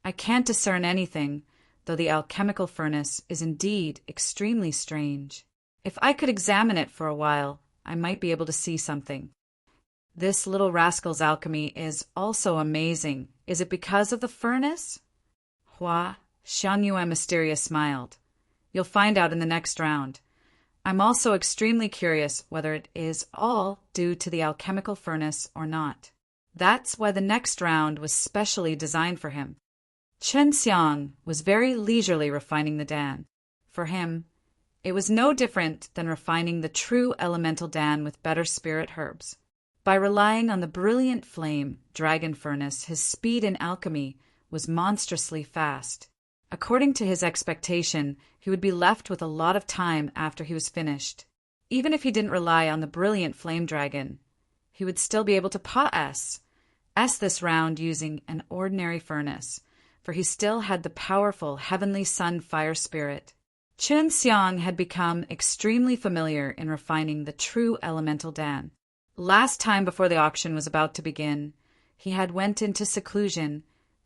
"I can't discern anything, though the alchemical furnace is indeed extremely strange. If I could examine it for a while, I might be able to see something." "This little rascal's alchemy is also amazing. Is it because of the furnace?" Hua Xiangyue mysterious smiled. "You'll find out in the next round. I'm also extremely curious whether it is all due to the alchemical furnace or not. That's why the next round was specially designed for him." Chen Xiang was very leisurely refining the Dan. For him, it was no different than refining the true elemental Dan with better spirit herbs. By relying on the brilliant flame dragon furnace, his speed in alchemy was monstrously fast. According to his expectation, he would be left with a lot of time after he was finished. Even if he didn't rely on the brilliant flame dragon, he would still be able to S this round using an ordinary furnace, for he still had the powerful heavenly sun fire spirit. Chen Xiang had become extremely familiar in refining the true elemental Dan. Last time before the auction was about to begin, he had went into seclusion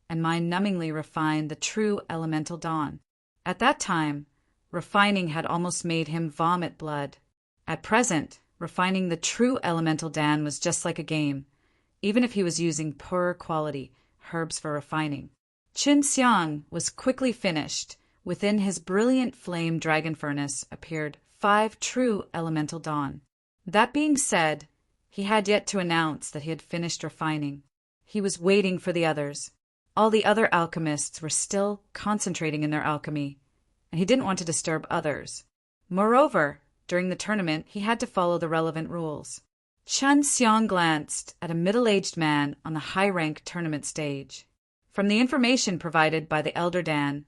and mind-numbingly refined the true elemental dawn. At that time, refining had almost made him vomit blood. At present, refining the true elemental Dan was just like a game, even if he was using poorer quality herbs for refining. Chen Xiang was quickly finished. Within his brilliant flame dragon furnace appeared 5 true elemental dawn. That being said, he had yet to announce that he had finished refining. He was waiting for the others. All the other alchemists were still concentrating in their alchemy, and he didn't want to disturb others. Moreover, during the tournament, he had to follow the relevant rules. Chen Xiang glanced at a middle-aged man on the high-rank tournament stage. From the information provided by the Elder Dan,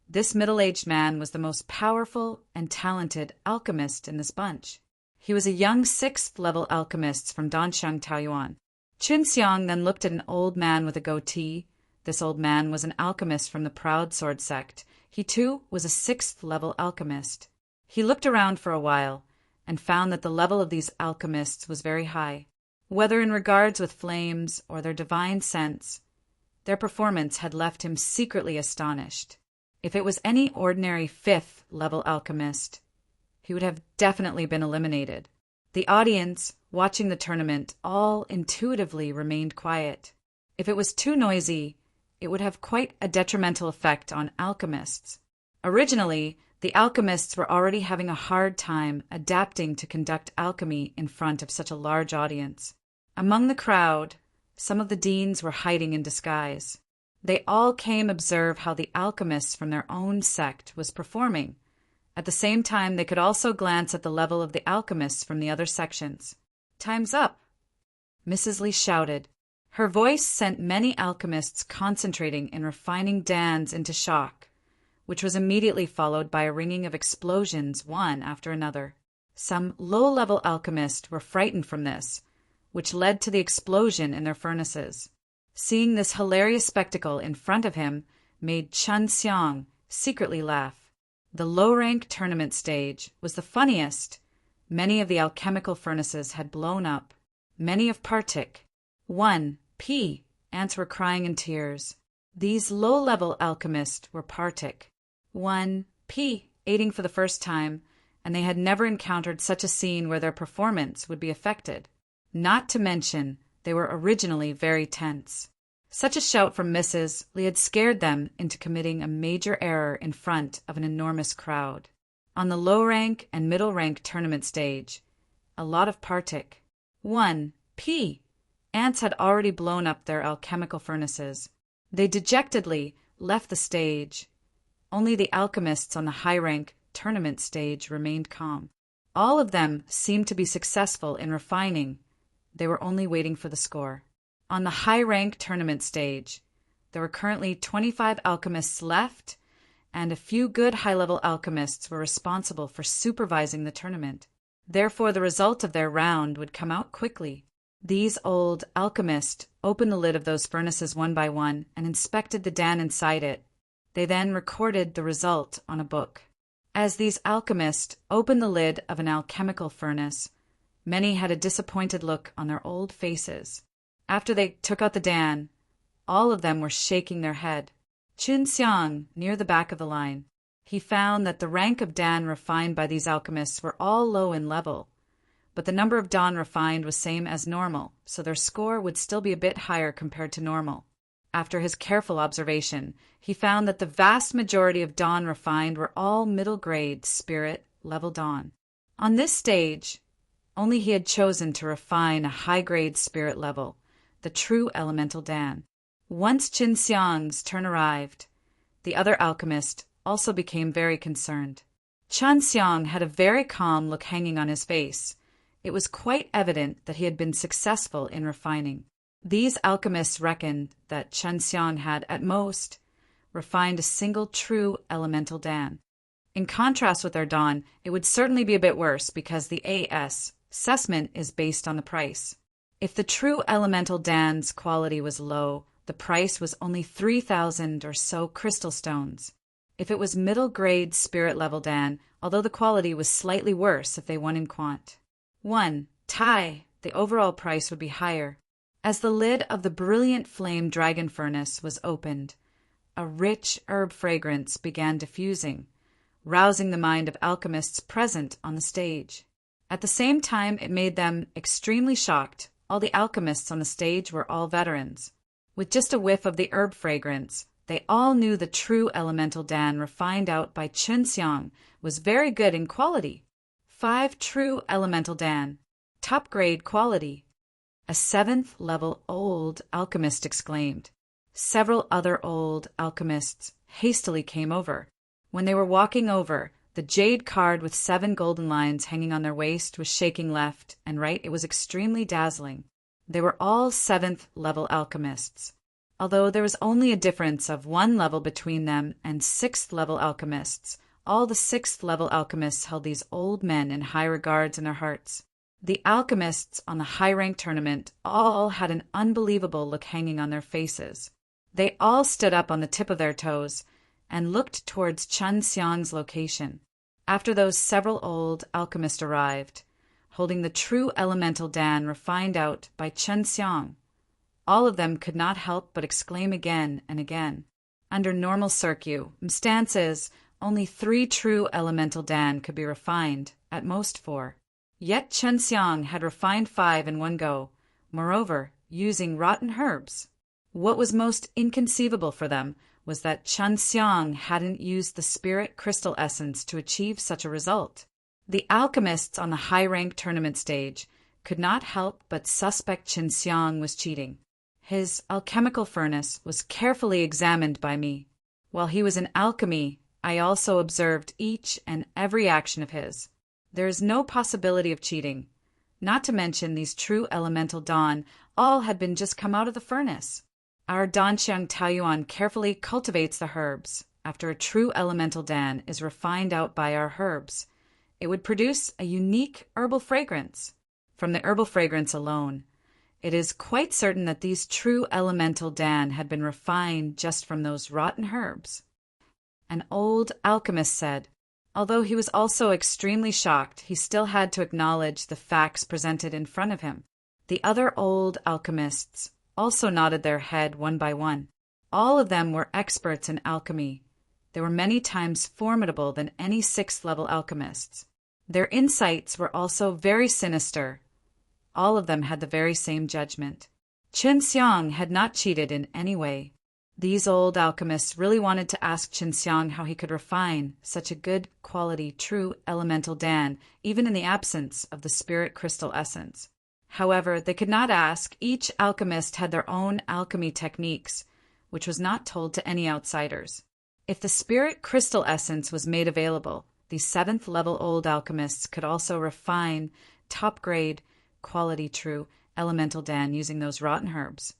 this middle-aged man was the most powerful and talented alchemist in this bunch. He was a young 6th-level alchemist from Danxiang Taoyuan. Chen Xiang then looked at an old man with a goatee. This old man was an alchemist from the Proud Sword sect. He too was a 6th-level alchemist. He looked around for a while and found that the level of these alchemists was very high. Whether in regards with flames or their divine sense, their performance had left him secretly astonished. If it was any ordinary 5th-level alchemist, he would have definitely been eliminated. The audience, watching the tournament, all intuitively remained quiet. If it was too noisy, it would have quite a detrimental effect on alchemists. Originally, the alchemists were already having a hard time adapting to conduct alchemy in front of such a large audience. Among the crowd, some of the deans were hiding in disguise. They all came observe how the alchemists from their own sect was performing. At the same time, they could also glance at the level of the alchemists from the other sections. "Time's up," Mrs. Li shouted. Her voice sent many alchemists concentrating in refining Dans into shock, which was immediately followed by a ringing of explosions one after another. Some low-level alchemists were frightened from this, which led to the explosion in their furnaces. Seeing this hilarious spectacle in front of him made Chen Xiang secretly laugh. The low-rank tournament stage was the funniest. Many of the alchemical furnaces had blown up. Many of Partik. 1P. Ants were crying in tears. These low-level alchemists were Partik. 1P. Aiding for the first time, and they had never encountered such a scene where their performance would be affected. Not to mention, they were originally very tense. Such a shout from Mrs. Li had scared them into committing a major error in front of an enormous crowd. On the low-rank and middle-rank tournament stage, a lot of partic. 1. P. Ants had already blown up their alchemical furnaces. They dejectedly left the stage. Only the alchemists on the high-rank tournament stage remained calm. All of them seemed to be successful in refining. They were only waiting for the score. On the high-rank tournament stage, there were currently 25 alchemists left, and a few good high-level alchemists were responsible for supervising the tournament. Therefore, the result of their round would come out quickly. These old alchemists opened the lid of those furnaces one by one and inspected the dan inside it. They then recorded the result on a book. As these alchemists opened the lid of an alchemical furnace, many had a disappointed look on their old faces. After they took out the dan, all of them were shaking their head. Qin Xiang, near the back of the line, he found that the rank of dan refined by these alchemists were all low in level, but the number of dan refined was same as normal, so their score would still be a bit higher compared to normal. After his careful observation, he found that the vast majority of dan refined were all middle-grade spirit level dan. On this stage, only he had chosen to refine a high-grade spirit level, the true elemental dan. Once Qin Xiang's turn arrived, the other alchemist also became very concerned. Qin Xiang had a very calm look hanging on his face. It was quite evident that he had been successful in refining. These alchemists reckoned that Qin Xiang had, at most, refined a single true elemental dan. In contrast with their dan, it would certainly be a bit worse because the assessment is based on the price. If the true elemental dan's quality was low, the price was only 3,000 or so crystal stones. If it was middle-grade spirit-level dan, although the quality was slightly worse if they won in quant. 1. Tai, the overall price would be higher. As the lid of the brilliant flame dragon furnace was opened, a rich herb fragrance began diffusing, rousing the mind of alchemists present on the stage. At the same time, it made them extremely shocked. All the alchemists on the stage were all veterans. With just a whiff of the herb fragrance, they all knew the true elemental dan refined out by Qin Xiang was very good in quality. 5 true elemental dan, top-grade quality. A 7th-level old alchemist exclaimed. Several other old alchemists hastily came over. When they were walking over, the jade card with 7 golden lines hanging on their waist was shaking left and right. It was extremely dazzling. They were all 7th-level alchemists. Although there was only a difference of 1 level between them and 6th-level alchemists, all the 6th-level alchemists held these old men in high regards in their hearts. The alchemists on the high-rank tournament all had an unbelievable look hanging on their faces. They all stood up on the tip of their toes and looked towards Qin Xiang's location. After those, several old alchemists arrived, holding the true elemental dan refined out by Qin Xiang. All of them could not help but exclaim again and again. Under normal circumstances, only 3 true elemental dan could be refined, at most 4. Yet Qin Xiang had refined 5 in one go, moreover, using rotten herbs. What was most inconceivable for them was that Qin Xiang hadn't used the spirit crystal essence to achieve such a result. The alchemists on the high-rank tournament stage could not help but suspect Qin Xiang was cheating. His alchemical furnace was carefully examined by me. While he was in alchemy, I also observed each and every action of his. There is no possibility of cheating. Not to mention these true elemental dan, all had been just come out of the furnace. Our Danxiang Taoyuan carefully cultivates the herbs. After a true elemental dan is refined out by our herbs, it would produce a unique herbal fragrance. From the herbal fragrance alone, it is quite certain that these true elemental dan had been refined just from those rotten herbs. An old alchemist said, although he was also extremely shocked, he still had to acknowledge the facts presented in front of him. The other old alchemists also nodded their head one by one. All of them were experts in alchemy. They were many times formidable than any 6th-level alchemists. Their insights were also very sinister. All of them had the very same judgment. Qin Xiang had not cheated in any way. These old alchemists really wanted to ask Qinxiang how he could refine such a good quality, true elemental Dan, even in the absence of the spirit crystal essence. However, they could not ask. Each alchemist had their own alchemy techniques, which was not told to any outsiders. If the spirit crystal essence was made available, these 7th level old alchemists could also refine top grade, quality, true elemental Dan using those rotten herbs.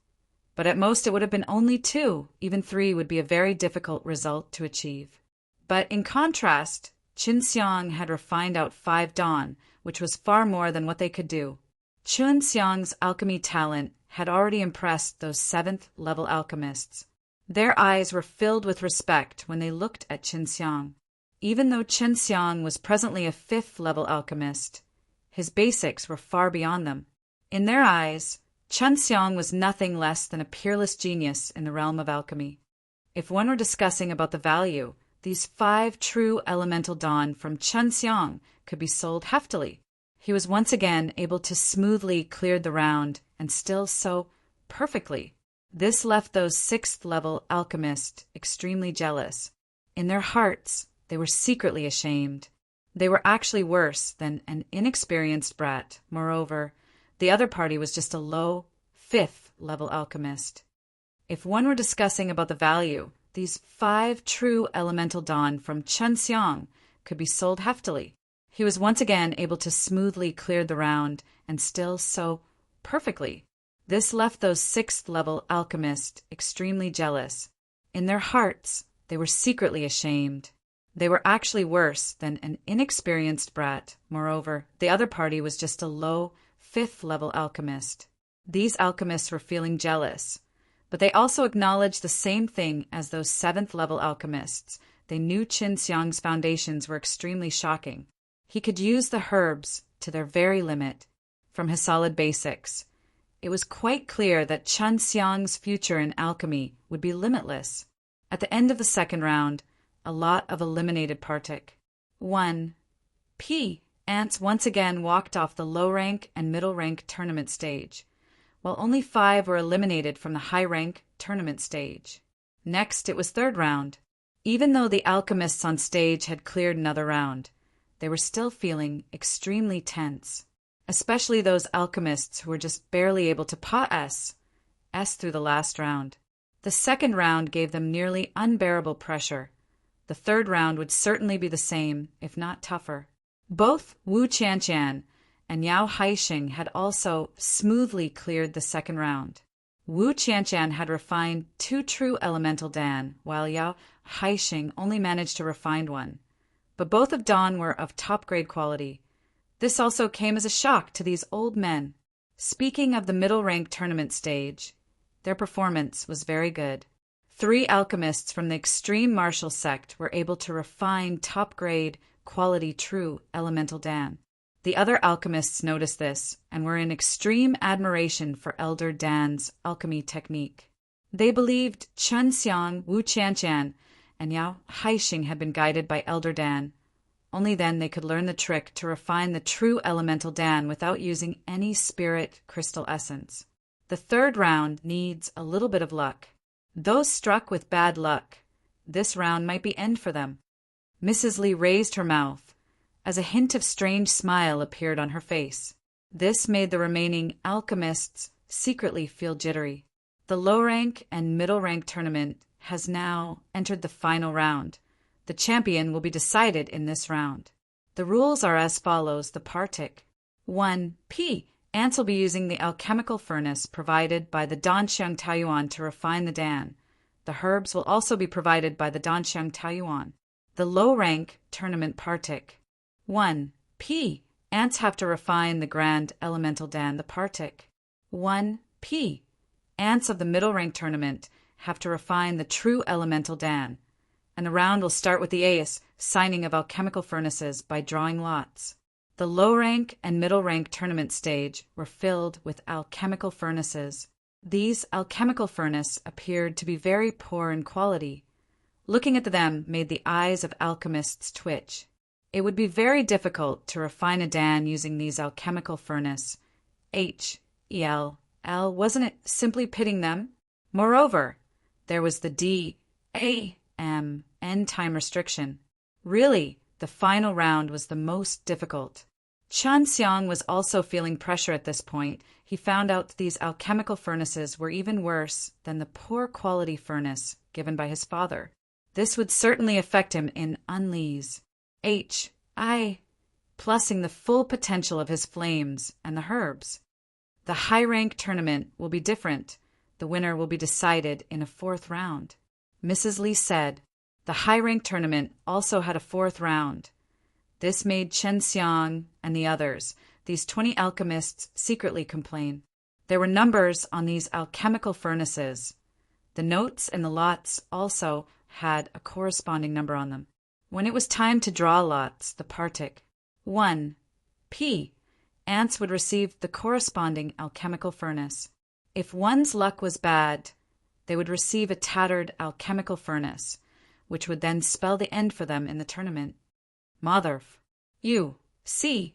But at most it would have been only 2, even 3 would be a very difficult result to achieve. But in contrast, Qinxiang had refined out 5 Dan, which was far more than what they could do. Qinxiang's alchemy talent had already impressed those 7th level alchemists. Their eyes were filled with respect when they looked at Qinxiang. Even though Qinxiang was presently a 5th level alchemist, his basics were far beyond them. In their eyes, Qinxiang was nothing less than a peerless genius in the realm of alchemy. If one were discussing about the value, these 5 true elemental Dan from Qinxiang could be sold heftily. He was once again able to smoothly clear the round, and still so perfectly. This left those 6th level alchemists extremely jealous. In their hearts, they were secretly ashamed. They were actually worse than an inexperienced brat. Moreover, the other party was just a low 5th level alchemist. If one were discussing about the value, these 5 true elemental Dan from Qinxiang could be sold heftily. He was once again able to smoothly clear the round, and still so perfectly. This left those 6th level alchemists extremely jealous. In their hearts, they were secretly ashamed. They were actually worse than an inexperienced brat. Moreover, the other party was just a low 5th level alchemist. These alchemists were feeling jealous, but they also acknowledged the same thing as those 7th level alchemists. They knew Qinxiang's foundations were extremely shocking. He could use the herbs to their very limit. From his solid basics, it was quite clear that Qinxiang's future in alchemy would be limitless. At the end of the 2nd round, a lot of eliminated partic. 1. P. Ants once again walked off the low-rank and middle-rank tournament stage, while only 5 were eliminated from the high-rank tournament stage. Next, it was 3rd round. Even though the alchemists on stage had cleared another round, they were still feeling extremely tense, especially those alchemists who were just barely able to pass S through the last round. The 2nd round gave them nearly unbearable pressure. The 3rd round would certainly be the same, if not tougher. Both Wu Qianqian and Yao Haixing had also smoothly cleared the 2nd round. Wu Qianqian had refined 2 true elemental Dan, while Yao Haixing only managed to refine 1. But both of Dan were of top-grade quality. This also came as a shock to these old men. Speaking of the middle-rank tournament stage, their performance was very good. 3 alchemists from the extreme martial sect were able to refine top-grade, quality, true elemental Dan. The other alchemists noticed this and were in extreme admiration for Elder Dan's alchemy technique. They believed Qinxiang, Wu Qianqian, and Yao Haixing had been guided by Elder Dan. Only then they could learn the trick to refine the true elemental Dan without using any spirit crystal essence. The 3rd round needs a little bit of luck. Those struck with bad luck, this round might be end for them. Mrs. Li raised her mouth, as a hint of strange smile appeared on her face. This made the remaining alchemists secretly feel jittery. The low-rank and middle-rank tournament has now entered the final round. The champion will be decided in this round. The rules are as follows. The partic. 1. P. Ants will be using the alchemical furnace provided by the Danxiang Taiyuan to refine the Dan. The herbs will also be provided by the Danxiang Taiyuan. The low-rank tournament partic. 1. P. Ants have to refine the grand elemental Dan, the partic. 1. P. Ants of the middle-rank tournament have to refine the true elemental Dan, and the round will start with the ace signing of alchemical furnaces by drawing lots. The low-rank and middle-rank tournament stage were filled with alchemical furnaces. These alchemical furnaces appeared to be very poor in quality. Looking at them made the eyes of alchemists twitch. It would be very difficult to refine a Dan using these alchemical furnace. Wasn't it simply pitting them? Moreover, There was the end time restriction. Really, the final round was the most difficult. Chen Xiang was also feeling pressure at this point. He found out that these alchemical furnaces were even worse than the poor quality furnace given by his father. This would certainly affect him in unleaze. Plussing the full potential of his flames and the herbs. The high-rank tournament will be different. The winner will be decided in a 4th round. Mrs. Li said. The high-rank tournament also had a 4th round. This made Chen Xiang and the others, these 20 alchemists, secretly complain. There were numbers on these alchemical furnaces. The notes and the lots also had a corresponding number on them. When it was time to draw lots, the partic 1 P, ants would receive the corresponding alchemical furnace. If one's luck was bad, they would receive a tattered alchemical furnace, which would then spell the end for them in the tournament. Motherf, you, see,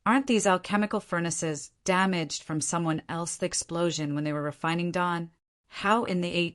aren't these alchemical furnaces damaged from someone else's explosion when they were refining dawn? How in the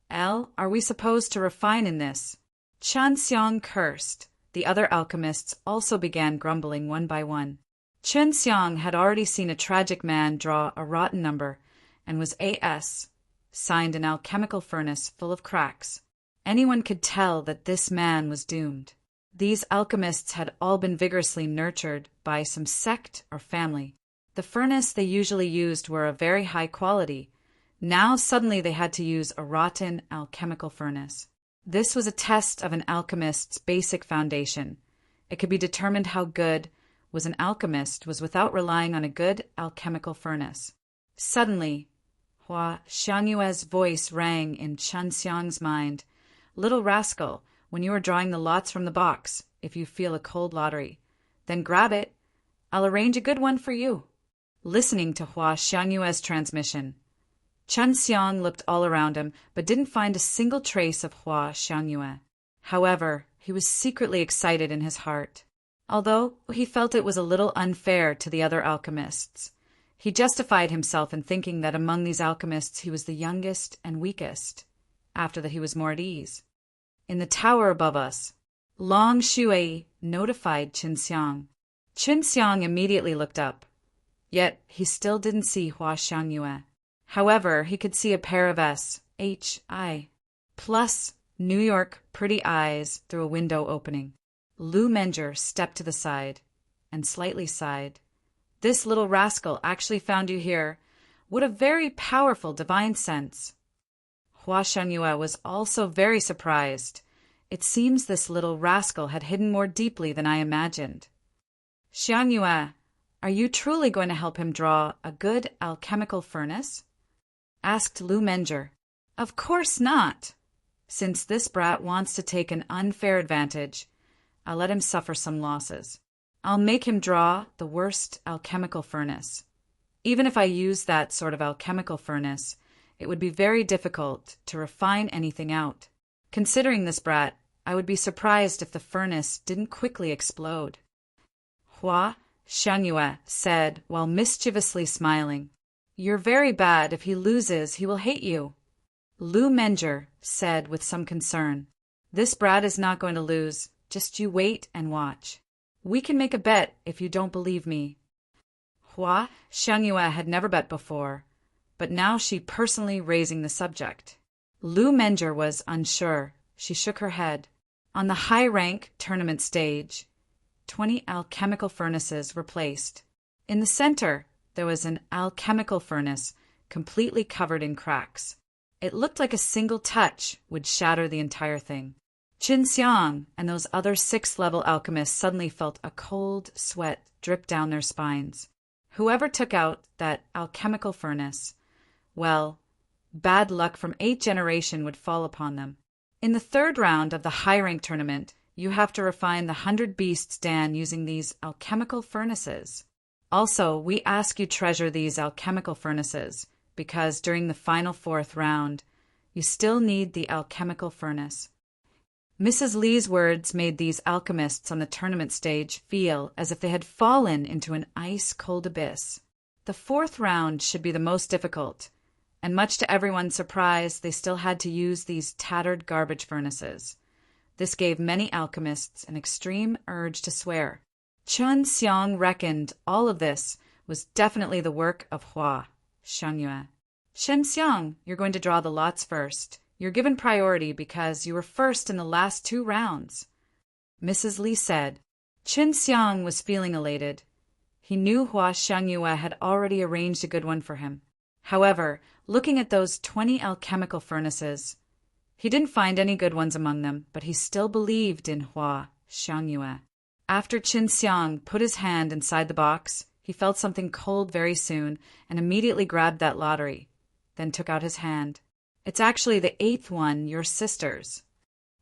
are we supposed to refine in this? Chen Xiang cursed. The other alchemists also began grumbling one by one. Chen Xiang had already seen a tragic man draw a rotten number and was AS, signed an alchemical furnace full of cracks. Anyone could tell that this man was doomed. These alchemists had all been vigorously nurtured by some sect or family. The furnace they usually used were of very high quality. Now suddenly they had to use a rotten alchemical furnace. This was a test of an alchemist's basic foundation. It could be determined how good was an alchemist was without relying on a good alchemical furnace. Suddenly, Hua Xiangyue's voice rang in Chen Xiang's mind. Little rascal, when you are drawing the lots from the box, if you feel a cold lottery, then grab it. I'll arrange a good one for you. Listening to Hua Xiangyue's transmission, Chen Xiang looked all around him, but didn't find a single trace of Hua Xiangyue. However, he was secretly excited in his heart. Although he felt it was a little unfair to the other alchemists, he justified himself in thinking that among these alchemists he was the youngest and weakest. After that he was more at ease. In the tower above us, Long Shui notified Qin Xiang. Qin Xiang immediately looked up. Yet he still didn't see Hua Xiangyue. However, he could see a pair of SHI plus New York pretty eyes through a window opening. Lu Menger stepped to the side and slightly sighed. This little rascal actually found you here. What a very powerful divine sense. Hua Xiangyue was also very surprised. It seems this little rascal had hidden more deeply than I imagined. Xiangyue, are you truly going to help him draw a good alchemical furnace? Asked Lu Menger. Of course not. Since this brat wants to take an unfair advantage, I'll let him suffer some losses. I'll make him draw the worst alchemical furnace. Even if I use that sort of alchemical furnace, it would be very difficult to refine anything out. Considering this brat, I would be surprised if the furnace didn't quickly explode. Hua Xiangyue said while mischievously smiling. You're very bad. If he loses, he will hate you. Lu Menger said with some concern. This brat is not going to lose. Just you wait and watch. We can make a bet if you don't believe me. Hua Xiangyue had never bet before, but now she personally raising the subject. Lu Menger was unsure. She shook her head. On the high-rank tournament stage, 20 alchemical furnaces were placed. In the center, there was an alchemical furnace completely covered in cracks. It looked like a single touch would shatter the entire thing. Qin Xiang and those other 6th-level alchemists suddenly felt a cold sweat drip down their spines. Whoever took out that alchemical furnace, well, bad luck from 8 generations would fall upon them. In the 3rd round of the high-rank tournament, you have to refine the 100 beasts Dan using these alchemical furnaces. Also, we ask you treasure these alchemical furnaces, because during the final 4th round, you still need the alchemical furnace. Mrs. Li's words made these alchemists on the tournament stage feel as if they had fallen into an ice-cold abyss. The 4th round should be the most difficult, and much to everyone's surprise, they still had to use these tattered garbage furnaces. This gave many alchemists an extreme urge to swear. Chen Xiang reckoned all of this was definitely the work of Hua Xiangyue. Chen Xiang, you're going to draw the lots first. You're given priority because you were first in the last 2 rounds, Mrs. Li said. Chen Xiang was feeling elated. He knew Hua Xiangyue had already arranged a good one for him. However, looking at those 20 alchemical furnaces, he didn't find any good ones among them, but he still believed in Hua Xiangyue. After Chen Xiang put his hand inside the box, he felt something cold very soon and immediately grabbed that lottery, then took out his hand. It's actually the 8th one, your sister's.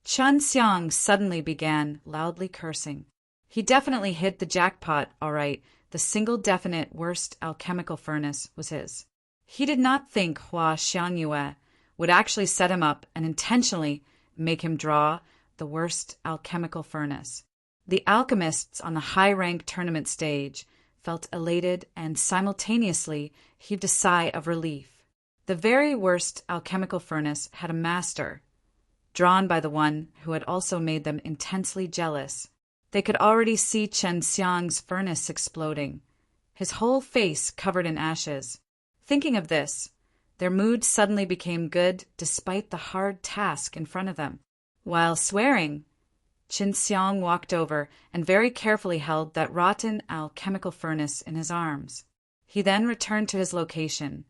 Chen Xiang suddenly began loudly cursing. He definitely hit the jackpot, all right. The single definite worst alchemical furnace was his. He did not think Hua Xiangyue would actually set him up and intentionally make him draw the worst alchemical furnace. The alchemists on the high-rank tournament stage felt elated and simultaneously heaved a sigh of relief. The very worst alchemical furnace had a master, drawn by the one who had also made them intensely jealous. They could already see Chen Xiang's furnace exploding, his whole face covered in ashes. Thinking of this, their mood suddenly became good despite the hard task in front of them. While swearing, Chen Xiang walked over and very carefully held that rotten alchemical furnace in his arms. He then returned to his location,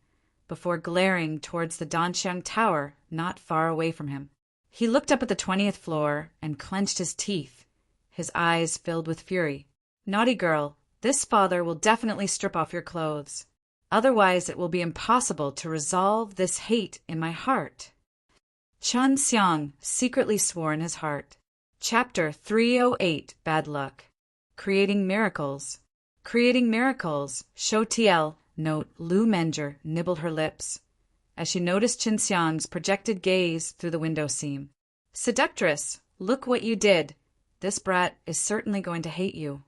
before glaring towards the Danxiang Tower not far away from him. He looked up at the 20th floor and clenched his teeth, his eyes filled with fury. Naughty girl, this father will definitely strip off your clothes. Otherwise it will be impossible to resolve this hate in my heart. Chen Xiang secretly swore in his heart. Chapter 308, Bad Luck. Creating Miracles. Creating Miracles. Shou Tiel, note Lu Menger, nibbled her lips, as she noticed Chen Xiang's projected gaze through the window seam. Seductress, look what you did. This brat is certainly going to hate you.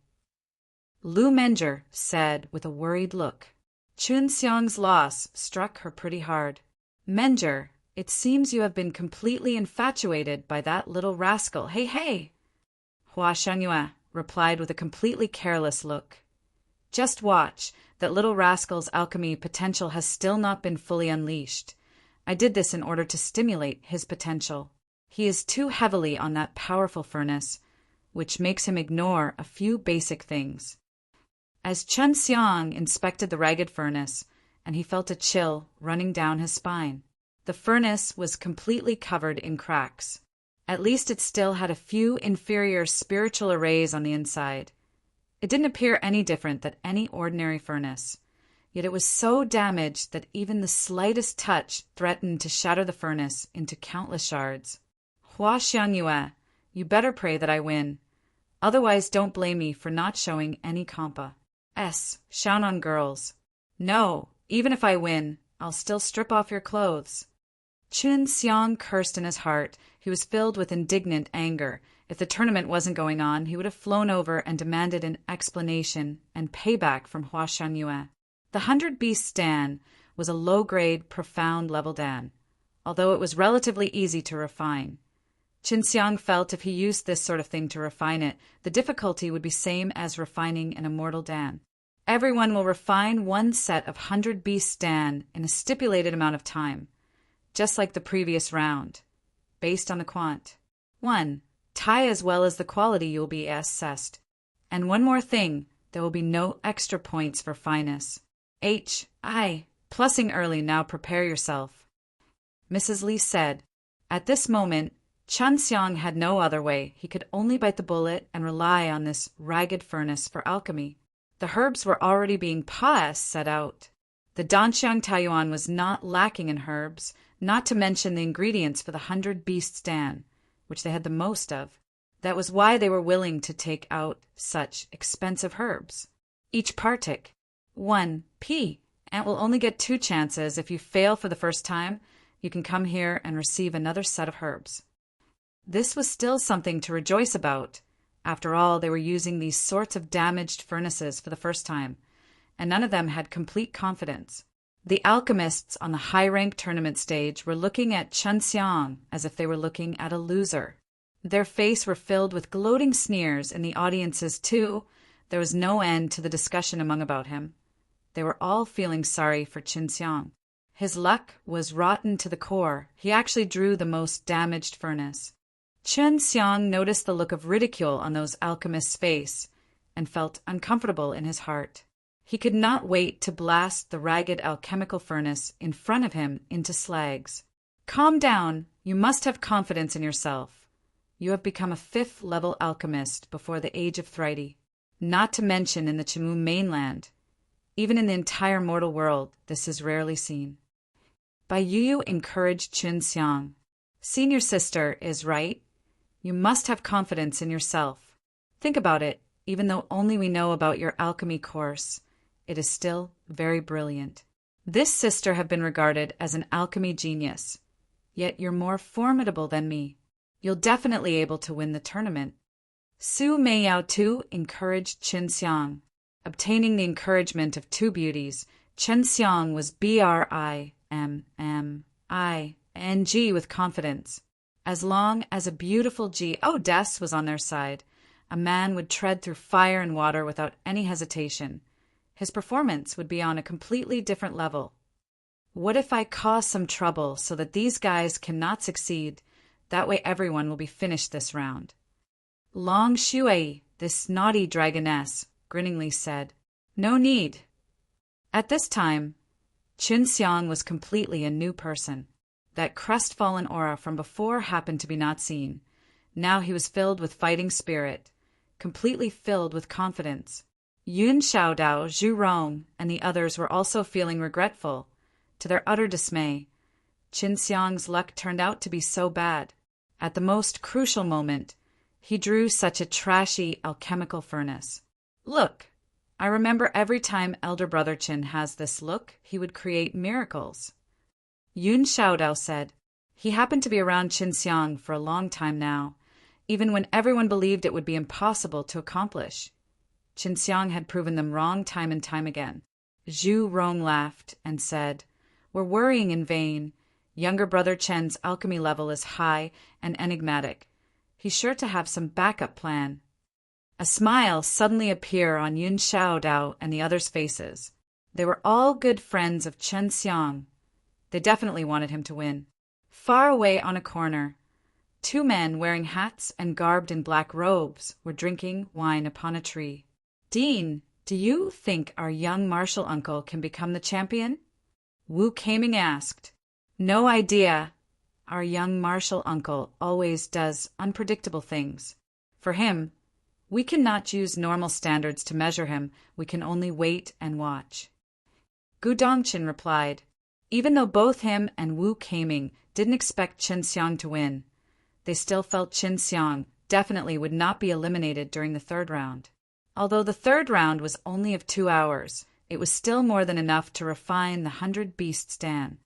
Lu Menger said with a worried look. Chen Xiang's loss struck her pretty hard. Menger, it seems you have been completely infatuated by that little rascal. Hey, hey! Hua Xiangyue replied with a completely careless look. Just watch. That little rascal's alchemy potential has still not been fully unleashed. I did this in order to stimulate his potential. He is too heavily on that powerful furnace, which makes him ignore a few basic things. As Chen Xiang inspected the ragged furnace, and he felt a chill running down his spine. The furnace was completely covered in cracks. At least it still had a few inferior spiritual arrays on the inside. It didn't appear any different than any ordinary furnace, yet it was so damaged that even the slightest touch threatened to shatter the furnace into countless shards. Hua Xiangyue, you better pray that I win. Otherwise don't blame me for not showing any compa. Xiaonan girls. No, even if I win, I'll still strip off your clothes. Chen Xiang cursed in his heart. He was filled with indignant anger. If the tournament wasn't going on, he would have flown over and demanded an explanation and payback from Hua Xiangyue. The 100 Beasts Dan was a low-grade, profound-level Dan, although it was relatively easy to refine. Chen Xiang felt if he used this sort of thing to refine it, the difficulty would be same as refining an immortal Dan. Everyone will refine one set of 100 Beasts Dan in a stipulated amount of time, just like the previous round, based on the quant. 1. Tie as well as the quality you will be assessed. And one more thing, there will be no extra points for fineness. Plussing early, now prepare yourself. Mrs. Li said. At this moment, Chen Xiang had no other way. He could only bite the bullet and rely on this ragged furnace for alchemy. The herbs were already being set out. The Danxiang Taiyuan was not lacking in herbs, not to mention the ingredients for the 100 Beasts Dan, which they had the most of. That was why they were willing to take out such expensive herbs. Each partic. 1 P. And will only get 2 chances. If you fail for the first time, you can come here and receive another set of herbs. This was still something to rejoice about. After all, they were using these sorts of damaged furnaces for the first time, and none of them had complete confidence. The alchemists on the high-rank tournament stage were looking at Chen Xiang as if they were looking at a loser. Their faces were filled with gloating sneers, and the audiences too. There was no end to the discussion among about him. They were all feeling sorry for Chen Xiang. His luck was rotten to the core. He actually drew the most damaged furnace. Chen Xiang noticed the look of ridicule on those alchemists' face and felt uncomfortable in his heart. He could not wait to blast the ragged alchemical furnace in front of him into slags. Calm down. You must have confidence in yourself. You have become a 5th-level alchemist before the age of 30. Not to mention in the Chimu mainland. Even in the entire mortal world, this is rarely seen. Bai Yu encouraged Chen Xiang. Senior sister is right. You must have confidence in yourself. Think about it. Even though only we know about your alchemy course, it is still very brilliant. This sister have been regarded as an alchemy genius. Yet you're more formidable than me. You'll definitely able to win the tournament. Su Meiyao too encouraged Chen Xiang. Obtaining the encouragement of 2 beauties, Chen Xiang was BRIMMING with confidence. As long as a beautiful goddess was on their side, a man would tread through fire and water without any hesitation. His performance would be on a completely different level. What if I cause some trouble so that these guys cannot succeed? That way everyone will be finished this round. Long Shui, this naughty dragoness, grinningly said, No need. At this time, Chen Xiang was completely a new person. That crestfallen aura from before happened to be not seen. Now he was filled with fighting spirit, completely filled with confidence. Yun Xiaodao, Zhu Rong, and the others were also feeling regretful. To their utter dismay, Chen Xiang's luck turned out to be so bad. At the most crucial moment, he drew such a trashy alchemical furnace. Look, I remember every time Elder Brother Chen has this look, he would create miracles. Yun Xiaodao said. He happened to be around Chen Xiang for a long time now, even when everyone believed it would be impossible to accomplish. Chen Xiang had proven them wrong time and time again. Zhu Rong laughed and said, We're worrying in vain. Younger brother Chen's alchemy level is high and enigmatic. He's sure to have some backup plan. A smile suddenly appeared on Yun Xiaodao and the others' faces. They were all good friends of Chen Xiang. They definitely wanted him to win. Far away on a corner, 2 men wearing hats and garbed in black robes were drinking wine upon a tree. Dean, do you think our young martial uncle can become the champion? Wu Kaming asked. No idea. Our young martial uncle always does unpredictable things. For him, we cannot use normal standards to measure him. We can only wait and watch. Gu Dongqin replied. Even though both him and Wu Kaming didn't expect Chen Xiang to win, they still felt Chen Xiang definitely would not be eliminated during the 3rd round. Although the 3rd round was only of 2 hours, it was still more than enough to refine the 100 Beasts Dan.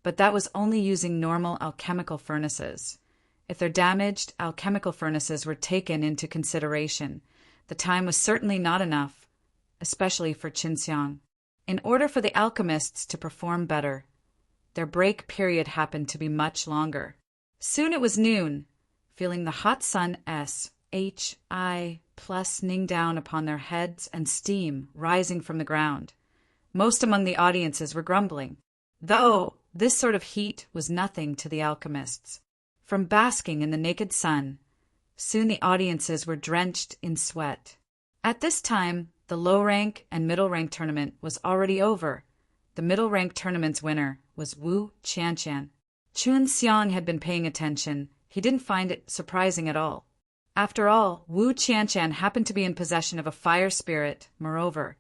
But that was only using normal alchemical furnaces. If their damaged alchemical furnaces were taken into consideration, the time was certainly not enough, especially for Chen Xiang. In order for the alchemists to perform better, their break period happened to be much longer. Soon it was noon, feeling the hot sun ning down upon their heads and steam rising from the ground. Most among the audiences were grumbling, though this sort of heat was nothing to the alchemists. From basking in the naked sun, soon the audiences were drenched in sweat. At this time, the low-rank and middle-rank tournament was already over. The middle-rank tournament's winner was Wu Qianqian. Chen Xiang had been paying attention. He didn't find it surprising at all. After all, Wu Qianqian happened to be in possession of a fire spirit. Moreover,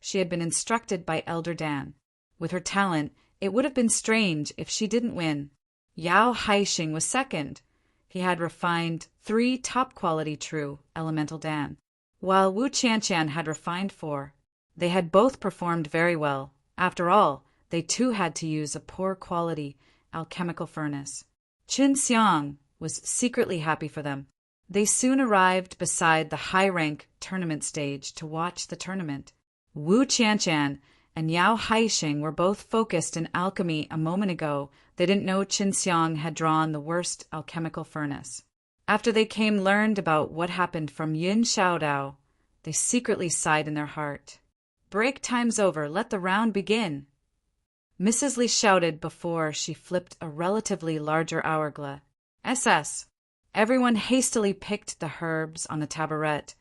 she had been instructed by Elder Dan. With her talent, it would have been strange if she didn't win. Yao Haixing was second. He had refined 3 top-quality true elemental Dan, while Wu Qianqian had refined 4. They had both performed very well. After all, they too had to use a poor-quality alchemical furnace. Chen Xiang was secretly happy for them. They soon arrived beside the high-rank tournament stage to watch the tournament. Wu Qianqian and Yao Haixing were both focused in alchemy a moment ago, they didn't know Qin Xiang had drawn the worst alchemical furnace. After they learned about what happened from Yin Xiaodao, they secretly sighed in their heart. "Break time's over, let the round begin." Mrs. Li shouted before she flipped a relatively larger hourglass. SS. Everyone hastily picked the herbs on a taboret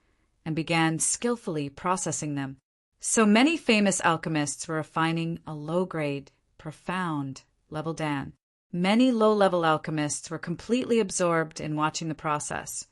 and began skillfully processing them. So many famous alchemists were refining a low-grade, profound level Dan. Many low-level alchemists were completely absorbed in watching the process.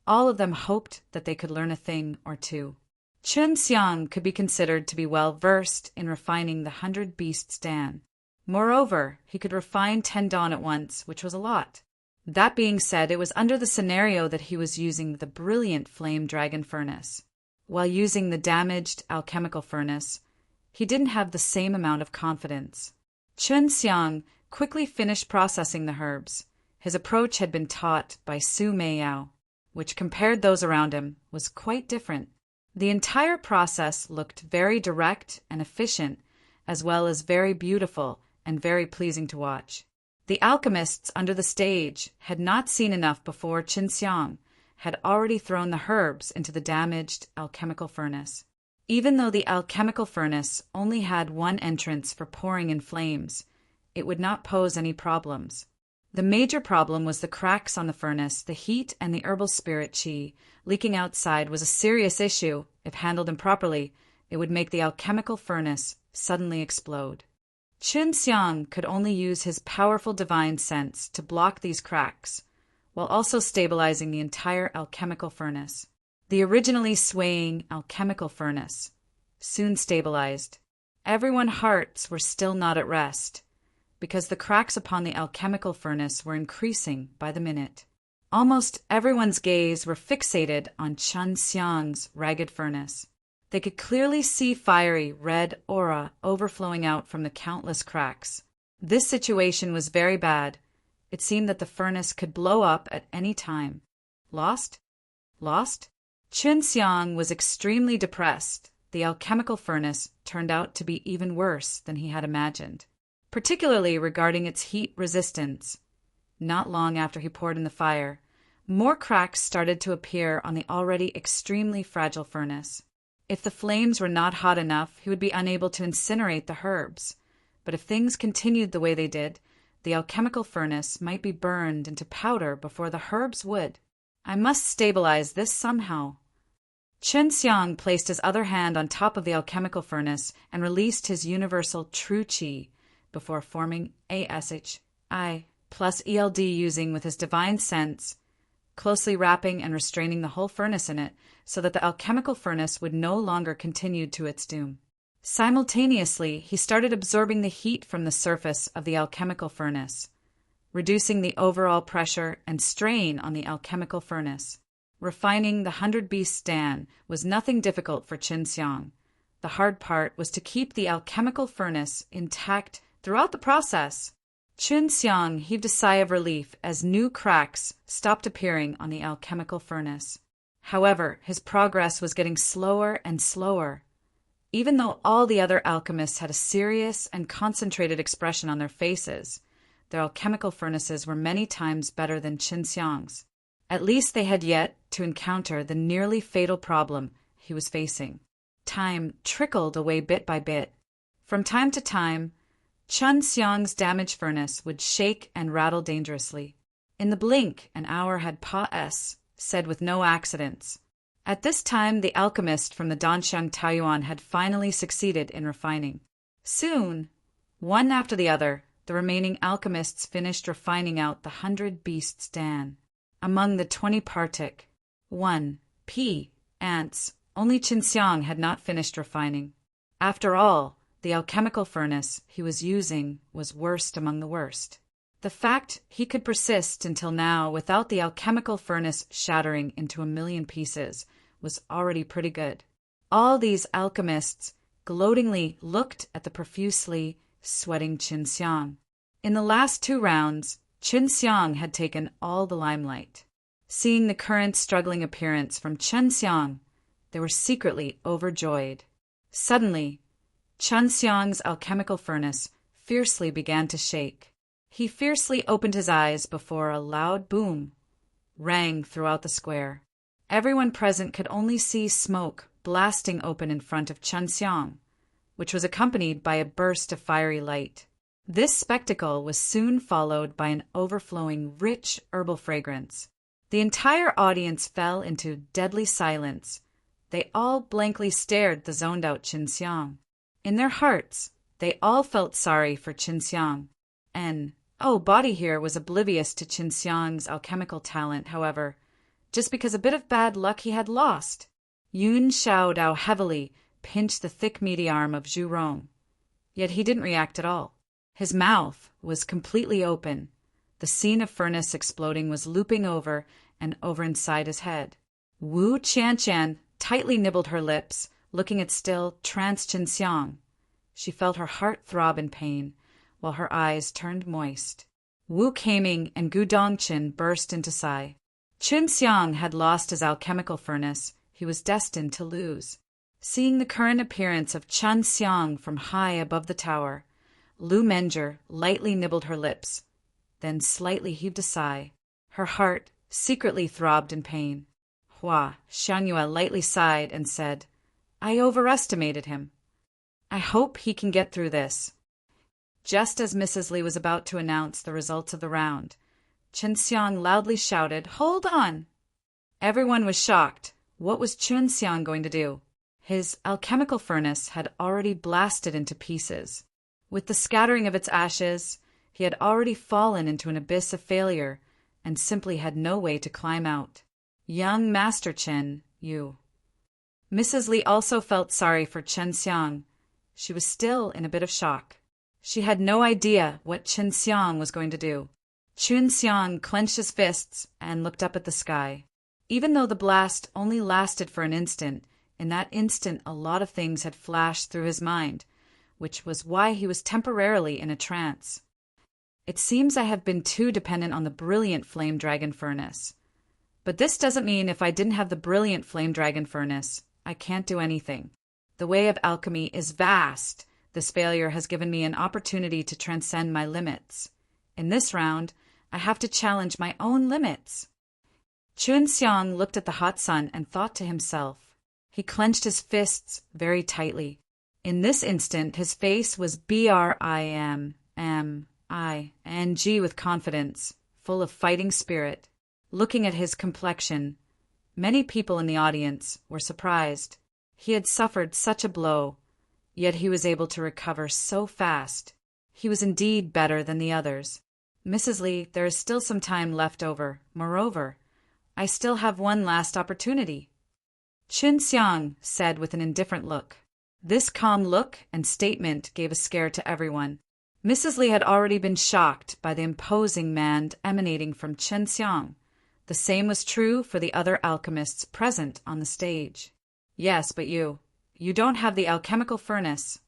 All of them hoped that they could learn a thing or two. Qin Xiang could be considered to be well-versed in refining the 100 Beasts Dan. Moreover, he could refine 10 Dan at once, which was a lot. That being said, it was under the scenario that he was using the brilliant Flame Dragon Furnace. While using the damaged alchemical furnace, he didn't have the same amount of confidence. Qin Xiang quickly finished processing the herbs. His approach had been taught by Su Meiyao, which compared those around him was quite different. The entire process looked very direct and efficient, as well as very beautiful and very pleasing to watch. The alchemists under the stage had not seen enough before Qin Xiang had already thrown the herbs into the damaged alchemical furnace. Even though the alchemical furnace only had one entrance for pouring in flames, it would not pose any problems. The major problem was the cracks on the furnace. The heat and the herbal spirit qi leaking outside was a serious issue. If handled improperly, it would make the alchemical furnace suddenly explode. Qin Xiang could only use his powerful divine sense to block these cracks, while also stabilizing the entire alchemical furnace. The originally swaying alchemical furnace soon stabilized. Everyone's hearts were still not at rest, because the cracks upon the alchemical furnace were increasing by the minute. Almost everyone's gaze were fixated on Qin Xiang's ragged furnace. They could clearly see fiery red aura overflowing out from the countless cracks. This situation was very bad. It seemed that the furnace could blow up at any time. Lost? Lost? Qin Xiang was extremely depressed. The alchemical furnace turned out to be even worse than he had imagined, particularly regarding its heat resistance. Not long after he poured in the fire, more cracks started to appear on the already extremely fragile furnace. If the flames were not hot enough, he would be unable to incinerate the herbs. But if things continued the way they did, the alchemical furnace might be burned into powder before the herbs would. I must stabilize this somehow. Qin Xiang placed his other hand on top of the alchemical furnace and released his universal true qi before forming ASHI plus ELD using with his divine sense, closely wrapping and restraining the whole furnace in it so that the alchemical furnace would no longer continue to its doom. Simultaneously, he started absorbing the heat from the surface of the alchemical furnace, reducing the overall pressure and strain on the alchemical furnace. Refining the 100 Beasts Dan was nothing difficult for Qin Xiang. The hard part was to keep the alchemical furnace intact throughout the process. Qin Xiang heaved a sigh of relief as new cracks stopped appearing on the alchemical furnace. However, his progress was getting slower and slower. Even though all the other alchemists had a serious and concentrated expression on their faces, their alchemical furnaces were many times better than Qin Xiang's. At least they had yet to encounter the nearly fatal problem he was facing. Time trickled away bit by bit. From time to time, Qin Xiang's damaged furnace would shake and rattle dangerously. In the blink, an hour had passed, said with no accidents. At this time, the alchemist from the Danxiang Taiyuan had finally succeeded in refining. Soon, one after the other, the remaining alchemists finished refining out the 100 Beasts Dan. Among the 20 partic, 1 P ants, only Qin Xiang had not finished refining. After all, the alchemical furnace he was using was worst among the worst. The fact he could persist until now without the alchemical furnace shattering into 1,000,000 pieces was already pretty good. All these alchemists gloatingly looked at the profusely sweating Qin Xiang. In the last 2 rounds, Qin Xiang had taken all the limelight. Seeing the current struggling appearance from Qin Xiang, they were secretly overjoyed. Suddenly, Chun Xiang's alchemical furnace fiercely began to shake. He fiercely opened his eyes before a loud boom rang throughout the square. Everyone present could only see smoke blasting open in front of Chun Xiang, which was accompanied by a burst of fiery light. This spectacle was soon followed by an overflowing, rich herbal fragrance. The entire audience fell into deadly silence. They all blankly stared the zoned-out Qin Xiang. In their hearts, they all felt sorry for Qin Xiang. Body here was oblivious to Qin Xiang's alchemical talent, however, just because a bit of bad luck he had lost. Yun Xiaodao heavily pinched the thick meaty arm of Zhu Rong, yet he didn't react at all. His mouth was completely open. The scene of furnace exploding was looping over and over inside his head. Wu Qianqian tightly nibbled her lips, looking at still tranced Qin Xiang. She felt her heart throb in pain, while her eyes turned moist. Wu Keiming and Gu Dongqin burst into sigh. Qin Xiang had lost his alchemical furnace. He was destined to lose. Seeing the current appearance of Qin Xiang from high above the tower, Lu Menger lightly nibbled her lips, then slightly heaved a sigh. Her heart secretly throbbed in pain. Hua Xiangyue lightly sighed and said, "I overestimated him. I hope he can get through this." Just as Mrs. Li was about to announce the results of the round, Qin Xiang loudly shouted, "Hold on!" Everyone was shocked. What was Qin Xiang going to do? His alchemical furnace had already blasted into pieces. With the scattering of its ashes, he had already fallen into an abyss of failure and simply had no way to climb out. Young Master Qin, you. Mrs. Li also felt sorry for Qin Xiang. She was still in a bit of shock. She had no idea what Qin Xiang was going to do. Qin Xiang clenched his fists and looked up at the sky. Even though the blast only lasted for an instant, in that instant a lot of things had flashed through his mind, which was why he was temporarily in a trance. It seems I have been too dependent on the brilliant flame dragon furnace. But this doesn't mean if I didn't have the brilliant flame dragon furnace, I can't do anything. The way of alchemy is vast. This failure has given me an opportunity to transcend my limits. In this round, I have to challenge my own limits. Qin Xiang looked at the hot sun and thought to himself. He clenched his fists very tightly. In this instant, his face was briming with confidence, full of fighting spirit. Looking at his complexion, many people in the audience were surprised. He had suffered such a blow, yet he was able to recover so fast. He was indeed better than the others. Mrs. Li, there is still some time left over. Moreover, I still have one last opportunity. Qin Xiang said with an indifferent look. This calm look and statement gave a scare to everyone. Mrs. Li had already been shocked by the imposing man emanating from Qin Xiang. The same was true for the other alchemists present on the stage. Yes, but you don't have the alchemical furnace,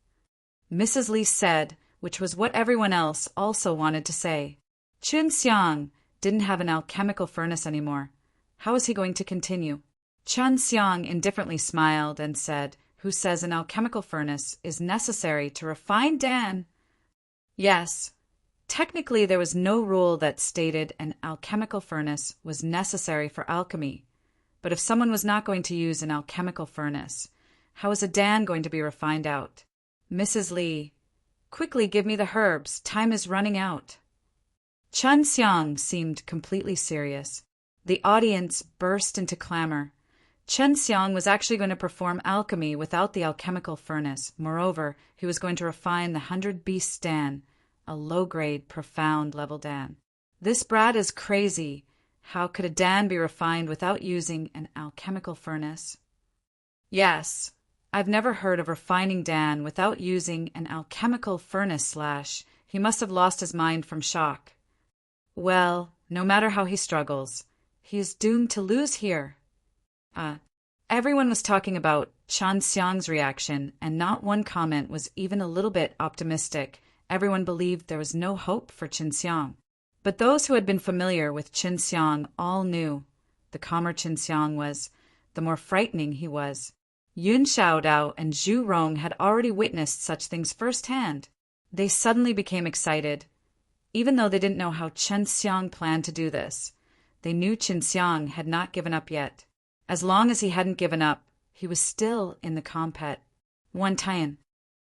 Mrs. Li said, which was what everyone else also wanted to say. Qin Xiang didn't have an alchemical furnace anymore. How was he going to continue? Qin Xiang indifferently smiled and said, "Who says an alchemical furnace is necessary to refine Dan?" Yes, technically there was no rule that stated an alchemical furnace was necessary for alchemy. But if someone was not going to use an alchemical furnace, how is a Dan going to be refined out? Mrs. Li, quickly give me the herbs. Time is running out. Qin Xiang seemed completely serious. The audience burst into clamor. Qin Xiang was actually going to perform alchemy without the alchemical furnace. Moreover, he was going to refine the 100 Beasts Dan, a low-grade, profound-level Dan. This brat is crazy. How could a Dan be refined without using an alchemical furnace? Yes, I've never heard of refining Dan without using an alchemical furnace / he must have lost his mind from shock. Well, no matter how he struggles, he is doomed to lose here. Everyone was talking about Qin Xiang's reaction, and not one comment was even a little bit optimistic. Everyone believed there was no hope for Qin Xiang. But those who had been familiar with Qin Xiang all knew. The calmer Qin Xiang was, the more frightening he was. Yun Xiaodao and Zhu Rong had already witnessed such things firsthand. They suddenly became excited. Even though they didn't know how Chen Xiang planned to do this, they knew Chen Xiang had not given up yet. As long as he hadn't given up, he was still in the compet. Wan Tian.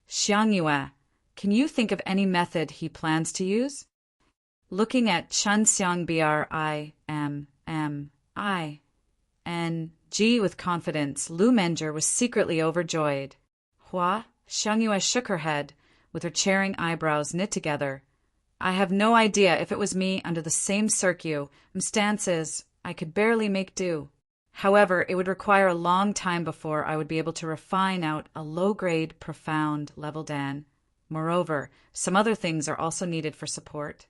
Xiang Yue, can you think of any method he plans to use? Looking at Chen Xiang BRIMMING with confidence, Lu Menger was secretly overjoyed. Hua, Xiang Yue shook her head, with her charing eyebrows knit together. I have no idea if it was me under the same circumstances. I could barely make do. However, it would require a long time before I would be able to refine out a low-grade, profound level Dan. Moreover, some other things are also needed for support.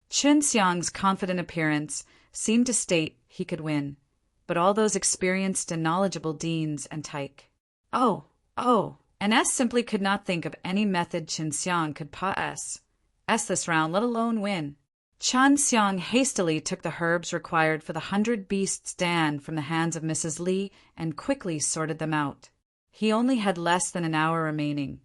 Chen Xiang's confident appearance seemed to state he could win, but all those experienced and knowledgeable deans and Taik. And S simply could not think of any method Chen Xiang could pass this round, let alone win. Chen Xiang hastily took the herbs required for the 100 beasts Dan from the hands of Mrs. Li and quickly sorted them out. He only had less than an hour remaining.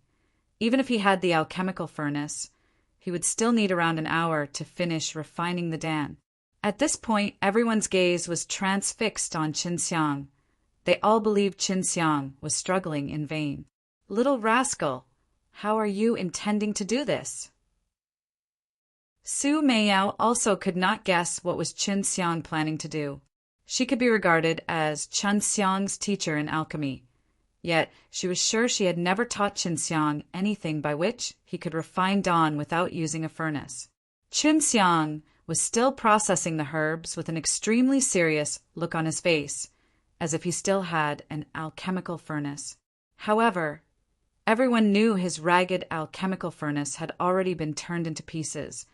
Even if he had the alchemical furnace, he would still need around an hour to finish refining the Dan. At this point, everyone's gaze was transfixed on Chen Xiang. They all believed Chen Xiang was struggling in vain. Little rascal, how are you intending to do this? Su Meiyao also could not guess what was Chen Xiang planning to do. She could be regarded as Chen Xiang's teacher in alchemy, yet she was sure she had never taught Chen Xiang anything by which he could refine dawn without using a furnace. Chen Xiang was still processing the herbs with an extremely serious look on his face, as if he still had an alchemical furnace. However, everyone knew his ragged alchemical furnace had already been turned into pieces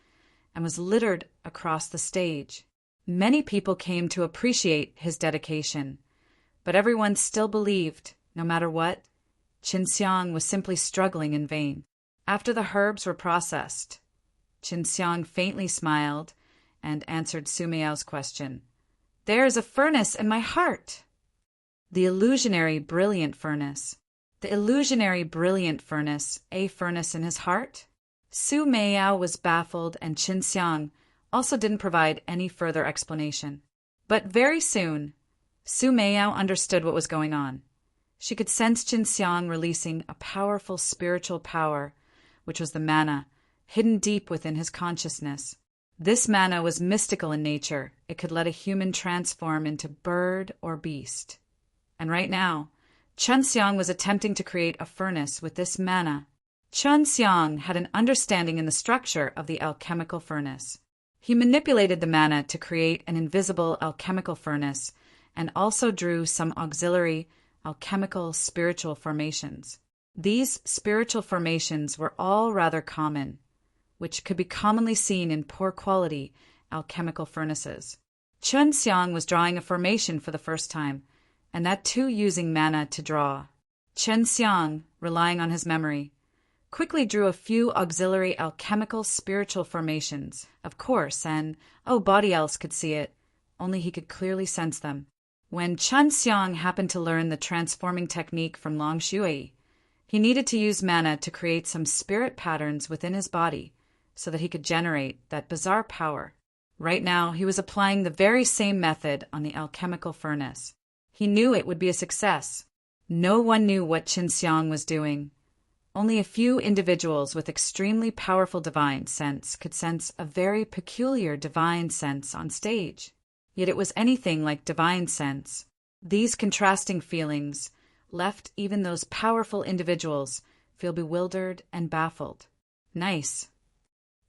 and was littered across the stage. Many people came to appreciate his dedication, but everyone still believed, no matter what, Chen Xiang was simply struggling in vain. After the herbs were processed, Chen Xiang faintly smiled and answered Su Meiao's question. There is a furnace in my heart. The illusionary brilliant furnace. The illusionary brilliant furnace, a furnace in his heart? Su Meiyao was baffled, and Chen Xiang also didn't provide any further explanation. But very soon, Su Meiyao understood what was going on. She could sense Chen Xiang releasing a powerful spiritual power, which was the mana, hidden deep within his consciousness. This mana was mystical in nature. It could let a human transform into bird or beast. And right now, Chen Xiang was attempting to create a furnace with this mana. Chen Xiang had an understanding in the structure of the alchemical furnace. He manipulated the mana to create an invisible alchemical furnace and also drew some auxiliary alchemical spiritual formations. These spiritual formations were all rather common, which could be commonly seen in poor quality alchemical furnaces. Chen Xiang was drawing a formation for the first time, and that too using mana to draw. Chen Xiang, relying on his memory, quickly drew a few auxiliary alchemical spiritual formations, of course, and body else could see it, only he could clearly sense them. When Chen Xiang happened to learn the transforming technique from Long Shui, he needed to use mana to create some spirit patterns within his body so that he could generate that bizarre power. Right now, he was applying the very same method on the alchemical furnace. He knew it would be a success. No one knew what Chen Xiang was doing. Only a few individuals with extremely powerful divine sense could sense a very peculiar divine sense on stage. Yet it was anything like divine sense. These contrasting feelings left even those powerful individuals feel bewildered and baffled. Nice.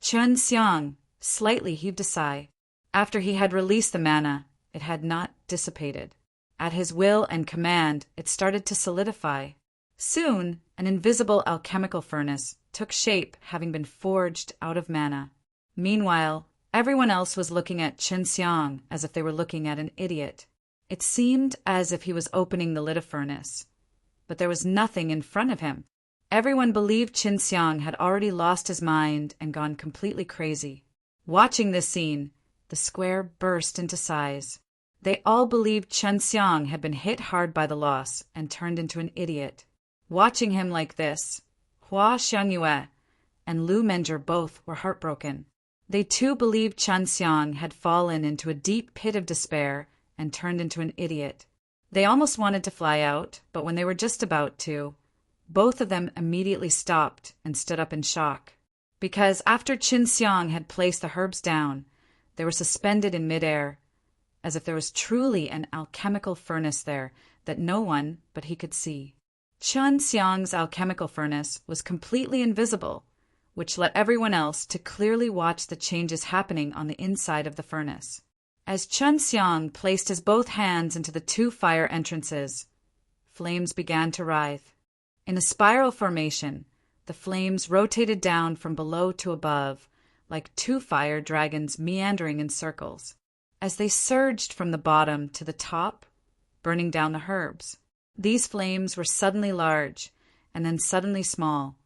Chen Xiang slightly heaved a sigh. After he had released the mana, it had not dissipated. At his will and command, it started to solidify. Soon, an invisible alchemical furnace took shape, having been forged out of mana. Meanwhile, everyone else was looking at Chen Xiang as if they were looking at an idiot. It seemed as if he was opening the lid of furnace, but there was nothing in front of him. Everyone believed Chen Xiang had already lost his mind and gone completely crazy. Watching this scene, the square burst into sighs. They all believed Chen Xiang had been hit hard by the loss and turned into an idiot. Watching him like this, Hua Xianyue and Lu Menjie both were heartbroken. They too believed Chen Xiang had fallen into a deep pit of despair and turned into an idiot. They almost wanted to fly out, but when they were just about to, both of them immediately stopped and stood up in shock. Because after Qin Xiang had placed the herbs down, they were suspended in midair, as if there was truly an alchemical furnace there that no one but he could see. Chen Xiang's alchemical furnace was completely invisible, which let everyone else to clearly watch the changes happening on the inside of the furnace. As Chen Xiang placed his both hands into the two fire entrances, flames began to writhe. In a spiral formation, the flames rotated down from below to above, like two fire dragons meandering in circles, as they surged from the bottom to the top, burning down the herbs. These flames were suddenly large, and then suddenly small,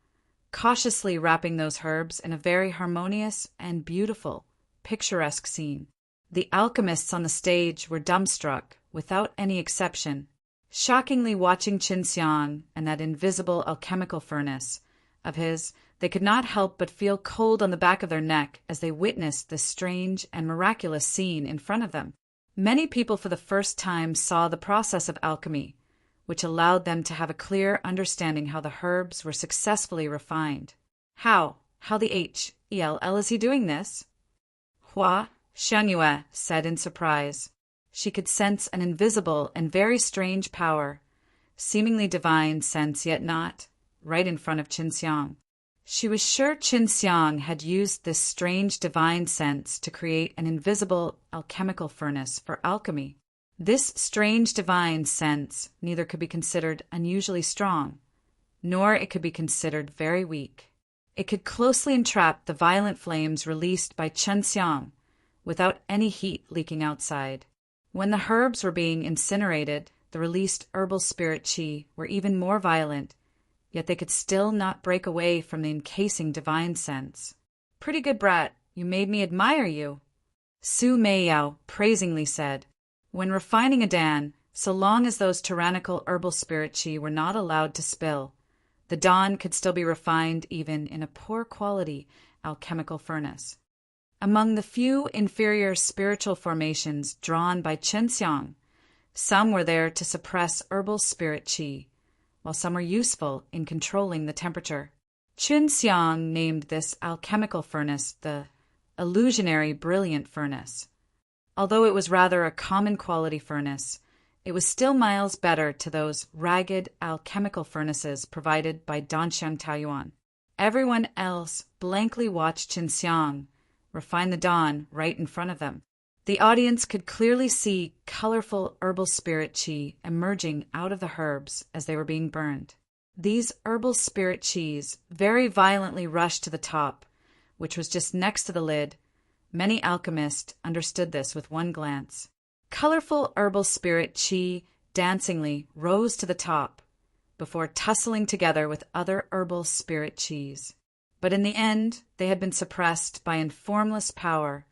cautiously wrapping those herbs in a very harmonious and beautiful, picturesque scene. The alchemists on the stage were dumbstruck, without any exception, shockingly watching Qin Xiang and that invisible alchemical furnace of his. They could not help but feel cold on the back of their neck as they witnessed this strange and miraculous scene in front of them. Many people for the first time saw the process of alchemy, which allowed them to have a clear understanding how the herbs were successfully refined. How the HELL is he doing this? Hua Xianyue said in surprise. She could sense an invisible and very strange power, seemingly divine sense yet not, right in front of Qin Xiang. She was sure Qin Xiang had used this strange divine sense to create an invisible alchemical furnace for alchemy. This strange divine sense neither could be considered unusually strong, nor it could be considered very weak. It could closely entrap the violent flames released by Chen Xiang, without any heat leaking outside. When the herbs were being incinerated, the released herbal spirit qi were even more violent, yet they could still not break away from the encasing divine sense. "Pretty good brat, you made me admire you," Su Meiyao praisingly said. When refining a dan, so long as those tyrannical herbal spirit qi were not allowed to spill, the dan could still be refined even in a poor quality alchemical furnace. Among the few inferior spiritual formations drawn by Chen Xiang, some were there to suppress herbal spirit qi, while some were useful in controlling the temperature. Chen Xiang named this alchemical furnace the illusionary brilliant furnace. Although it was rather a common quality furnace, it was still miles better to those ragged alchemical furnaces provided by Danxiang Taiyuan. Everyone else blankly watched Qin Xiang refine the dan right in front of them. The audience could clearly see colorful herbal spirit qi emerging out of the herbs as they were being burned. These herbal spirit qis very violently rushed to the top, which was just next to the lid. Many alchemists understood this with one glance. Colorful herbal spirit qi dancingly rose to the top, before tussling together with other herbal spirit qis. But in the end, they had been suppressed by informless power,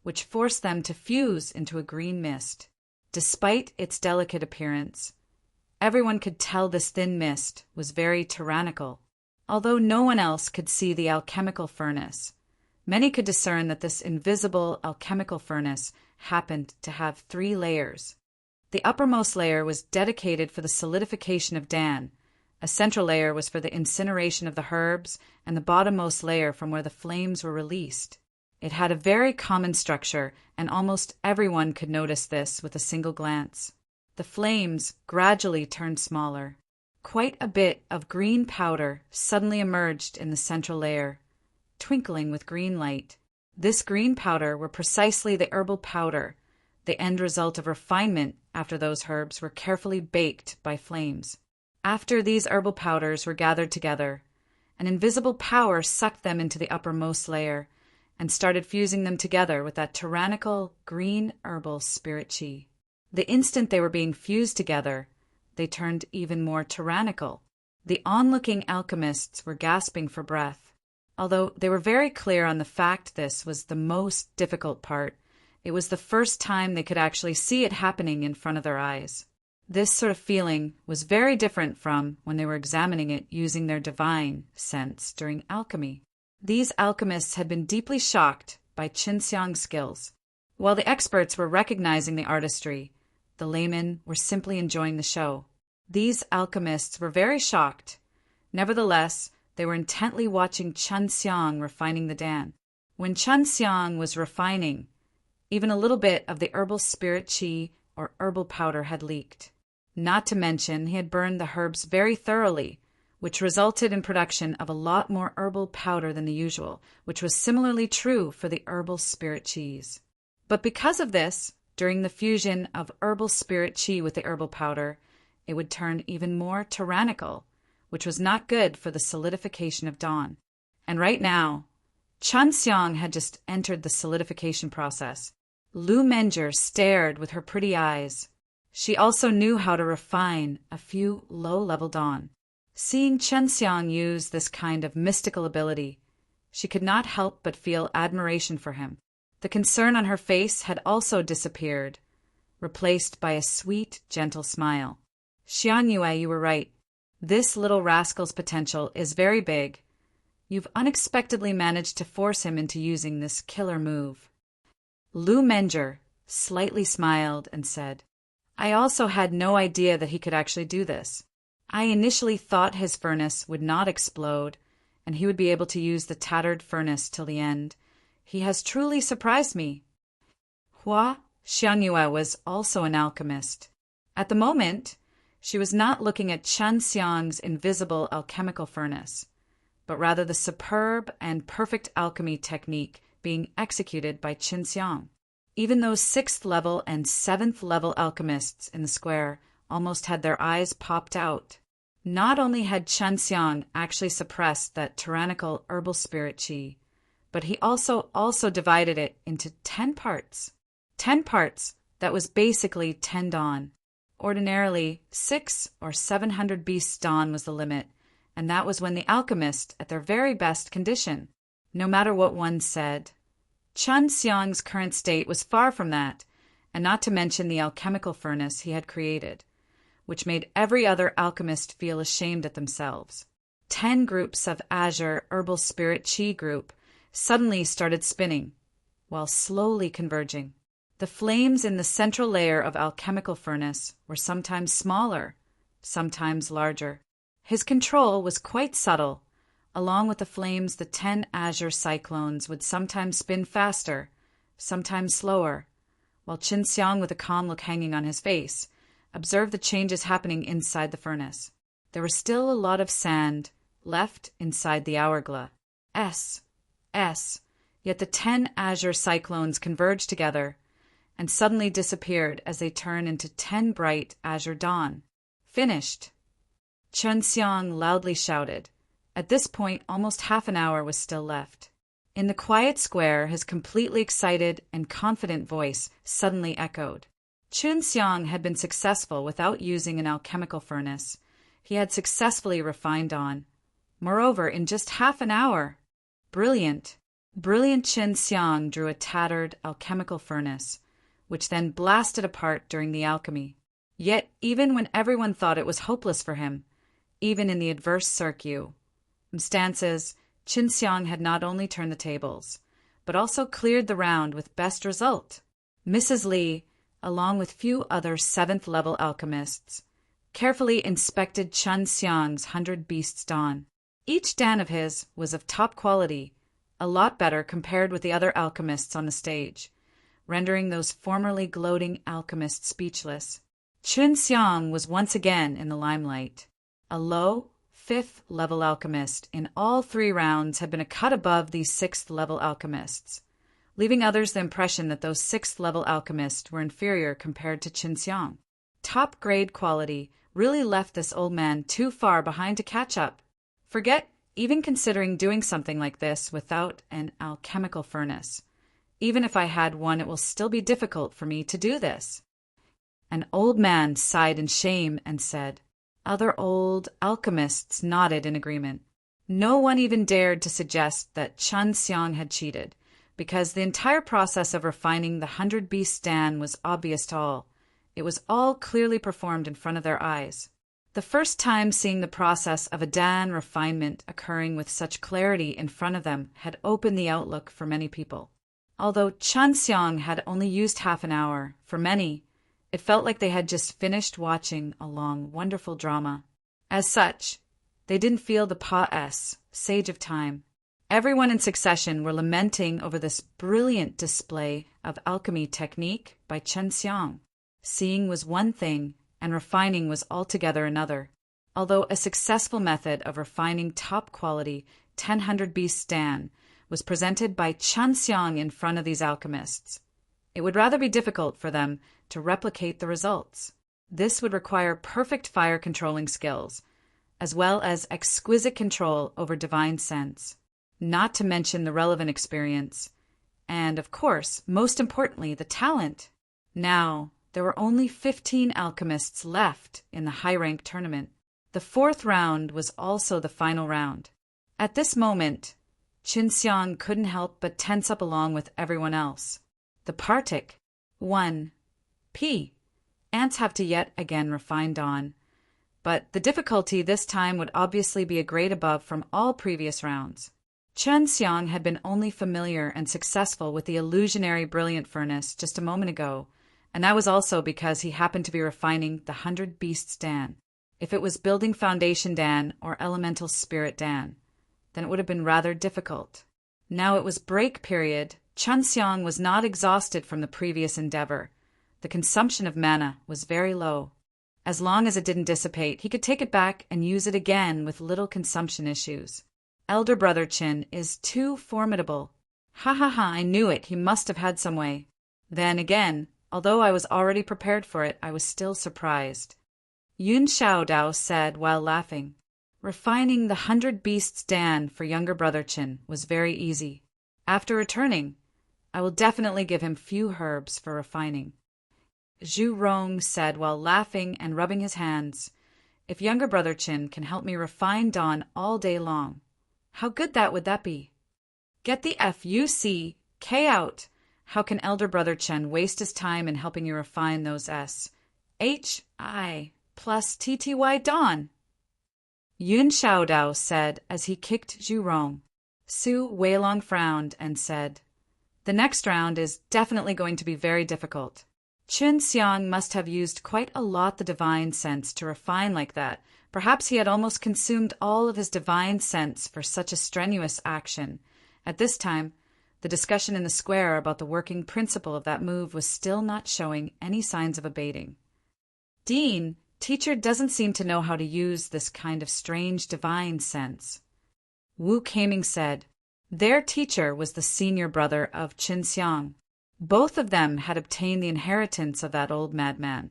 which forced them to fuse into a green mist. Despite its delicate appearance, everyone could tell this thin mist was very tyrannical. Although no one else could see the alchemical furnace, many could discern that this invisible alchemical furnace happened to have 3 layers. The uppermost layer was dedicated for the solidification of dan. A central layer was for the incineration of the herbs, and the bottommost layer from where the flames were released. It had a very common structure, and almost everyone could notice this with a single glance. The flames gradually turned smaller. Quite a bit of green powder suddenly emerged in the central layer, twinkling with green light. This green powder were precisely the herbal powder, the end result of refinement after those herbs were carefully baked by flames. After these herbal powders were gathered together, an invisible power sucked them into the uppermost layer and started fusing them together with that tyrannical green herbal spirit qi. The instant they were being fused together, they turned even more tyrannical. The onlooking alchemists were gasping for breath. Although they were very clear on the fact this was the most difficult part, It was the first time they could actually see it happening in front of their eyes. This sort of feeling was very different from when they were examining it using their divine sense during alchemy. These alchemists had been deeply shocked by Qin Xiang's skills. While the experts were recognizing the artistry, the laymen were simply enjoying the show. These alchemists were very shocked. Nevertheless, they were intently watching Qin Xiang refining the Dan. When Qin Xiang was refining, even a little bit of the herbal spirit qi or herbal powder had leaked. Not to mention he had burned the herbs very thoroughly, which resulted in production of a lot more herbal powder than the usual, which was similarly true for the herbal spirit qis. But because of this, during the fusion of herbal spirit qi with the herbal powder, it would turn even more tyrannical, which was not good for the solidification of dawn. And right now, Qin Xiang had just entered the solidification process. Lu Menger stared with her pretty eyes. She also knew how to refine a few low-level dawn. Seeing Qin Xiang use this kind of mystical ability, she could not help but feel admiration for him. The concern on her face had also disappeared, replaced by a sweet, gentle smile. Xian Yue, you were right. This little rascal's potential is very big. You've unexpectedly managed to force him into using this killer move. Lu Menger slightly smiled and said, I also had no idea that he could actually do this. I initially thought his furnace would not explode, and he would be able to use the tattered furnace till the end. He has truly surprised me. Hua Xiangyue was also an alchemist. At the moment, she was not looking at Qin Xiang's invisible alchemical furnace, but rather the superb and perfect alchemy technique being executed by Qin Xiang. Even those 6th level and 7th level alchemists in the square almost had their eyes popped out. Not only had Qin Xiang actually suppressed that tyrannical herbal spirit qi, but he also divided it into 10 parts. 10 parts that was basically 10 dawn. Ordinarily, 600 or 700 beasts dawn was the limit, and that was when the alchemist at their very best condition. No matter what one said, Qin Xiang's current state was far from that, and not to mention the alchemical furnace he had created, which made every other alchemist feel ashamed at themselves. 10 groups of azure herbal spirit qi group suddenly started spinning, while slowly converging. The flames in the central layer of alchemical furnace were sometimes smaller, sometimes larger. His control was quite subtle. Along with the flames, the 10 azure cyclones would sometimes spin faster, sometimes slower, while Qin Xiang, with a calm look hanging on his face, observed the changes happening inside the furnace. There was still a lot of sand left inside the hourglass. Yet the 10 azure cyclones converged together and suddenly disappeared as they turned into 10 bright azure dawn. Finished! Qin Xiang loudly shouted. At this point, almost half an hour was still left. In the quiet square, his completely excited and confident voice suddenly echoed. Qin Xiang had been successful without using an alchemical furnace. He had successfully refined dawn. Moreover, in just half an hour. Brilliant! Brilliant Qin Xiang drew a tattered alchemical furnace, which then blasted apart during the alchemy. Yet, even when everyone thought it was hopeless for him, even in the adverse circuit, stances, Qin Xiang had not only turned the tables, but also cleared the round with best result. Mrs. Li, along with few other 7th level alchemists, carefully inspected Qin Xiang's 100 beasts dawn. Each dan of his was of top quality, a lot better compared with the other alchemists on the stage, rendering those formerly gloating alchemists speechless. Qin Xiang was once again in the limelight. A low, 5th level alchemist in all 3 rounds had been a cut above these 6th level alchemists, leaving others the impression that those 6th level alchemists were inferior compared to Qin Xiang. Top grade quality really left this old man too far behind to catch up. Forget even considering doing something like this without an alchemical furnace. Even if I had one, it will still be difficult for me to do this. An old man sighed in shame and said. Other old alchemists nodded in agreement. No one even dared to suggest that Qin Xiang had cheated, because the entire process of refining the 100 Beasts Dan was obvious to all. It was all clearly performed in front of their eyes. The first time seeing the process of a Dan refinement occurring with such clarity in front of them had opened the outlook for many people. Although Chanxiang had only used half an hour, for many, it felt like they had just finished watching a long, wonderful drama. As such, they didn't feel the Pa-S, sage of time. Everyone in succession were lamenting over this brilliant display of alchemy technique by Chanxiang. Seeing was one thing, and refining was altogether another. Although a successful method of refining top-quality 100 Beasts Dan was presented by Chanxiang in front of these alchemists, it would rather be difficult for them to replicate the results. This would require perfect fire controlling skills, as well as exquisite control over divine sense, not to mention the relevant experience, and, of course, most importantly, the talent. Now, there were only 15 alchemists left in the high-rank tournament. The fourth round was also the final round. At this moment, Qinxiang couldn't help but tense up along with everyone else. The Partic 1. P. Ants have to yet again refine Dawn, but the difficulty this time would obviously be a grade above from all previous rounds. Qinxiang had been only familiar and successful with the illusionary brilliant furnace just a moment ago, and that was also because he happened to be refining the 100 Beasts Dan. If it was building foundation Dan or elemental spirit Dan, then it would have been rather difficult. Now it was break period. Qinxiang was not exhausted from the previous endeavor. The consumption of mana was very low. As long as it didn't dissipate, he could take it back and use it again with little consumption issues. Elder Brother Qin is too formidable. Ha ha ha, I knew it, he must have had some way. Then again, although I was already prepared for it, I was still surprised. Yun Xiaodao said while laughing, refining the 100 Beasts Dan for younger Brother Qin was very easy. After returning, I will definitely give him few herbs for refining. Zhu Rong said while laughing and rubbing his hands, if younger Brother Qin can help me refine Dawn all day long, how good would that be? Get the F-U-C-K out. How can Elder Brother Chen waste his time in helping you refine those S-H-I plus T-T-Y Dawn? Yun Xiaodao said as he kicked Zhu Rong. Su Weilong frowned and said, the next round is definitely going to be very difficult. Qinxiang must have used quite a lot the divine sense to refine like that. Perhaps he had almost consumed all of his divine sense for such a strenuous action. At this time, the discussion in the square about the working principle of that move was still not showing any signs of abating. Dean, teacher doesn't seem to know how to use this kind of strange divine sense. Wu Kaming said, their teacher was the senior brother of Qinxiang. Both of them had obtained the inheritance of that old madman.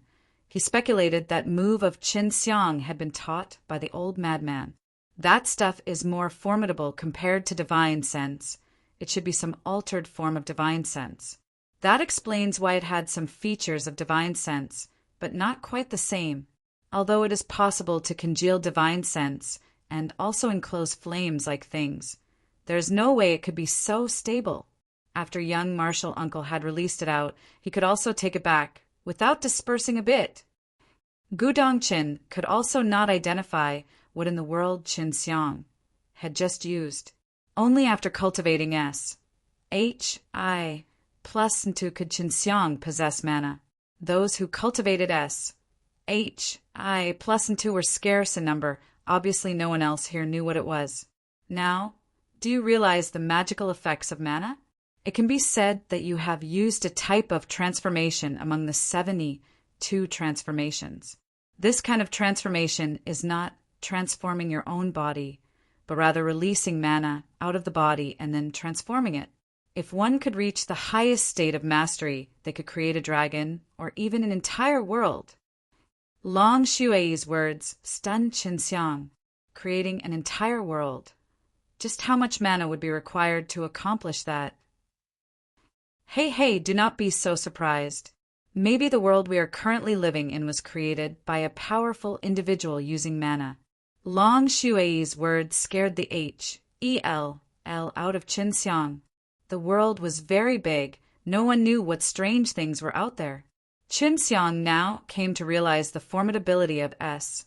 He speculated that move of Qinxiang had been taught by the old madman. That stuff is more formidable compared to divine sense. It should be some altered form of divine sense. That explains why it had some features of divine sense, but not quite the same. Although it is possible to congeal divine sense and also enclose flames like things, there is no way it could be so stable. After young Marshall Uncle had released it out, he could also take it back, without dispersing a bit. Gudong Qin could also not identify what in the world Qinxiang had just used. Only after cultivating S-H-I plus into could Qinxiang possess mana. Those who cultivated S-H-I plus into were scarce in number. Obviously no one else here knew what it was. Now, do you realize the magical effects of mana? It can be said that you have used a type of transformation among the 72 transformations. This kind of transformation is not transforming your own body, but rather releasing mana out of the body and then transforming it. If one could reach the highest state of mastery, they could create a dragon or even an entire world. Long Xue's words stunned Qinxiang, creating an entire world. Just how much mana would be required to accomplish that? Hey, do not be so surprised. Maybe the world we are currently living in was created by a powerful individual using mana. Long Xue's words scared the H-E-L-L out of Qinxiang. The world was very big. No one knew what strange things were out there. Qin Xiang now came to realize the formidability of S-H-I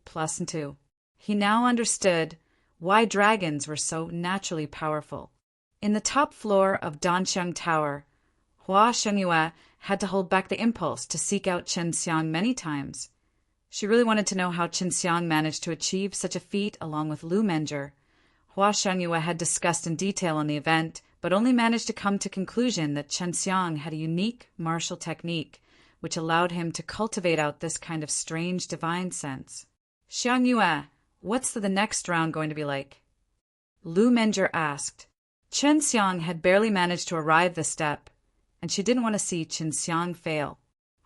plus and 2. He now understood why dragons were so naturally powerful. In the top floor of Danxiang Tower, Hua Shengyue had to hold back the impulse to seek out Qin Xiang many times. She really wanted to know how Qin Xiang managed to achieve such a feat along with Lu Menger. Hua Shengyue had discussed in detail on the event, but only managed to come to conclusion that Qin Xiang had a unique martial technique, which allowed him to cultivate out this kind of strange divine sense. Xiangyue, what's the next round going to be like? Lu Menger asked. Qin Xiang had barely managed to arrive the step, and she didn't want to see Qin Xiang fail.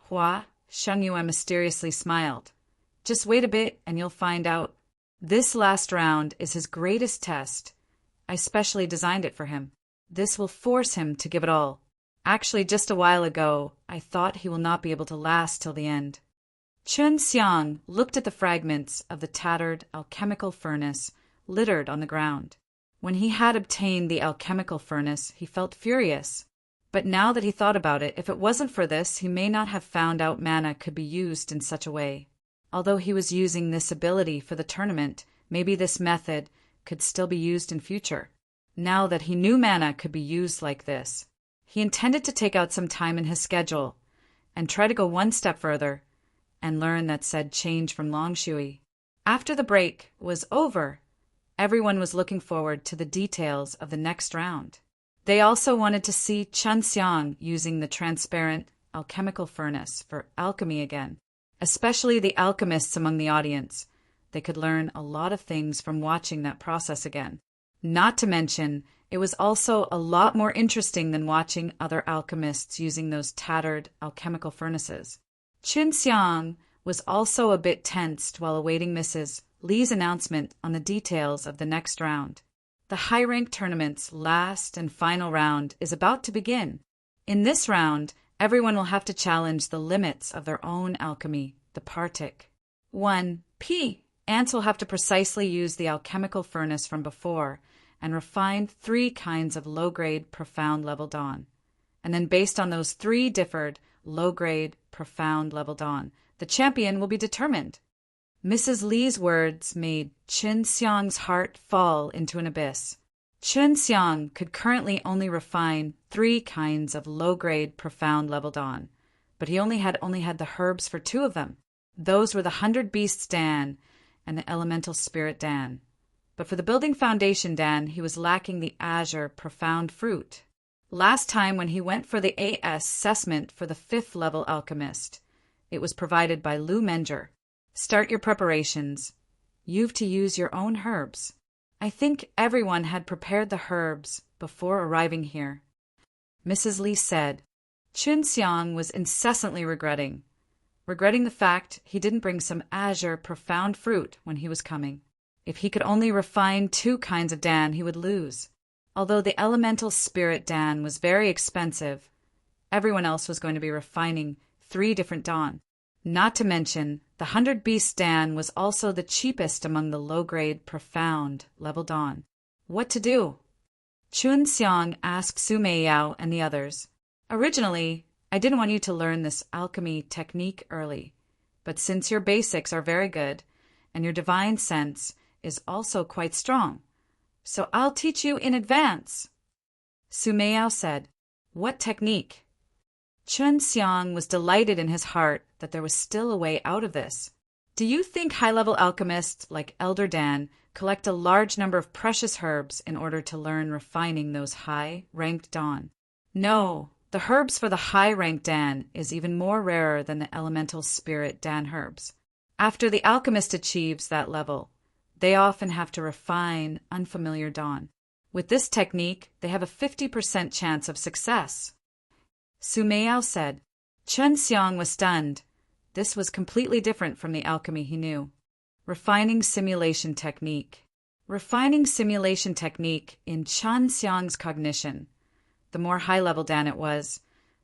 Hua Shengyue mysteriously smiled. Just wait a bit and you'll find out. This last round is his greatest test. I specially designed it for him. This will force him to give it all. Actually, just a while ago, I thought he will not be able to last till the end. Qin Xiang looked at the fragments of the tattered alchemical furnace littered on the ground. When he had obtained the alchemical furnace, he felt furious. But now that he thought about it, if it wasn't for this, he may not have found out mana could be used in such a way. Although he was using this ability for the tournament, maybe this method could still be used in future. Now that he knew mana could be used like this, he intended to take out some time in his schedule and try to go one step further and learn that said change from Longshui. After the break was over, everyone was looking forward to the details of the next round. They also wanted to see Qin Xiang using the transparent alchemical furnace for alchemy again, especially the alchemists among the audience. They could learn a lot of things from watching that process again. Not to mention, it was also a lot more interesting than watching other alchemists using those tattered alchemical furnaces. Qin Xiang was also a bit tensed while awaiting Mrs. Li's announcement on the details of the next round. The high-rank tournament's last and final round is about to begin. In this round, everyone will have to challenge the limits of their own alchemy, the Partic. 1P. Ants will have to precisely use the alchemical furnace from before and refine 3 kinds of low-grade, profound-level dawn. And then based on those 3 differed low-grade, profound-level dawn, the champion will be determined. Mrs. Li's words made Qin Xiang's heart fall into an abyss. Qin Xiang could currently only refine 3 kinds of low-grade, profound-level dawn, but he only had the herbs for 2 of them. Those were the 100 Beasts Dan and the Elemental Spirit Dan. But for the Building Foundation Dan, he was lacking the Azure Profound Fruit. Last time when he went for the AS assessment for the 5th level alchemist, it was provided by Lu Menger. Start your preparations. You've to use your own herbs. I think everyone had prepared the herbs before arriving here. Mrs. Li said. Qin Xiang was incessantly regretting the fact he didn't bring some Azure Profound Fruit when he was coming. If he could only refine 2 kinds of Dan, he would lose. Although the Elemental Spirit Dan was very expensive, everyone else was going to be refining 3 different dawn. Not to mention, the 100 Beast Dan was also the cheapest among the low-grade, profound-level dawn. What to do? Qin Xiang asked Su Meiyao and the others. Originally, I didn't want you to learn this alchemy technique early, but since your basics are very good, and your divine sense is also quite strong, so I'll teach you in advance. Su Meiyao said, What technique? Qin Xiang was delighted in his heart that there was still a way out of this. Do you think high-level alchemists like Elder Dan collect a large number of precious herbs in order to learn refining those high-ranked dawn? No, the herbs for the high-ranked Dan is even more rarer than the elemental spirit Dan herbs. After the alchemist achieves that level, they often have to refine unfamiliar dawn. With this technique, they have a 50% chance of success. Su Meiyao said. Qin Xiang was stunned. This was completely different from the alchemy he knew. Refining simulation technique. Refining simulation technique in Qin Xiang's cognition. The more high-level Dan it was,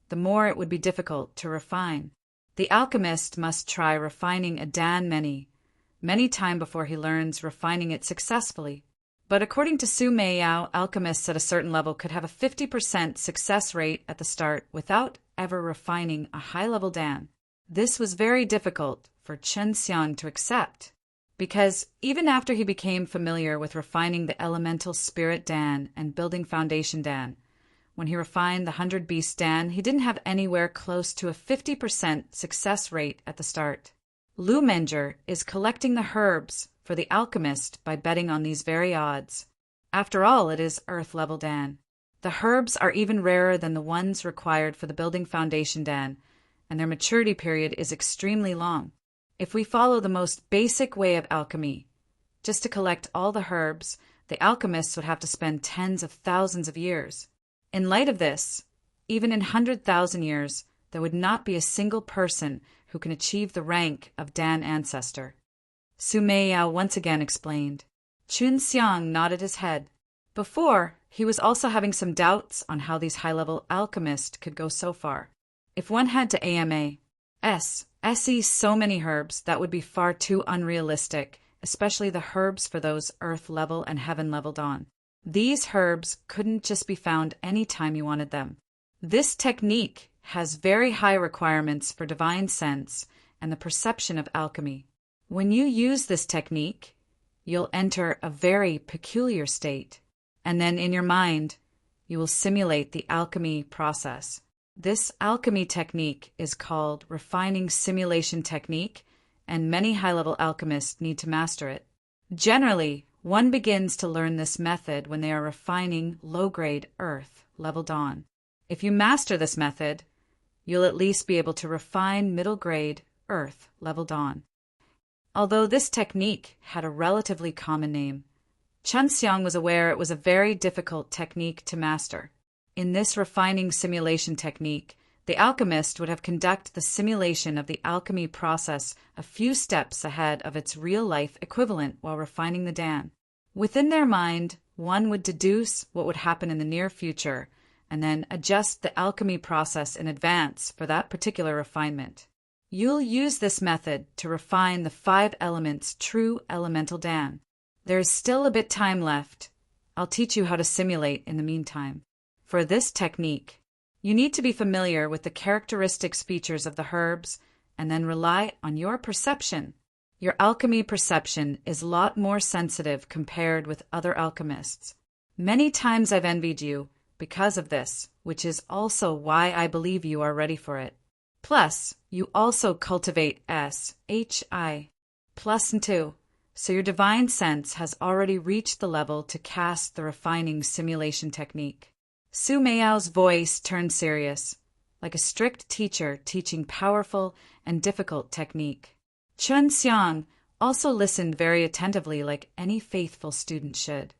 the more it would be difficult to refine. The alchemist must try refining a Dan many times before he learns refining it successfully. But according to Su Meiyao, alchemists at a certain level could have a 50% success rate at the start without ever refining a high-level Dan. This was very difficult for Chen Xiang to accept, because even after he became familiar with refining the elemental spirit Dan and building foundation Dan, when he refined the 100 Beast Dan, he didn't have anywhere close to a 50% success rate at the start. Lu Menger is collecting the herbs for the alchemist by betting on these very odds. After all, it is Earth-level Dan. The herbs are even rarer than the ones required for the building foundation Dan, and their maturity period is extremely long. If we follow the most basic way of alchemy, just to collect all the herbs, the alchemists would have to spend tens of thousands of years. In light of this, even in 100,000 years, there would not be a single person who can achieve the rank of Dan Ancestor. Su Meiyao once again explained. Chun Xiang nodded his head. Before, he was also having some doubts on how these high-level alchemists could go so far. If one had to SE so many herbs, that would be far too unrealistic, especially the herbs for those Earth-level and Heaven-level Dan. These herbs couldn't just be found any time you wanted them. This technique has very high requirements for divine sense and the perception of alchemy. When you use this technique, you'll enter a very peculiar state, and then in your mind, you will simulate the alchemy process. This alchemy technique is called refining simulation technique, and many high-level alchemists need to master it. Generally, one begins to learn this method when they are refining low-grade Earth-level Dan. If you master this method, you'll at least be able to refine middle-grade Earth-level Dan. Although this technique had a relatively common name, Chen Xiang was aware it was a very difficult technique to master. In this refining simulation technique, the alchemist would have conducted the simulation of the alchemy process a few steps ahead of its real-life equivalent while refining the Dan. Within their mind, one would deduce what would happen in the near future and then adjust the alchemy process in advance for that particular refinement. You'll use this method to refine the 5 elements true elemental Dan. There is still a bit time left. I'll teach you how to simulate in the meantime. For this technique, you need to be familiar with the characteristics features of the herbs and then rely on your perception. Your alchemy perception is a lot more sensitive compared with other alchemists. Many times I've envied you because of this, which is also why I believe you are ready for it. Plus, you also cultivate SHI plus and 2, so your divine sense has already reached the level to cast the refining simulation technique. Su Meiyao's voice turned serious, like a strict teacher teaching powerful and difficult technique. Chun Xiang also listened very attentively like any faithful student should.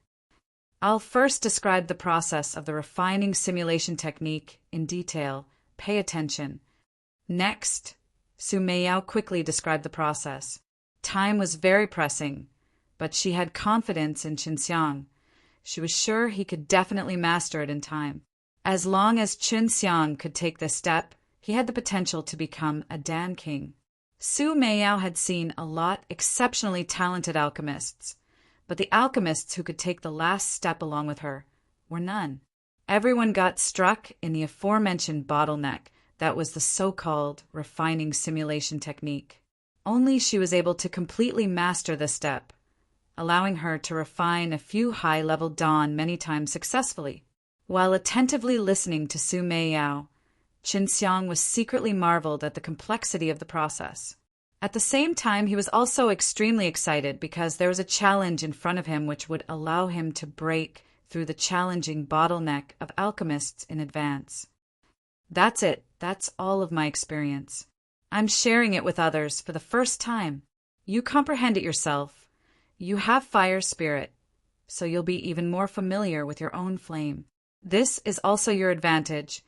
I'll first describe the process of the refining simulation technique in detail. Pay attention. Next, Su Meiyao quickly described the process. Time was very pressing, but she had confidence in Chun Xiang. She was sure he could definitely master it in time. As long as Chun Xiang could take this step, he had the potential to become a Dan King. Su Meiyao had seen a lot exceptionally talented alchemists, but the alchemists who could take the last step along with her were none. Everyone got struck in the aforementioned bottleneck that was the so-called refining simulation technique. Only she was able to completely master this step, allowing her to refine a few high-level Dan many times successfully. While attentively listening to Su Meiyao, Chun Xiang was secretly marveled at the complexity of the process. At the same time, he was also extremely excited because there was a challenge in front of him which would allow him to break through the challenging bottleneck of alchemists in advance. That's it. That's all of my experience. I'm sharing it with others for the first time. You comprehend it yourself. You have fire spirit, so you'll be even more familiar with your own flame. This is also your advantage.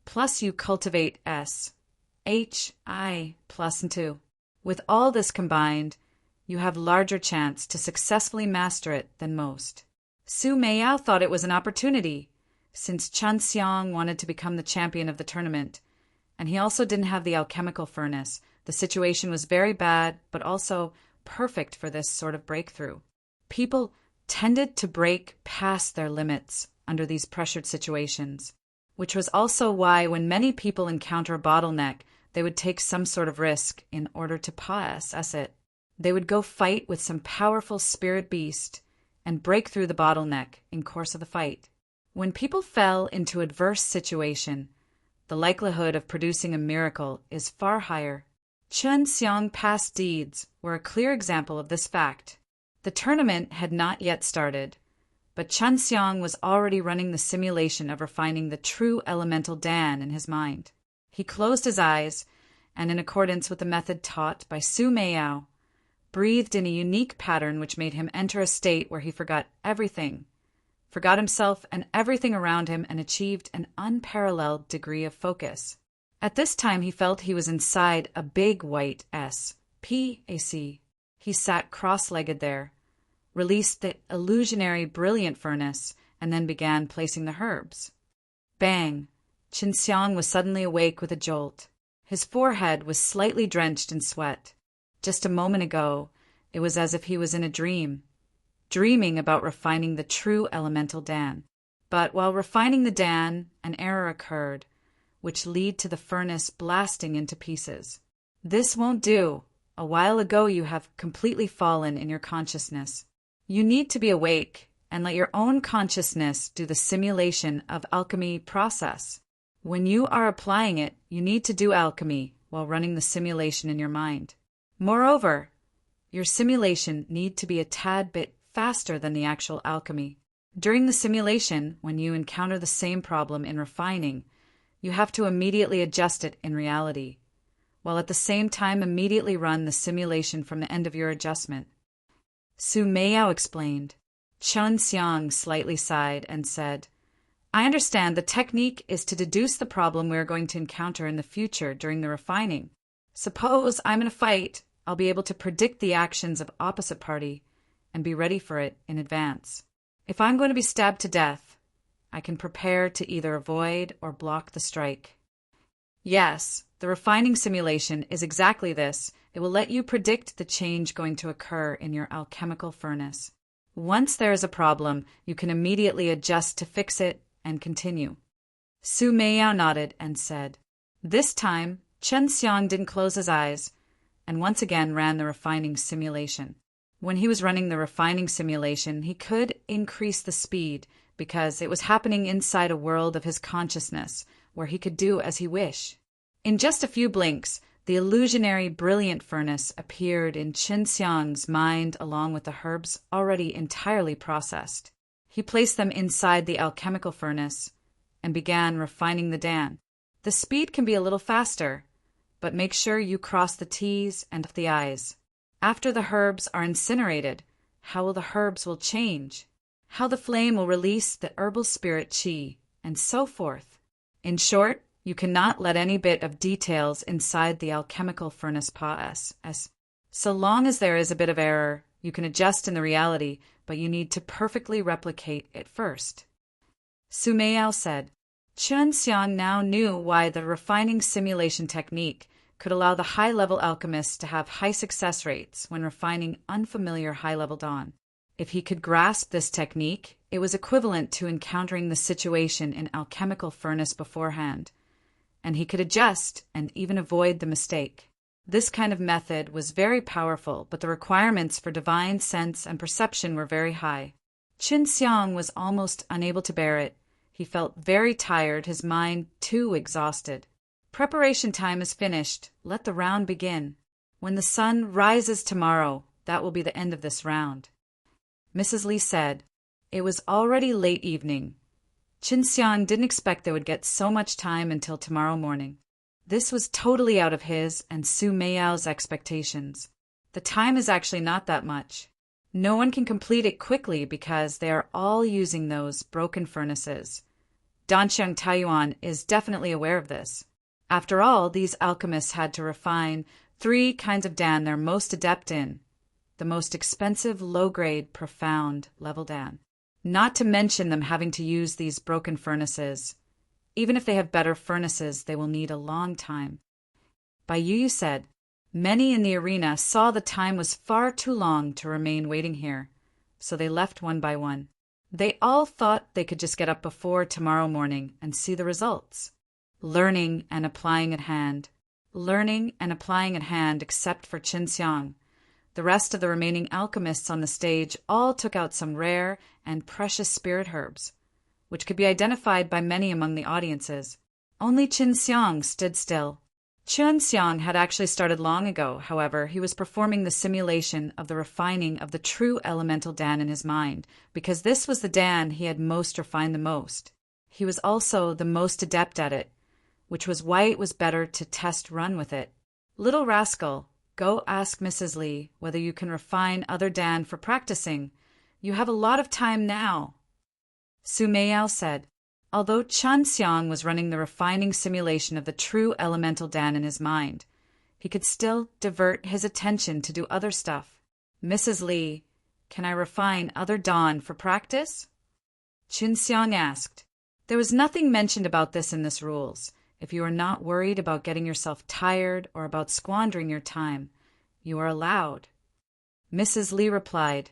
Plus you cultivate SHI plus and 2. With all this combined, you have larger chance to successfully master it than most. Su Meiyao thought it was an opportunity, since Chun Xiang wanted to become the champion of the tournament, and he also didn't have the alchemical furnace. The situation was very bad, but also perfect for this sort of breakthrough. People tended to break past their limits under these pressured situations, which was also why when many people encounter a bottleneck, they would take some sort of risk in order to pass it. They would go fight with some powerful spirit beast and break through the bottleneck in course of the fight. When people fell into adverse situation, the likelihood of producing a miracle is far higher. Chen Xiang's past deeds were a clear example of this fact. The tournament had not yet started, but Chen Xiang was already running the simulation of refining the true elemental Dan in his mind. He closed his eyes, and in accordance with the method taught by Su Meiyao, breathed in a unique pattern which made him enter a state where he forgot everything, forgot himself and everything around him, and achieved an unparalleled degree of focus. At this time he felt he was inside a big white SPAC. He sat cross-legged there, released the illusionary brilliant furnace, and then began placing the herbs. Bang! Chen Xiang was suddenly awake with a jolt. His forehead was slightly drenched in sweat. Just a moment ago, it was as if he was in a dream, dreaming about refining the true elemental Dan. But while refining the Dan, an error occurred, which led to the furnace blasting into pieces. This won't do. A while ago you have completely fallen in your consciousness. You need to be awake and let your own consciousness do the simulation of alchemy process. When you are applying it, you need to do alchemy while running the simulation in your mind. Moreover, your simulation need to be a tad bit faster than the actual alchemy. During the simulation, when you encounter the same problem in refining, you have to immediately adjust it in reality, while at the same time immediately run the simulation from the end of your adjustment. Su Meiyao explained. Chen Xiang slightly sighed and said, I understand the technique is to deduce the problem we are going to encounter in the future during the refining. Suppose I'm in a fight, I'll be able to predict the actions of opposite party and be ready for it in advance. If I'm going to be stabbed to death, I can prepare to either avoid or block the strike. Yes, the refining simulation is exactly this. It will let you predict the change going to occur in your alchemical furnace. Once there is a problem, you can immediately adjust to fix it and continue. Su Meiyao nodded and said. This time, Chen Xiang didn't close his eyes and once again ran the refining simulation. When he was running the refining simulation, he could increase the speed because it was happening inside a world of his consciousness where he could do as he wished. In just a few blinks, the illusionary brilliant furnace appeared in Chen Xiang's mind along with the herbs already entirely processed. He placed them inside the alchemical furnace and began refining the Dan. The speed can be a little faster, but make sure you cross the T's and the I's. After the herbs are incinerated, how the herbs will change, how the flame will release the herbal spirit qi, and so forth. In short, you cannot let any bit of details inside the alchemical furnace pass. So long as there is a bit of error, you can adjust in the reality, but you need to perfectly replicate it first. Su Meiyao said. Chen Xiang now knew why the refining simulation technique could allow the high-level alchemists to have high success rates when refining unfamiliar high-level dawn. If he could grasp this technique, it was equivalent to encountering the situation in alchemical furnace beforehand, and he could adjust and even avoid the mistake. This kind of method was very powerful, but the requirements for divine sense and perception were very high. Chen Xiang was almost unable to bear it. He felt very tired, his mind too exhausted. Preparation time is finished. Let the round begin. When the sun rises tomorrow, that will be the end of this round. Mrs. Li said. It was already late evening. Chen Xiang didn't expect they would get so much time until tomorrow morning. This was totally out of his and Su Meiyao's expectations. The time is actually not that much. No one can complete it quickly because they are all using those broken furnaces. Danxiang Taiyuan is definitely aware of this. After all, these alchemists had to refine 3 kinds of Dan they're most adept in. The most expensive, low-grade, profound level Dan. Not to mention them having to use these broken furnaces. Even if they have better furnaces, they will need a long time. Bai Yu said, many in the arena saw the time was far too long to remain waiting here. so they left one by one. They all thought they could just get up before tomorrow morning and see the results. Learning and applying at hand. Learning and applying at hand except for Qin Xiang. The rest of the remaining alchemists on the stage all took out some rare and precious spirit herbs, which could be identified by many among the audiences. Only Qin Xiang stood still. Qin Xiang had actually started long ago, however. He was performing the simulation of the refining of the true elemental Dan in his mind, because this was the Dan he had most refined the most. He was also the most adept at it, which was why it was better to test run with it. Little rascal, go ask Mrs. Li whether you can refine other Dan for practicing. You have a lot of time now. Su Meiyao said. Although Qin Xiang was running the refining simulation of the true elemental Dan in his mind, he could still divert his attention to do other stuff. Mrs. Li, can I refine other Dan for practice? Qin Xiang asked. There was nothing mentioned about this in this rules. If you are not worried about getting yourself tired or about squandering your time, you are allowed. Mrs. Li replied,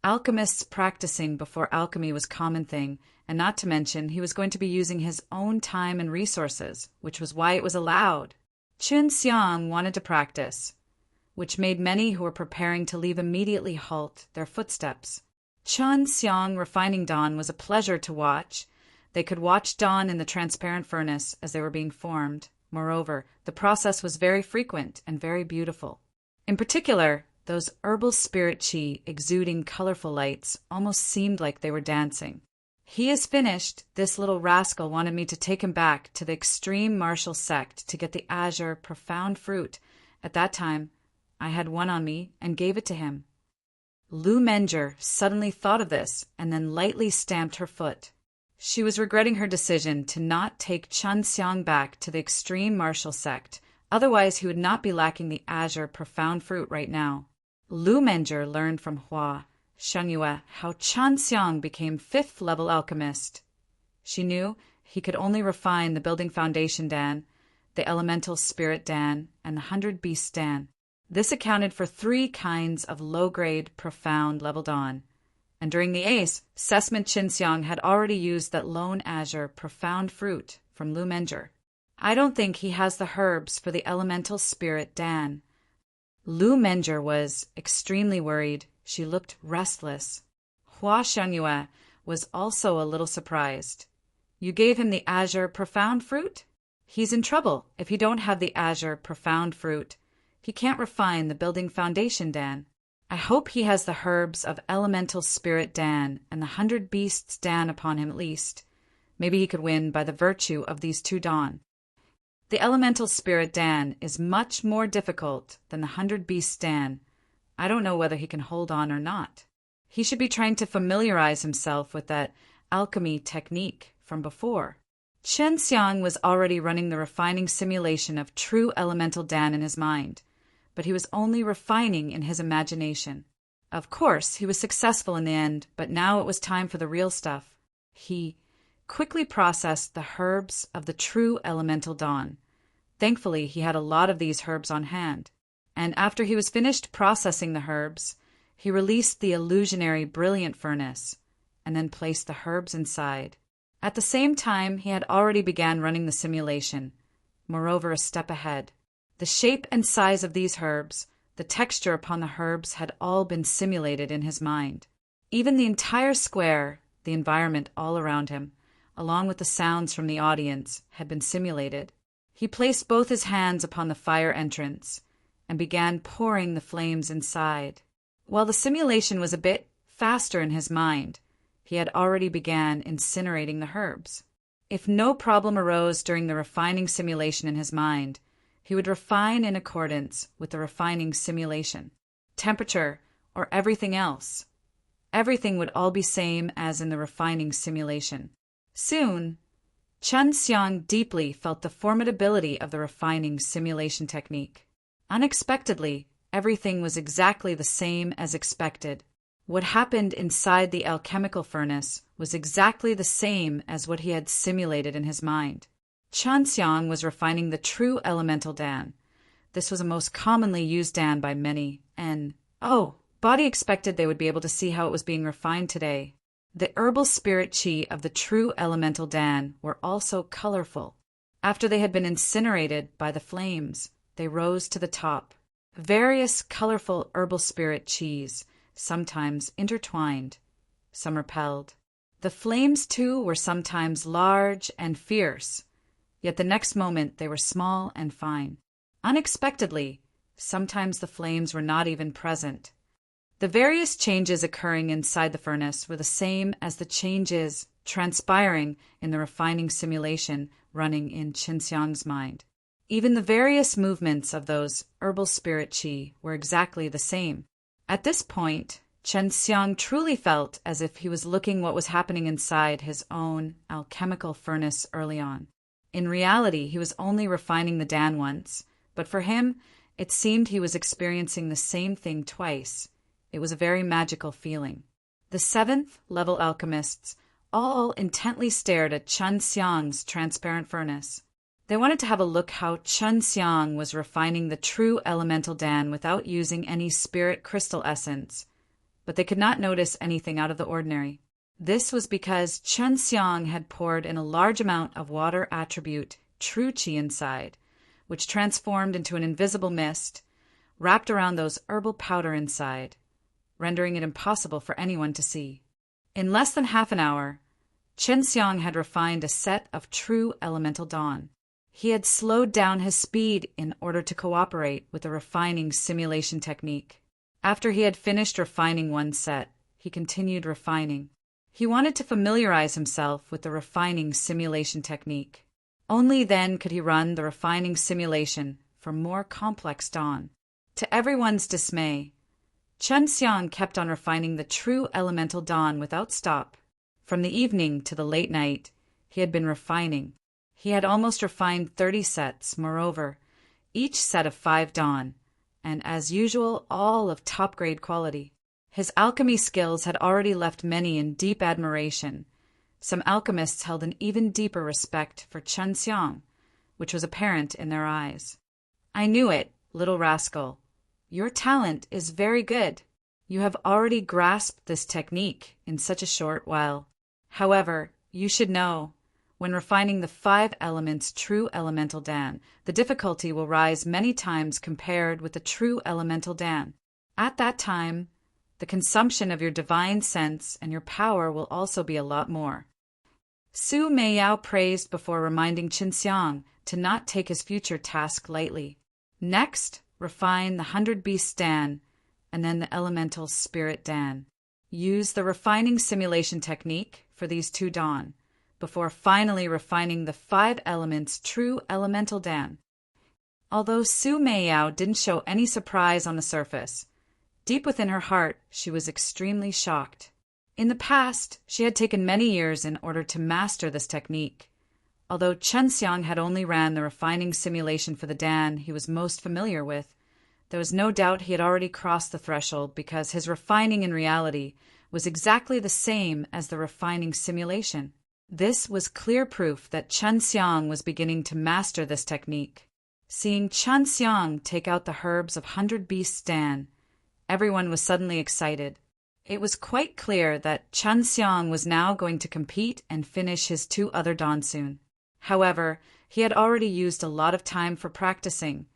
alchemists practicing before alchemy was a common thing, and not to mention he was going to be using his own time and resources, which was why it was allowed. Qin Xiang wanted to practice, which made many who were preparing to leave immediately halt their footsteps. Qin Xiang refining Dan was a pleasure to watch. They could watch Dan in the transparent furnace as they were being formed. Moreover, the process was very frequent and very beautiful. In particular, those herbal spirit qi exuding colorful lights almost seemed like they were dancing. He is finished. This little rascal wanted me to take him back to the extreme martial sect to get the azure, profound fruit. At that time, I had one on me and gave it to him. Lu Menger suddenly thought of this and then lightly stamped her foot. She was regretting her decision to not take Qin Xiang back to the extreme martial sect. Otherwise, he would not be lacking the azure, profound fruit right now. Lu Menger learned from Hua Shengyue how Qin Xiang became 5th level alchemist. She knew he could only refine the building foundation Dan, the elemental spirit Dan, and the 100 beast Dan. This accounted for 3 kinds of low-grade, profound level Dan. And during the ace, assessment Qin Xiang had already used that lone azure, profound fruit from Lu Menger. I don't think he has the herbs for the elemental spirit Dan. Lu Menger was extremely worried. She looked restless. Hua Shengyue was also a little surprised. You gave him the azure profound fruit? He's in trouble if he don't have the azure profound fruit. He can't refine the building foundation Dan. I hope he has the herbs of elemental spirit Dan and the 100 beasts Dan upon him at least. Maybe he could win by the virtue of these 2 Dan. The elemental spirit Dan is much more difficult than the 100 beasts Dan. I don't know whether he can hold on or not. He should be trying to familiarize himself with that alchemy technique from before. Qin Xiang was already running the refining simulation of true elemental Dan in his mind, but he was only refining in his imagination. Of course, he was successful in the end, but now it was time for the real stuff. He quickly processed the herbs of the true elemental Dan. Thankfully, he had a lot of these herbs on hand. And after he was finished processing the herbs, he released the illusionary brilliant furnace, and then placed the herbs inside. At the same time, he had already began running the simulation, moreover a step ahead. The shape and size of these herbs, the texture upon the herbs had all been simulated in his mind. Even the entire square, the environment all around him, along with the sounds from the audience, had been simulated. He placed both his hands upon the fire entrance and began pouring the flames inside. While the simulation was a bit faster in his mind, he had already began incinerating the herbs. If no problem arose during the refining simulation in his mind, he would refine in accordance with the refining simulation. Temperature, or everything else. Everything would all be same as in the refining simulation. Soon, Qin Xiang deeply felt the formidability of the refining simulation technique. Unexpectedly, everything was exactly the same as expected. What happened inside the alchemical furnace was exactly the same as what he had simulated in his mind. Qin Xiang was refining the true elemental Dan. This was a most commonly used Dan by many, and, oh, Body expected they would be able to see how it was being refined today. The herbal spirit chi of the true elemental Dan were also colorful. After they had been incinerated by the flames, they rose to the top. Various colorful herbal spirit chis, sometimes intertwined, some repelled. The flames, too, were sometimes large and fierce, yet the next moment they were small and fine. Unexpectedly, sometimes the flames were not even present. The various changes occurring inside the furnace were the same as the changes transpiring in the refining simulation running in Qinxiang's mind. Even the various movements of those herbal spirit chi were exactly the same. At this point, Qinxiang truly felt as if he was looking what was happening inside his own alchemical furnace early on. In reality, he was only refining the Dan once, but for him, it seemed he was experiencing the same thing twice. It was a very magical feeling. The 7th level alchemists all intently stared at Qinxiang's transparent furnace. They wanted to have a look how Qinxiang was refining the true elemental Dan without using any spirit crystal essence, but they could not notice anything out of the ordinary. This was because Qinxiang had poured in a large amount of water attribute true chi inside, which transformed into an invisible mist, wrapped around those herbal powder inside, rendering it impossible for anyone to see. In less than half an hour, Qinxiang had refined a set of true elemental dawn. He had slowed down his speed in order to cooperate with the refining simulation technique. After he had finished refining one set, he continued refining. He wanted to familiarize himself with the refining simulation technique. Only then could he run the refining simulation for more complex dawn. To everyone's dismay, Qinxiang kept on refining the true elemental dawn without stop. From the evening to the late night, he had been refining. He had almost refined 30 sets, moreover, each set of 5 dawn, and as usual, all of top-grade quality. His alchemy skills had already left many in deep admiration. Some alchemists held an even deeper respect for Qinxiang, which was apparent in their eyes. "I knew it, little rascal. Your talent is very good. You have already grasped this technique in such a short while. However, you should know, when refining the 5 elements true elemental Dan, the difficulty will rise many times compared with the true elemental Dan. At that time, the consumption of your divine sense and your power will also be a lot more." Su Meiyao praised before reminding Qinxiang to not take his future task lightly. Next, refine the 100 Beast Dan and then the elemental spirit Dan. Use the refining simulation technique for these 2 dawn, before finally refining the 5 elements true elemental Dan. Although Su Meiyao didn't show any surprise on the surface, deep within her heart she was extremely shocked. In the past, she had taken many years in order to master this technique. Although Qinxiang had only ran the refining simulation for the Dan he was most familiar with, there was no doubt he had already crossed the threshold because his refining in reality was exactly the same as the refining simulation. This was clear proof that Qinxiang was beginning to master this technique. Seeing Qinxiang take out the herbs of 100 Beasts Dan, everyone was suddenly excited. It was quite clear that Qinxiang was now going to compete and finish his 2 other dawn soon. However, he had already used a lot of time for practicing,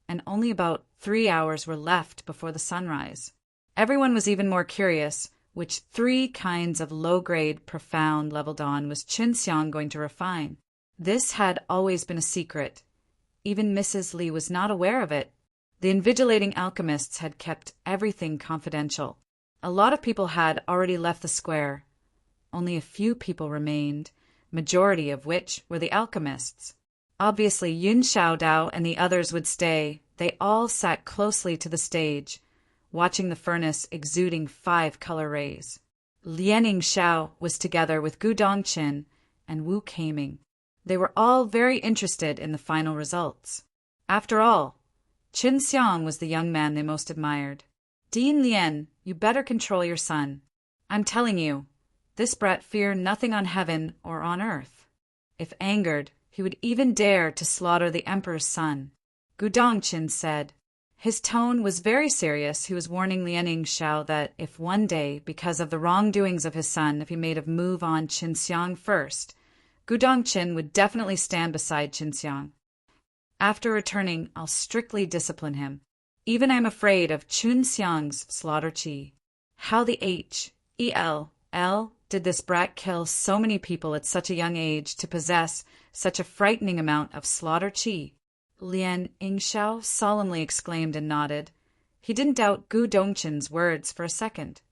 and only about 3 hours were left before the sunrise. Everyone was even more curious which 3 kinds of low-grade, profound level dawn was Qinxiang going to refine. This had always been a secret. Even Mrs. Li was not aware of it. The invigilating alchemists had kept everything confidential. A lot of people had already left the square. Only a few people remained, majority of which were the alchemists. Obviously, Yun Xiaodao and the others would stay. They all sat closely to the stage, watching the furnace exuding 5 color rays. Lianing Xiao was together with Gu Dongqin and Wu Keiming. They were all very interested in the final results. After all, Qinxiang was the young man they most admired. "Dean Lian, you better control your son. I'm telling you, this brat fear nothing on heaven or on earth. If angered, he would even dare to slaughter the emperor's son," Gu Dongqin said. His tone was very serious. He was warning Lian Yingxiao that if one day, because of the wrongdoings of his son, if he made a move on Qinxiang first, Gu Dongqin would definitely stand beside Qinxiang. After returning, I'll strictly discipline him. Even I'm afraid of Qinxiang's slaughter qi. How the H-E-L-L did this brat kill so many people at such a young age to possess such a frightening amount of slaughter qi? Lian Yingxiao solemnly exclaimed and nodded. He didn't doubt Gu Dongqin's words for a second.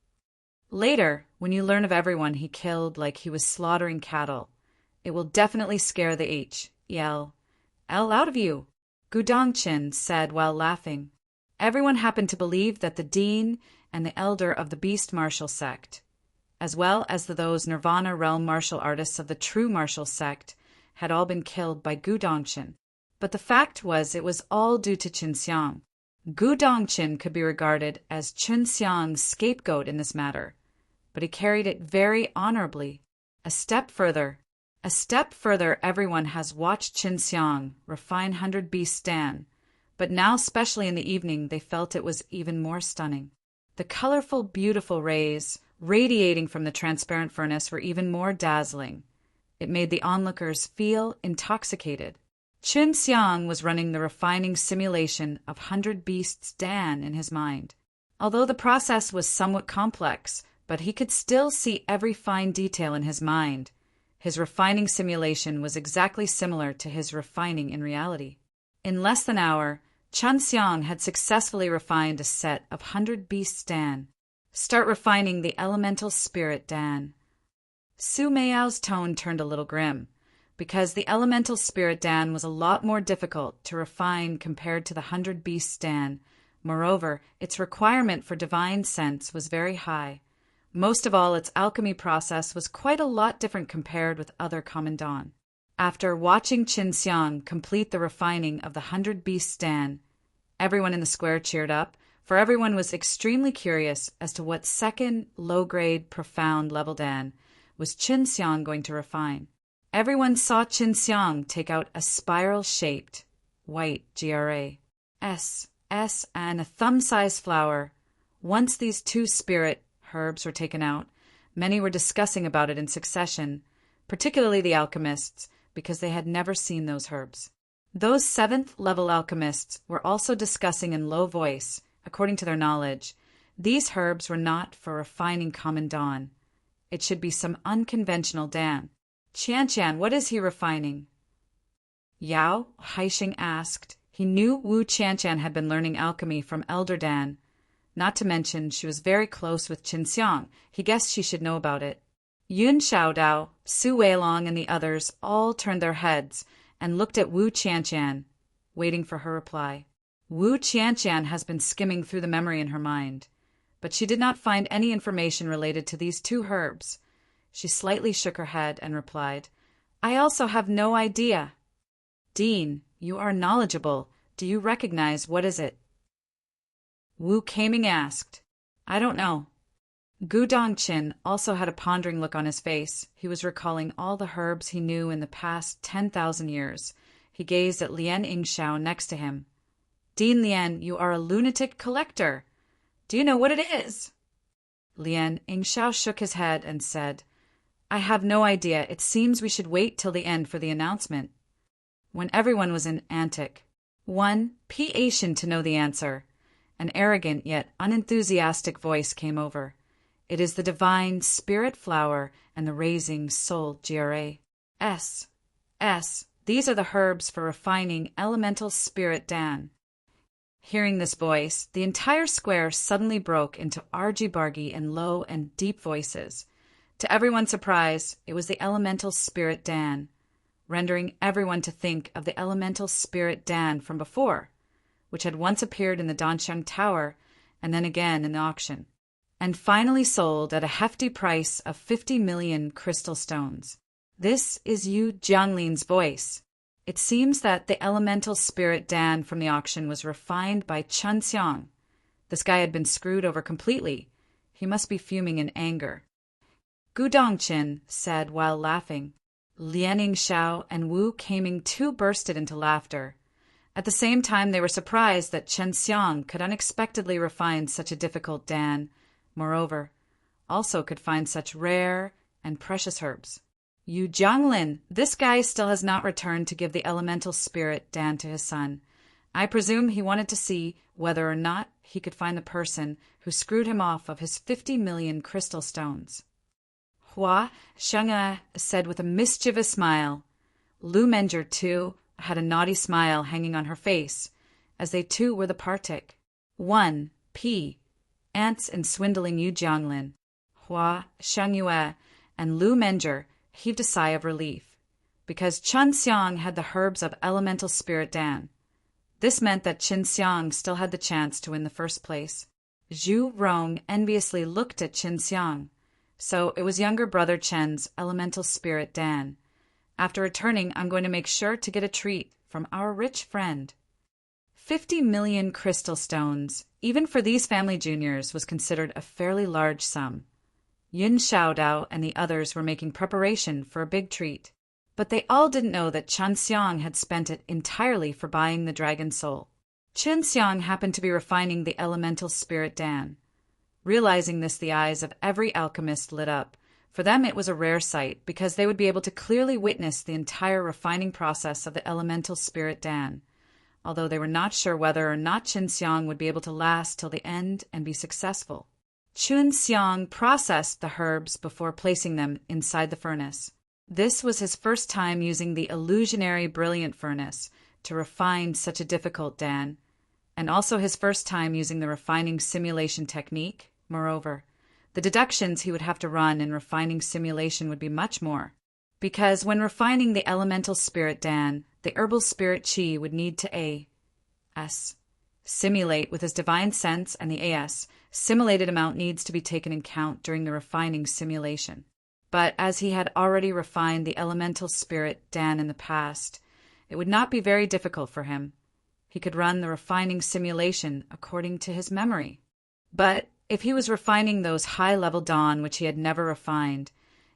Later, when you learn of everyone he killed like he was slaughtering cattle, it will definitely scare the H-E-L-L out of you, Gu Dongqin said while laughing. Everyone happened to believe that the dean and the elder of the beast martial sect, as well as those Nirvana realm martial artists of the true martial sect, had all been killed by Gu Dongqin. But the fact was it was all due to Qinxiang. Gu Dongqin could be regarded as Qinxiang's scapegoat in this matter, but he carried it very honorably. A step further, everyone has watched Qinxiang refine 100 Beast Dan, but now, especially in the evening, they felt it was even more stunning. The colorful, beautiful rays radiating from the transparent furnace were even more dazzling. It made the onlookers feel intoxicated. Qinxiang was running the refining simulation of 100 Beasts Dan in his mind. Although the process was somewhat complex, but he could still see every fine detail in his mind. His refining simulation was exactly similar to his refining in reality. In less than an hour, Qinxiang had successfully refined a set of 100 Beasts Dan. Start refining the elemental spirit Dan. Su Meiao's tone turned a little grim, because the elemental spirit Dan was a lot more difficult to refine compared to the 100 Beasts Dan. Moreover, its requirement for divine sense was very high. Most of all, its alchemy process was quite a lot different compared with other common dawn. After watching Qinxiang complete the refining of the 100 Beasts Dan, everyone in the square cheered up, for everyone was extremely curious as to what second, low-grade, profound level Dan was Qinxiang going to refine. Everyone saw Qinxiang take out a spiral-shaped, white GRA-S and a thumb-sized flower. Once these two spirit herbs were taken out, many were discussing about it in succession, particularly the alchemists, because they had never seen those herbs. Those 7th-level alchemists were also discussing in low voice, according to their knowledge, these herbs were not for refining common dawn. It should be some unconventional Dan. Qianqian, what is he refining? Yao, Haixing asked. He knew Wu Qianqian had been learning alchemy from Elder Dan. Not to mention, she was very close with Qinxiang. He guessed she should know about it. Yun Xiaodao, Su Weilong, and the others all turned their heads and looked at Wu Qianqian, waiting for her reply. Wu Qianqian has been skimming through the memory in her mind, but she did not find any information related to these two herbs. She slightly shook her head and replied, I also have no idea. Dean, you are knowledgeable. Do you recognize what is it? Wu Kaming asked. I don't know. Gu Dongqin also had a pondering look on his face. He was recalling all the herbs he knew in the past 10,000 years. He gazed at Lian Yingxiao next to him. Dean Lian, you are a lunatic collector. Do you know what it is? Lian Yingxiao shook his head and said, I have no idea. It seems we should wait till the end for the announcement. When everyone was in antic, one patient to know the answer. An arrogant yet unenthusiastic voice came over. It is the divine spirit flower and the raising soul GRA-S. These are the herbs for refining elemental spirit Dan. Hearing this voice, the entire square suddenly broke into argy-bargy and low and deep voices. To everyone's surprise, it was the elemental spirit Dan, rendering everyone to think of the elemental spirit Dan from before, which had once appeared in the Danxiang Tower and then again in the auction, and finally sold at a hefty price of 50 million crystal stones. This is Yu Jianglin's voice. It seems that the elemental spirit Dan from the auction was refined by Qinxiang. This guy had been screwed over completely. He must be fuming in anger. Gu Dongqin said while laughing. Lian Yingxiao and Wu Kaming too bursted into laughter. At the same time, they were surprised that Chen Xiang could unexpectedly refine such a difficult Dan, moreover, also could find such rare and precious herbs. Yu Jianglin, this guy still has not returned to give the elemental spirit Dan to his son. I presume he wanted to see whether or not he could find the person who screwed him off of his 50 million crystal stones. Hua Sheng'e said with a mischievous smile. Lu Menger, too, had a naughty smile hanging on her face, as they too were the partic. 1. P. Ants and swindling Yu Jianglin. Hua Shengyue and Lu Menger heaved a sigh of relief, because Chen Xiang had the herbs of elemental spirit Dan. This meant that Chen Xiang still had the chance to win the first place. Zhu Rong enviously looked at Chen Xiang, so it was younger brother Chen's elemental spirit Dan. After returning, I'm going to make sure to get a treat from our rich friend. 50 million crystal stones, even for these family juniors, was considered a fairly large sum. Yun Xiaodao and the others were making preparation for a big treat, but they all didn't know that Chen Xiang had spent it entirely for buying the dragon soul. Chen Xiang happened to be refining the elemental spirit Dan. Realizing this, the eyes of every alchemist lit up. For them it was a rare sight, because they would be able to clearly witness the entire refining process of the elemental spirit Dan, although they were not sure whether or not Chen Xiang would be able to last till the end and be successful. Chen Xiang processed the herbs before placing them inside the furnace. This was his first time using the illusionary brilliant furnace to refine such a difficult Dan, and also his first time using the refining simulation technique. Moreover, the deductions he would have to run in refining simulation would be much more, because when refining the elemental spirit Dan, the herbal spirit Qi would need to simulate with his divine sense, and the simulated amount needs to be taken in count during the refining simulation. But as he had already refined the elemental spirit Dan in the past, it would not be very difficult for him. He could run the refining simulation according to his memory. But if he was refining those high-level Dan which he had never refined,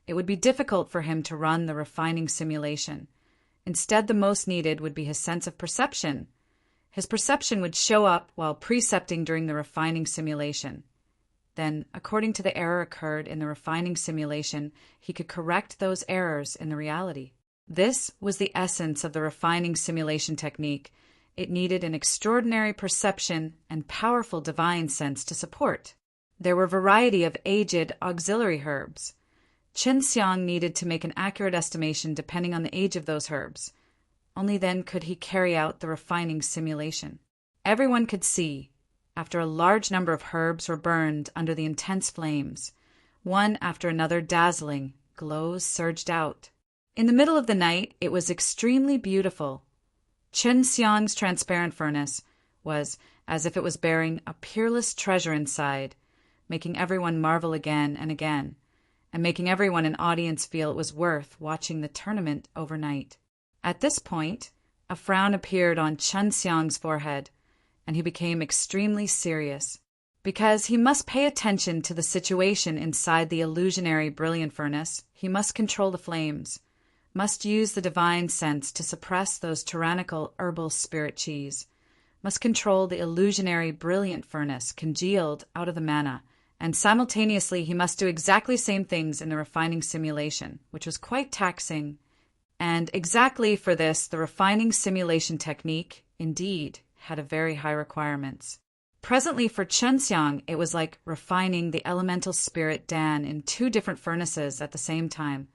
it would be difficult for him to run the refining simulation. Instead, the most needed would be his sense of perception. His perception would show up while precepting during the refining simulation. Then, according to the error occurred in the refining simulation, he could correct those errors in the reality. This was the essence of the refining simulation technique. It needed an extraordinary perception and powerful divine sense to support. There were a variety of aged auxiliary herbs. Chen Xiang needed to make an accurate estimation depending on the age of those herbs. Only then could he carry out the refining simulation. Everyone could see, after a large number of herbs were burned under the intense flames, one after another dazzling glows surged out. In the middle of the night, it was extremely beautiful. Chen Xiang's transparent furnace was as if it was bearing a peerless treasure inside, making everyone marvel again and again, and making everyone in audience feel it was worth watching the tournament overnight. At this point, a frown appeared on Chen Xiang's forehead, and he became extremely serious, because he must pay attention to the situation inside the illusionary brilliant furnace. He must control the flames, must use the divine sense to suppress those tyrannical herbal spirit Qis, must control the illusionary brilliant furnace congealed out of the mana, and simultaneously he must do exactly the same things in the refining simulation, which was quite taxing. And exactly for this, the refining simulation technique, indeed, had a very high requirements. Presently for Chen Xiang, it was like refining the elemental spirit Dan in two different furnaces at the same time.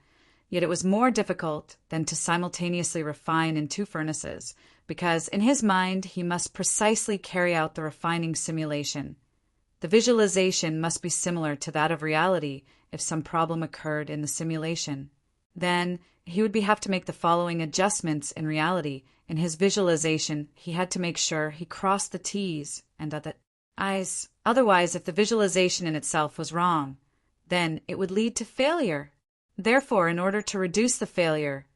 Yet it was more difficult than to simultaneously refine in two furnaces, because in his mind he must precisely carry out the refining simulation. The visualization must be similar to that of reality if some problem occurred in the simulation. Then he would have to make the following adjustments in reality. In his visualization, he had to make sure he crossed the T's and dotted the I's. Otherwise, if the visualization in itself was wrong, then it would lead to failure. Therefore, in order to reduce the failure,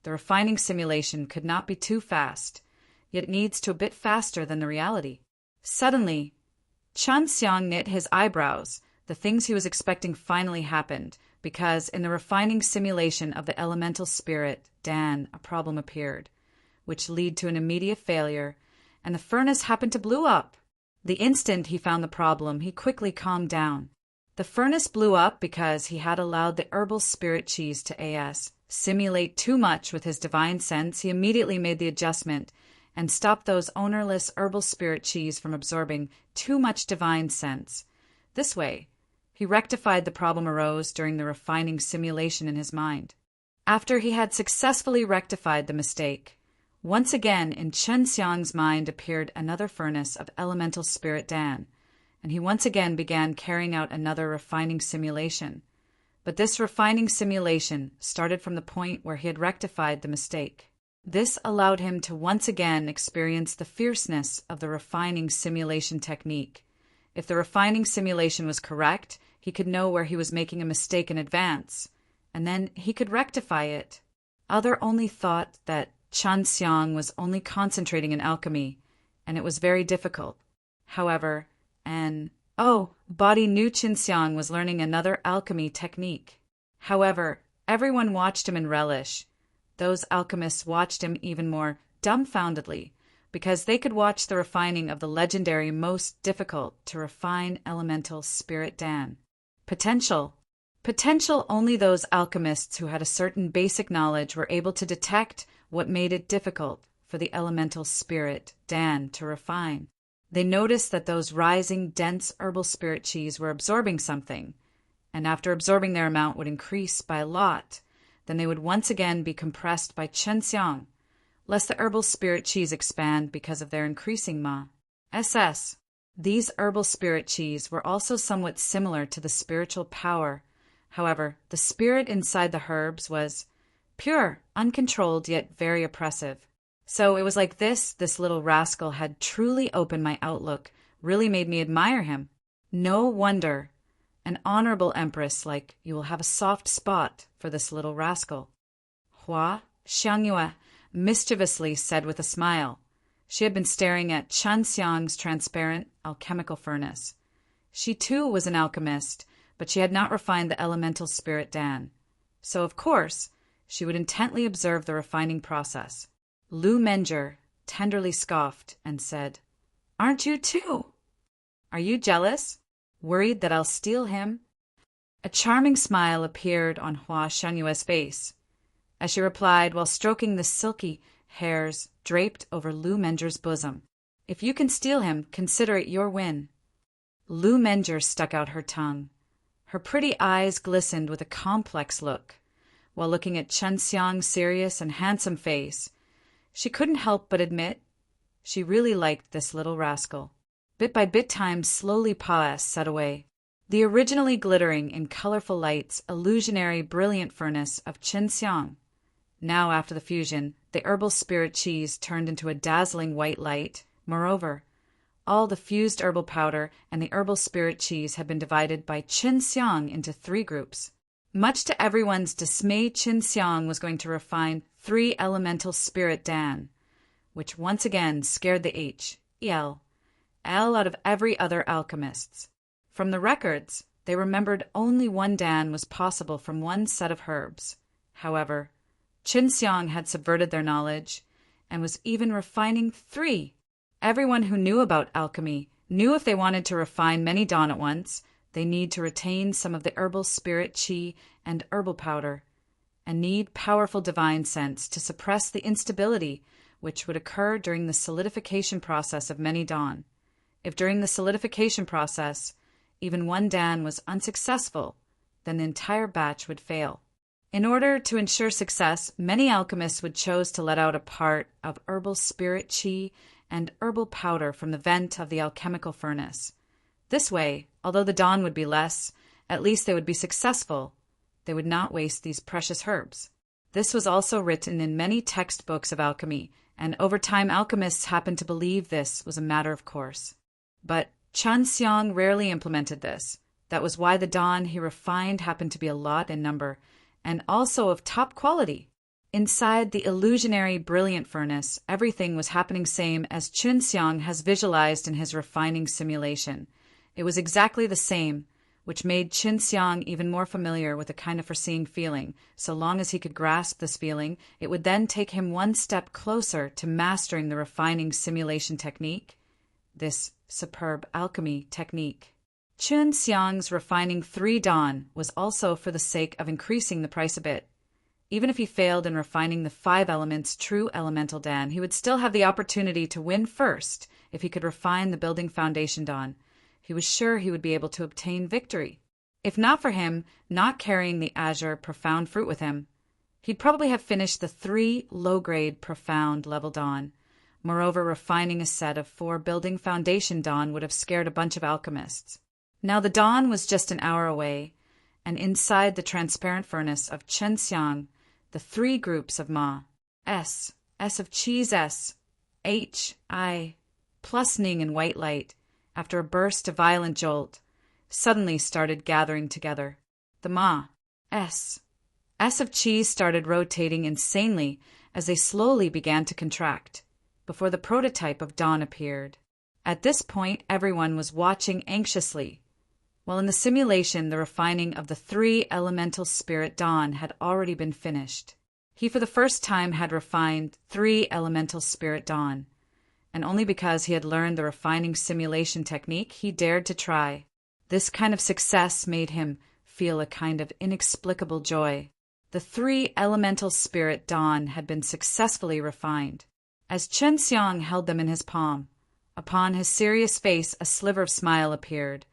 the refining simulation could not be too fast, yet it needs to a bit faster than the reality. Suddenly, Chen Xiang knit his eyebrows. The things he was expecting finally happened, because in the refining simulation of the elemental spirit, Dan, a problem appeared. which lead to an immediate failure, and the furnace happened to blow up. The instant he found the problem, he quickly calmed down. The furnace blew up because he had allowed the herbal spirit cheese to simulate too much with his divine sense. He immediately made the adjustment and stopped those ownerless herbal spirit cheese from absorbing too much divine sense. This way, he rectified the problem arose during the refining simulation in his mind. After he had successfully rectified the mistake, once again in Chen Xiang's mind appeared another furnace of elemental spirit Dan, and he once again began carrying out another refining simulation. But this refining simulation started from the point where he had rectified the mistake. This allowed him to once again experience the fierceness of the refining simulation technique. If the refining simulation was correct, he could know where he was making a mistake in advance, and then he could rectify it. Others only thought that Chen Xiang was only concentrating in alchemy, and it was very difficult. However, body knew Chen Xiang was learning another alchemy technique. However, everyone watched him in relish. Those alchemists watched him even more dumbfoundedly, because they could watch the refining of the legendary, most difficult to refine elemental spirit Dan. Potential only those alchemists who had a certain basic knowledge were able to detect what made it difficult for the elemental spirit Dan to refine. They noticed that those rising, dense herbal spirit cheese were absorbing something, and after absorbing their amount would increase by a lot. Then they would once again be compressed by Chen Xiang, lest the herbal spirit cheese expand because of their increasing SS. These herbal spirit cheese were also somewhat similar to the spiritual power. However, the spirit inside the herbs was pure, uncontrolled, yet very oppressive. So it was like this little rascal had truly opened my outlook, really made me admire him. No wonder an honorable empress like you will have a soft spot for this little rascal. Hua Xiangyue mischievously said with a smile. She had been staring at Chen Xiang's transparent alchemical furnace. She too was an alchemist, but she had not refined the elemental spirit Dan. So, of course, she would intently observe the refining process. Lu Menger tenderly scoffed and said, "Aren't you too? Are you jealous? Worried that I'll steal him?" A charming smile appeared on Hua Xianyue's face, as she replied while stroking the silky hairs draped over Lu Menger's bosom. "If you can steal him, consider it your win." Lu Menger stuck out her tongue. Her pretty eyes glistened with a complex look, while looking at Chen Xiang's serious and handsome face. She couldn't help but admit she really liked this little rascal. Bit by bit time slowly set away. The originally glittering in colorful lights, illusionary, brilliant furnace of Chen Xiang. Now, after the fusion, the herbal spirit cheese turned into a dazzling white light. Moreover, all the fused herbal powder and the herbal spirit cheese had been divided by Chen Xiang into 3 groups. Much to everyone's dismay, Chen Xiang was going to refine 3 elemental spirit Dan, which once again scared the L out of every other alchemists. From the records, they remembered only 1 Dan was possible from 1 set of herbs. However, Chen Xiang had subverted their knowledge and was even refining 3. Everyone who knew about alchemy knew if they wanted to refine many Dan at once, they need to retain some of the herbal spirit qi and herbal powder, and need powerful divine sense to suppress the instability which would occur during the solidification process of many Dan. If during the solidification process even 1 Dan was unsuccessful, then the entire batch would fail. In order to ensure success, many alchemists would choose to let out a part of herbal spirit qi and herbal powder from the vent of the alchemical furnace. This way, although the Dan would be less, at least they would be successful. They would not waste these precious herbs. This was also written in many textbooks of alchemy, and over time alchemists happened to believe this was a matter of course. But Chen Xiang rarely implemented this. That was why the Dan he refined happened to be a lot in number, and also of top quality. Inside the illusionary brilliant furnace, everything was happening same as Chen Xiang has visualized in his refining simulation. It was exactly the same, which made Qin Xiang even more familiar with a kind of foreseeing feeling. So long as he could grasp this feeling, it would then take him one step closer to mastering the refining simulation technique, this superb alchemy technique. Qin Xiang's refining 3 Dan was also for the sake of increasing the price a bit. Even if he failed in refining the 5 elements true elemental Dan, he would still have the opportunity to win first if he could refine the building foundation Dan. He was sure he would be able to obtain victory. If not for him not carrying the azure profound fruit with him, he'd probably have finished the 3 low-grade profound level Dan. Moreover, refining a set of 4 building foundation Dan would have scared a bunch of alchemists. Now the dawn was just an hour away, and inside the transparent furnace of Qin Xiang, the 3 groups of Ma, S of cheese S, H, I, plus Ning in white light, after a burst of violent jolt, suddenly started gathering together. The Ma, S of cheese started rotating insanely as they slowly began to contract, before the prototype of dawn appeared. At this point, everyone was watching anxiously. While in the simulation, the refining of the 3 elemental spirit dawn had already been finished. He for the first time had refined 3 elemental spirit dawn, and only because he had learned the refining simulation technique, he dared to try. This kind of success made him feel a kind of inexplicable joy. The 3 elemental spirit dawn had been successfully refined. As Qin Xiang held them in his palm, upon his serious face a sliver of smile appeared.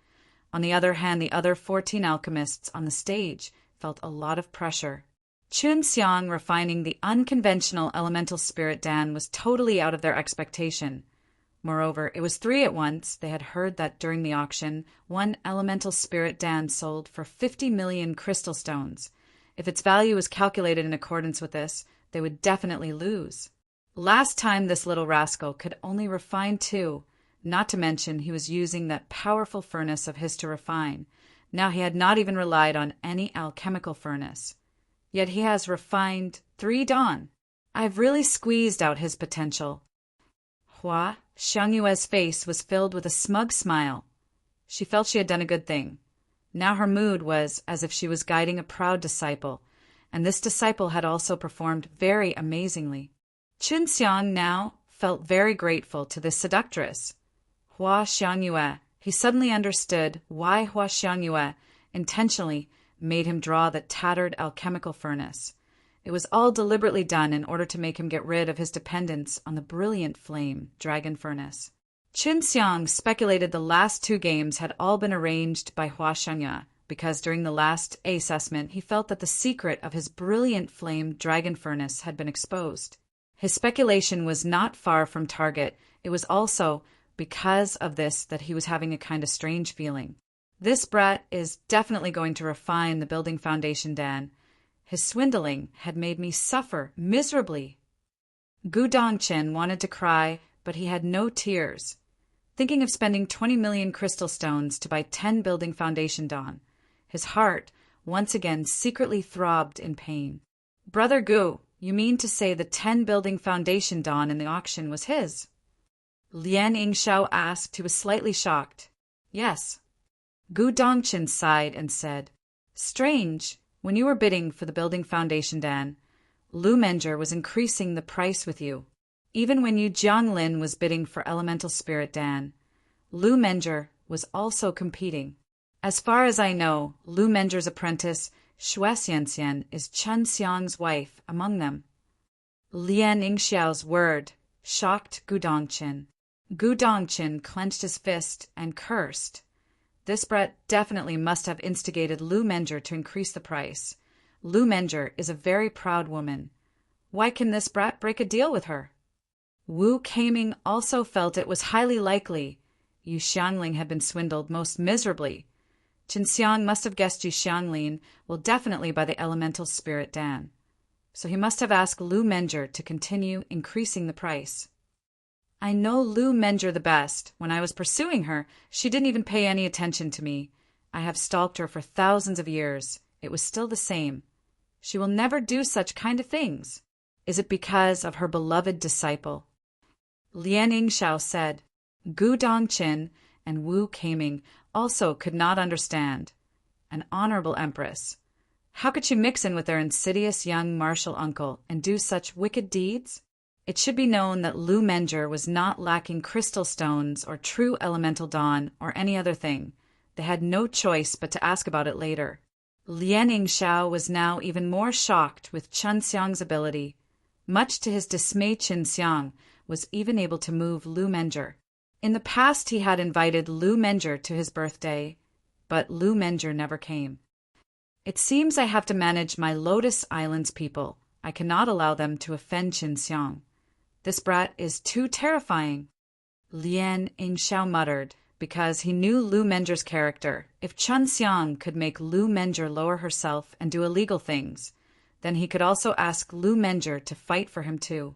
On the other hand, the other 14 alchemists on the stage felt a lot of pressure. Qin Xiang refining the unconventional elemental spirit Dan was totally out of their expectation. Moreover, it was 3 at once. They had heard that during the auction, 1 elemental spirit Dan sold for 50 million crystal stones. If its value was calculated in accordance with this, they would definitely lose. Last time this little rascal could only refine 2, not to mention he was using that powerful furnace of his to refine. Now he had not even relied on any alchemical furnace. Yet he has refined 3 Dan. I've really squeezed out his potential. Hua Xiangyue's face was filled with a smug smile. She felt she had done a good thing. Now her mood was as if she was guiding a proud disciple, and this disciple had also performed very amazingly. Qin Xiang now felt very grateful to this seductress, Hua Xiangyue. He suddenly understood why Hua Xiangyue intentionally made him draw the tattered alchemical furnace. It was all deliberately done in order to make him get rid of his dependence on the brilliant flame dragon furnace. Qin Xiang speculated the last 2 games had all been arranged by Hua Xiangyue, because during the last assessment he felt that the secret of his brilliant flame dragon furnace had been exposed. His speculation was not far from target. It was also because of this that he was having a kind of strange feeling. This brat is definitely going to refine the building foundation Dan. His swindling had made me suffer miserably. Gu Dongchen wanted to cry, but he had no tears. Thinking of spending 20 million crystal stones to buy 10 building foundation Dan, his heart once again secretly throbbed in pain. Brother Gu, you mean to say the 10 building foundation Dan in the auction was his? Lian Yingxiao asked. He was slightly shocked. Yes. Gu Dongchen sighed and said, Strange, when you were bidding for the building foundation Dan, Lu Menger was increasing the price with you. Even when Yu Jianglin was bidding for elemental spirit Dan, Lu Menger was also competing. As far as I know, Lu Menger's apprentice, Xue Xianxian, is Qin Xiang's wife among them. Lian Yingxiao's word shocked Gu Dongchen. Gu Dongchen clenched his fist and cursed. This brat definitely must have instigated Lu Menger to increase the price. Lu Menger is a very proud woman. Why can this brat break a deal with her? Wu Keiming also felt it was highly likely Yu Xiangling had been swindled most miserably. Qin Xiang must have guessed Yu Xianglin will definitely buy the elemental spirit Dan. So he must have asked Lu Menger to continue increasing the price. I know Lu Menger the best. When I was pursuing her, she didn't even pay any attention to me. I have stalked her for thousands of years. It was still the same. She will never do such kind of things. Is it because of her beloved disciple? Lian Yingxiao said. Gu Dongchen and Wu Keiming also could not understand. an honorable empress. How could she mix in with their insidious young martial uncle and do such wicked deeds? It should be known that Lu Menger was not lacking crystal stones or true elemental dawn or any other thing. They had no choice but to ask about it later. Lien Yingxiao was now even more shocked with Chen Xiang's ability. Much to his dismay, Chen Xiang was even able to move Lu Menger. In the past he had invited Lu Menger to his birthday, but Lu Menger never came. It seems I have to manage my Lotus Islands people. I cannot allow them to offend Chen Xiang. This brat is too terrifying, Lien Yingxiao muttered, because he knew Lu Menger's character. If Chen Xiang could make Lu Menger lower herself and do illegal things, then he could also ask Lu Menger to fight for him too.